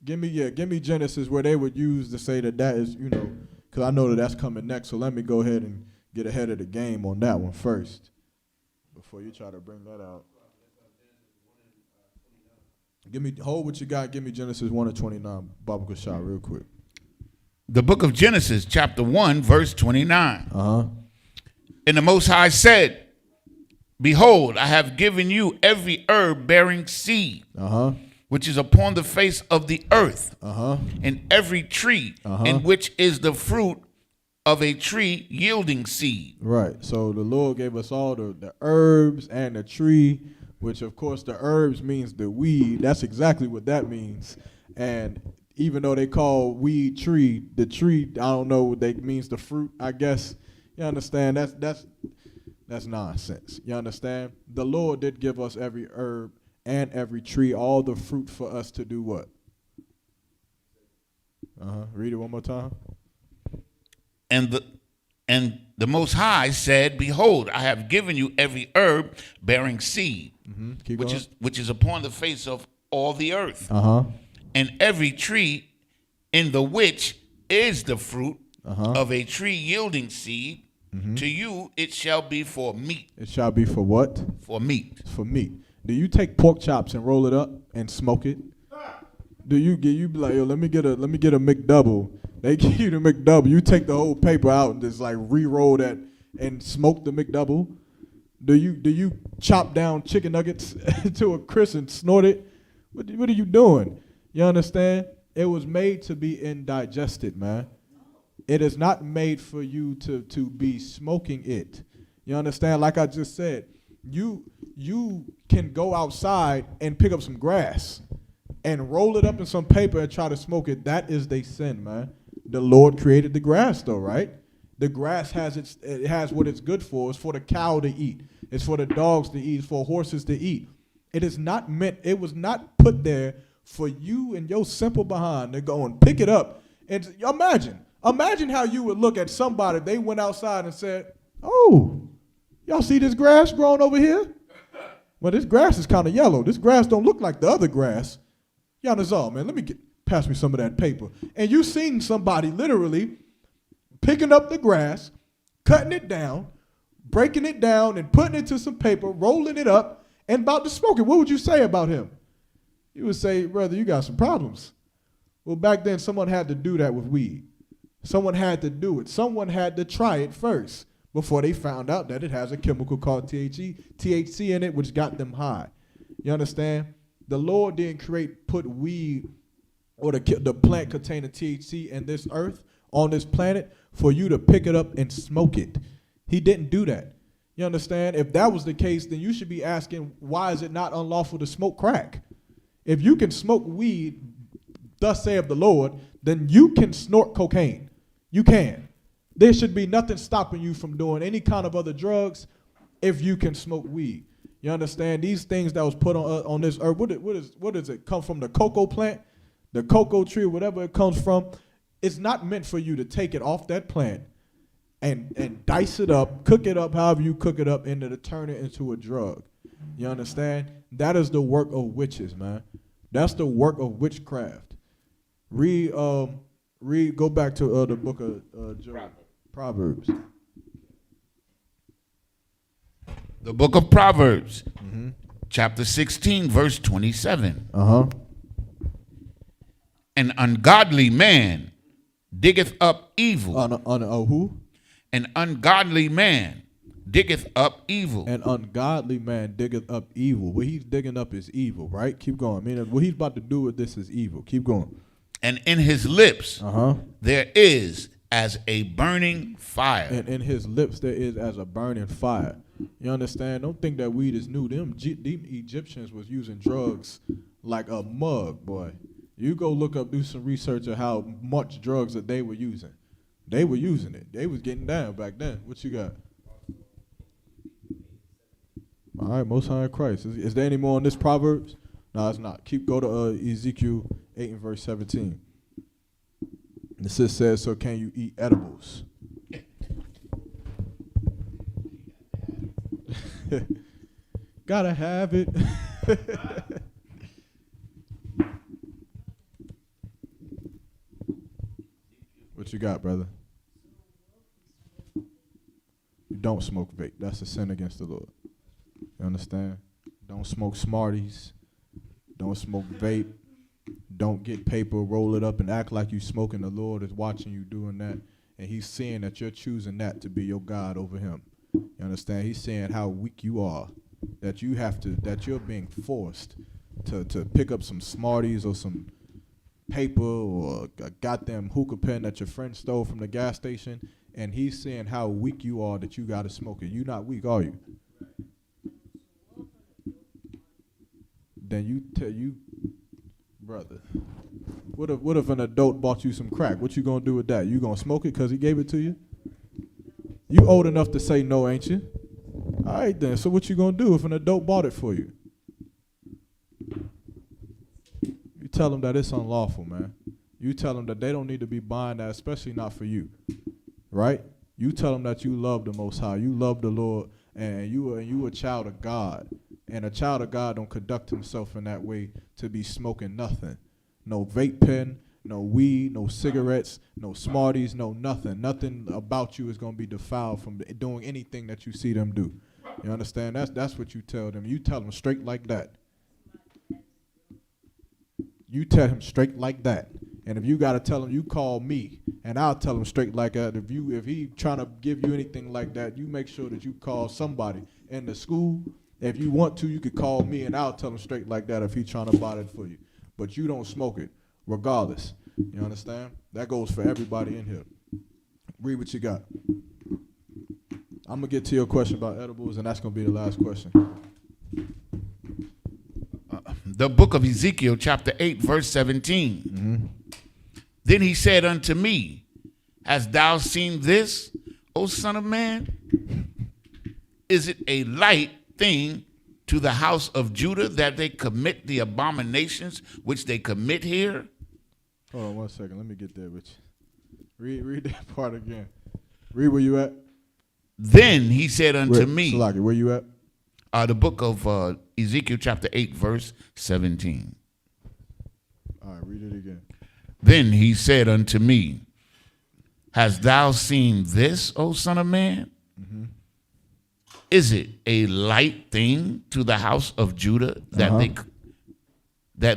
give me Genesis where they would use to say that is, because I know that that's coming next. So let me go ahead and get ahead of the game on that one first before you try to bring that out. Hold what you got. Give me Genesis 1:29, Baba Kushai, real quick. The book of Genesis, chapter 1, verse 29. And the Most High said, behold, I have given you every herb bearing seed, which is upon the face of the earth, and every tree in which is the fruit of a tree yielding seed. Right. So the Lord gave us all the herbs and the tree, which of course the herbs means the weed. That's exactly what that means. And even though they call weed tree, the tree, I don't know what that means, the fruit, I guess. You understand? That's nonsense. You understand? The Lord did give us every herb and every tree, all the fruit for us to do what? Read it one more time. And the Most High said, behold, I have given you every herb bearing seed, which is upon the face of all the earth. And every tree in the which is the fruit of a tree yielding seed, to you it shall be for meat. It shall be for what? For meat. For meat. Do you take pork chops and roll it up and smoke it? Do you be like, yo, let me get a McDouble. They give you the McDouble. You take the whole paper out and just like re-roll that and smoke the McDouble. Do you chop down chicken nuggets to a crisp and snort it? What are you doing? You understand? It was made to be indigested, man. It is not made for you to be smoking it. You understand? Like I just said, you can go outside and pick up some grass and roll it up in some paper and try to smoke it. That is the sin, man. The Lord created the grass, though, right? The grass has what it's good for. It's for the cow to eat. It's for the dogs to eat. It's for horses to eat. It was not put there for you and your simple behind to go and pick it up. And imagine how you would look at somebody if they went outside and said, oh, y'all see this grass growing over here? Well, this grass is kind of yellow. This grass don't look like the other grass. Y'all know, man, pass me some of that paper. And you seen somebody literally picking up the grass, cutting it down, breaking it down, and putting it to some paper, rolling it up, and about to smoke it. What would you say about him? You would say, brother, you got some problems. Well, back then, someone had to do that with weed. Someone had to do it. Someone had to try it first before they found out that it has a chemical called THC in it, which got them high. You understand? The Lord didn't put weed or the plant containing THC in this earth on this planet for you to pick it up and smoke it. He didn't do that. You understand? If that was the case, then you should be asking, why is it not unlawful to smoke crack? If you can smoke weed, thus saith the Lord, then you can snort cocaine. You can. There should be nothing stopping you from doing any kind of other drugs if you can smoke weed. You understand? These things that was put on this earth, what does it come from? The cocoa plant, the cocoa tree, whatever it comes from. It's not meant for you to take it off that plant and dice it up, cook it up however you cook it up, and to turn it into a drug. You understand? That is the work of witches, man. That's the work of witchcraft. Go back to the book of Proverbs. The book of Proverbs, chapter 16, verse 27. An ungodly man diggeth up evil. Who? An ungodly man diggeth up evil. An ungodly man diggeth up evil. What he's digging up is evil, right? Keep going. Meaning what he's about to do with this is evil. Keep going. And in his lips there is as a burning fire. And in his lips there is as a burning fire. You understand? Don't think that weed is new. Them Egyptians was using drugs like a mug, boy. You go look up, do some research of how much drugs that they were using. They were using it. They was getting down back then. What you got? All right, Most High in Christ. Is there any more on this Proverbs? No, it's not. Go to Ezekiel 8 and verse 17. And it says, so can you eat edibles? Gotta have it. What you got, brother? You don't smoke vape. That's a sin against the Lord. You understand? Don't smoke Smarties. Don't smoke vape. Don't get paper, roll it up, and act like you smoking. The Lord is watching you doing that, and he's seeing that you're choosing that to be your God over him. You understand? He's saying how weak you are, that you're being forced to pick up some Smarties or some paper or a goddamn hookah pen that your friend stole from the gas station, and he's saying how weak you are that you got to smoke it. You're not weak, are you? Then you brother, what if an adult bought you some crack? What you gonna do with that? You gonna smoke it because he gave it to you? You old enough to say no, ain't you? All right then, so what you gonna do if an adult bought it for you? You tell them that it's unlawful, man. You tell them that they don't need to be buying that, especially not for you, right? You tell them that you love the Most High, you love the Lord, and you a child of God. And a child of God don't conduct himself in that way to be smoking nothing. No vape pen, no weed, no cigarettes, no Smarties, no nothing. Nothing about you is going to be defiled from doing anything that you see them do. You understand? That's what you tell them. You tell them straight like that. You tell him straight like that. And if you got to tell him, you call me, and I'll tell him straight like that. If he trying to give you anything like that, you make sure that you call somebody in the school. If you want to, you could call me, and I'll tell him straight like that if he trying to buy it for you. But you don't smoke it, regardless. You understand? That goes for everybody in here. Read what you got. I'm going to get to your question about edibles, and that's going to be the last question. The book of Ezekiel, chapter 8, verse 17. Then he said unto me, hast thou seen this, O son of man? Is it a light thing to the house of Judah that they commit the abominations which they commit here? Hold on 1 second. Let me get there with you. Read that part again. Read where you at. Then he said unto me, Salaki, where you at? The book of Ezekiel chapter 8, verse 17. All right, read it again. Then he said unto me, hast thou seen this, O son of man? Is it a light thing to the house of Judah that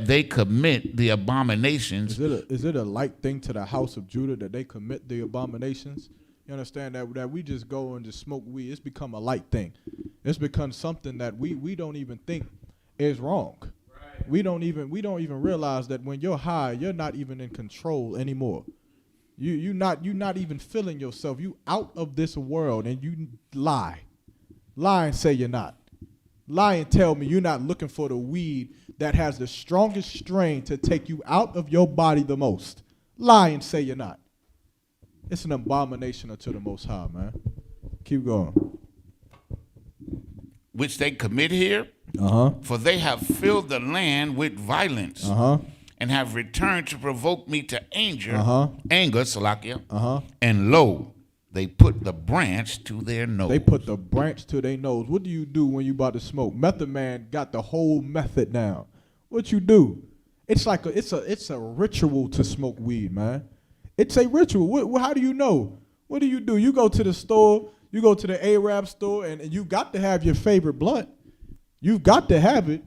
they commit the abominations? Is it a light thing to the house of Judah that they commit the abominations? You understand that we just go and just smoke weed? It's become a light thing. It's become something that we don't even think is wrong. Right. We don't even realize that when you're high, you're not even in control anymore. You not even feeling yourself. You out of this world, and you lie. Lie and say you're not. Lie and tell me you're not looking for the weed that has the strongest strain to take you out of your body the most. Lie and say you're not. It's an abomination unto the Most High, man. Keep going. Which they commit here, for they have filled the land with violence, and have returned to provoke me to anger, Salakia, and lo, they put the branch to their nose. They put the branch to their nose. What do you do when you about to smoke? Method Man got the whole method now. What you do? It's like it's a ritual to smoke weed, man. It's a ritual. How do you know? What do? You go to the store, you go to the Arab store, and you got to have your favorite blunt. You've got to have it.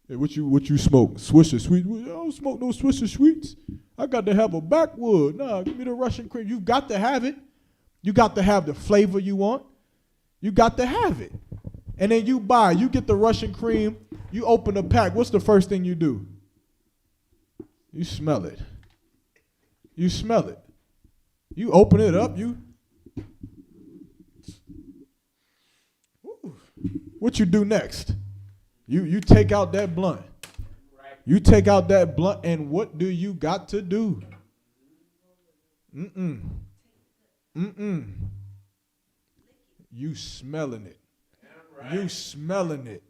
Hey, what you smoke? Swisher Sweets? I don't smoke no Swisher Sweets. I got to have a backwood. Nah, give me the Russian cream. You've got to have it. You got to have the flavor you want. You got to have it. And then you get the Russian cream, you open the pack. What's the first thing you do? You smell it. You smell it. You open it up, what you do next? You take out that blunt. You take out that blunt, and what do you got to do? You smelling it. You smelling it.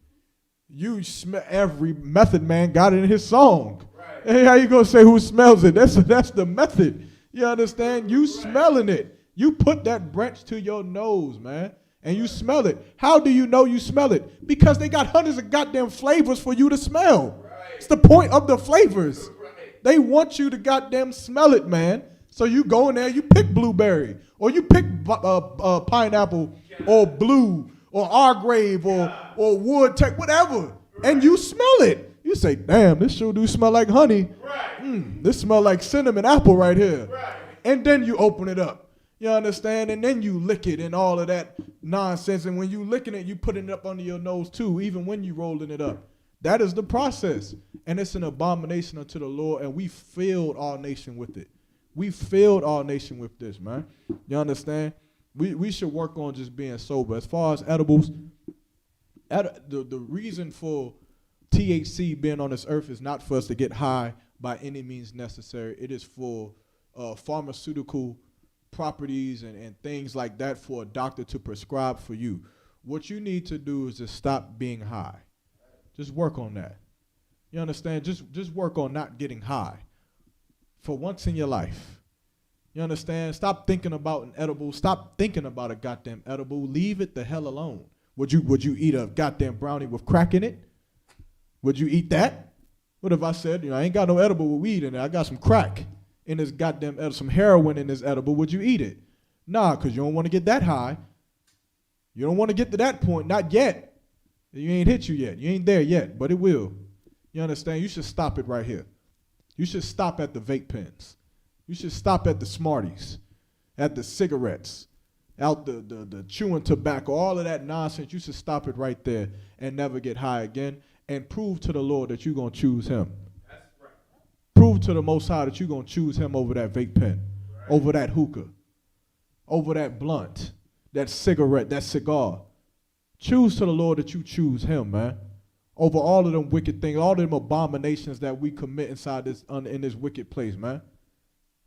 You smell. Every Method Man got it in his song. Hey, how you gonna say who smells it? That's the method. You understand? You smelling it. You put that branch to your nose, man, and you smell it. How do you know you smell it? Because they got hundreds of goddamn flavors for you to smell. It's the point of the flavors. They want you to goddamn smell it, man. So you go in there, you pick blueberry, or you pick pineapple, or blue, or Argrave, or wood tech, whatever, and you smell it. You say, damn, this sure do smell like honey. This smell like cinnamon apple right here. And then you open it up. You understand? And then you lick it and all of that nonsense. And when you licking it, you putting it up under your nose too, even when you rolling it up. That is the process. And it's an abomination unto the Lord. And we filled our nation with it. We filled our nation with this, man. You understand? We should work on just being sober. As far as edibles, the reason for THC being on this earth is not for us to get high by any means necessary. It is for pharmaceutical properties and things like that for a doctor to prescribe for you. What you need to do is just stop being high. Just work on that. You understand? Just work on not getting high for once in your life. You understand? Stop thinking about an edible. Stop thinking about a goddamn edible. Leave it the hell alone. Would you eat a goddamn brownie with crack in it? Would you eat that? What if I said, I ain't got no edible with weed in it. I got some crack in this goddamn edible, some heroin in this edible. Would you eat it? Nah, because you don't want to get that high. You don't want to get to that point. Not yet. You ain't hit you yet. You ain't there yet, but it will. You understand? You should stop it right here. You should stop at the vape pens. You should stop at the Smarties, at the cigarettes, out the chewing tobacco, all of that nonsense. You should stop it right there and never get high again. And prove to the Lord that you're going to choose him. That's right. Prove to the Most High that you're going to choose him over that vape pen, over that hookah, over that blunt, that cigarette, that cigar. Choose to the Lord that you choose him, man, over all of them wicked things, all of them abominations that we commit inside this, in this wicked place, man.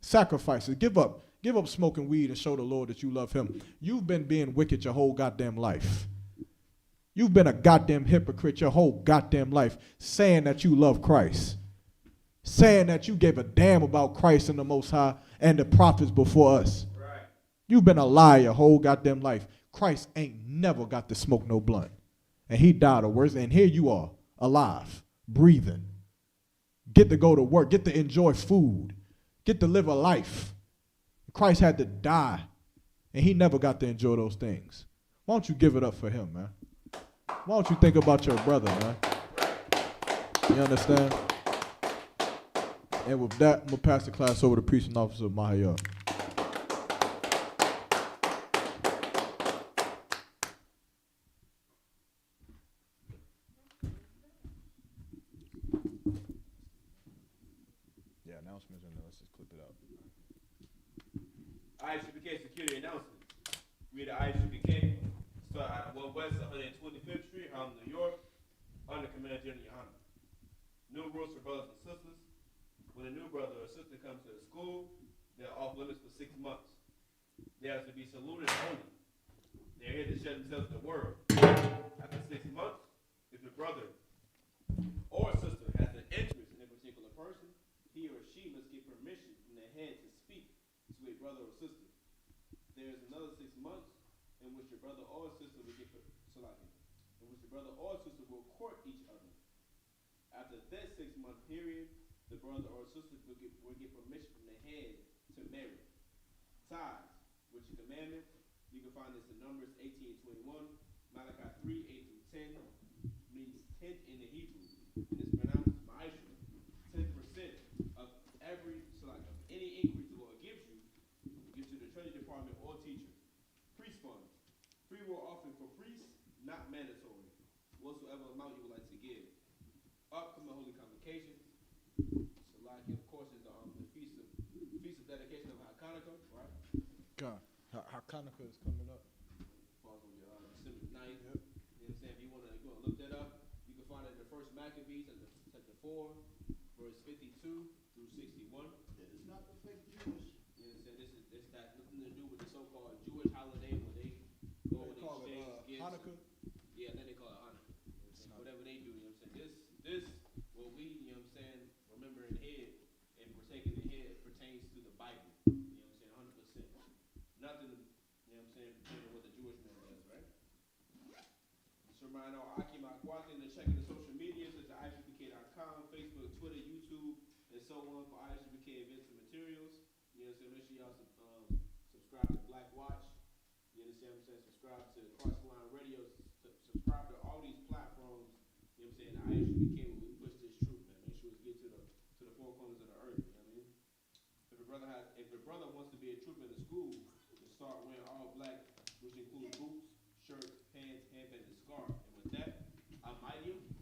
Sacrifices. Give up smoking weed and show the Lord that you love him. You've been being wicked your whole goddamn life. You've been a goddamn hypocrite your whole goddamn life, saying that you love Christ, saying that you gave a damn about Christ and the Most High and the prophets before us. Right. You've been a liar your whole goddamn life. Christ ain't never got to smoke no blunt, and he died a worse. And here you are, alive, breathing, get to go to work, get to enjoy food, get to live a life. Christ had to die, and he never got to enjoy those things. Why don't you give it up for him, man? Why don't you think about your brother, man? You understand? And with that, I'm going to pass the class over to Preaching Officer Mahaya. Yeah, announcements, and let's just clip it out. ISUPK security announcements. We the ISUPK start out of West 125th Street, Harlem, New York, under Commander General Yohana. New rules for brothers and sisters. When a new brother or sister comes to the school, they're off limits for 6 months. They have to be saluted only. They're here to share themselves to the world. After 6 months, if the brother or sister has an interest in a particular person, he or she must get permission from their head to speak to a brother or sister. There is another 6 months in which your brother or sister will get in which the brother or sister will court each other. After that 6-month period, the brother or sister will get permission from the head to marry. Ties, which is a commandment. You can find this in Numbers 18 and 21, Malachi 3, 8 through 10, means tenth in the Hebrew, and it's pronounced ma'ashu. 10% of every of any increase the Lord gives you, give to the Treasury Department or teacher. Priest funds. Free will offering for priests, not mandatory. Whatsoever amount you would like to give. Upcoming holy convocations. Salaki, of course, is the feast of dedication of Hanukkah, right? God, Hanukkah is coming up. Falls on your December 9th. Yep. You know what I'm saying? If you wanna look that up, you can find it in the First Maccabees, chapter 4, verse 52 through 61. It is not the fake Jewish. You know what I'm saying? This got nothing to do with the so-called Jewish holiday where they go and exchange gifts. Hanukkah. Yeah, then they call it Hanukkah. You know what I'm saying? Whatever they do, you know what I'm saying? This what we, you know what I'm saying, remember in head and partake in the head pertains to the Bible. You know what I'm saying? 100%. Nothing, you know what I'm saying, pertaining to what the Jewish man does, right? Just a reminder, Akim Akwati, to check in the social media such as ISUPK.com, Facebook, Twitter, YouTube, and so on for ISUPK events and materials. You know what I'm saying? Make sure y'all subscribe to Black Watch. You understand what I'm saying? Subscribe to Crossline Radio. Subscribe to all these platforms. You know what I'm saying? The ISUPK, where we push this truth, man. Make sure it's get to the four corners of the earth. You know what I mean? If a brother wants to be a trooper in the school, to start wearing all black, which includes boots, shirts, pants, headband, and scarf. And with that, I'm Mighty.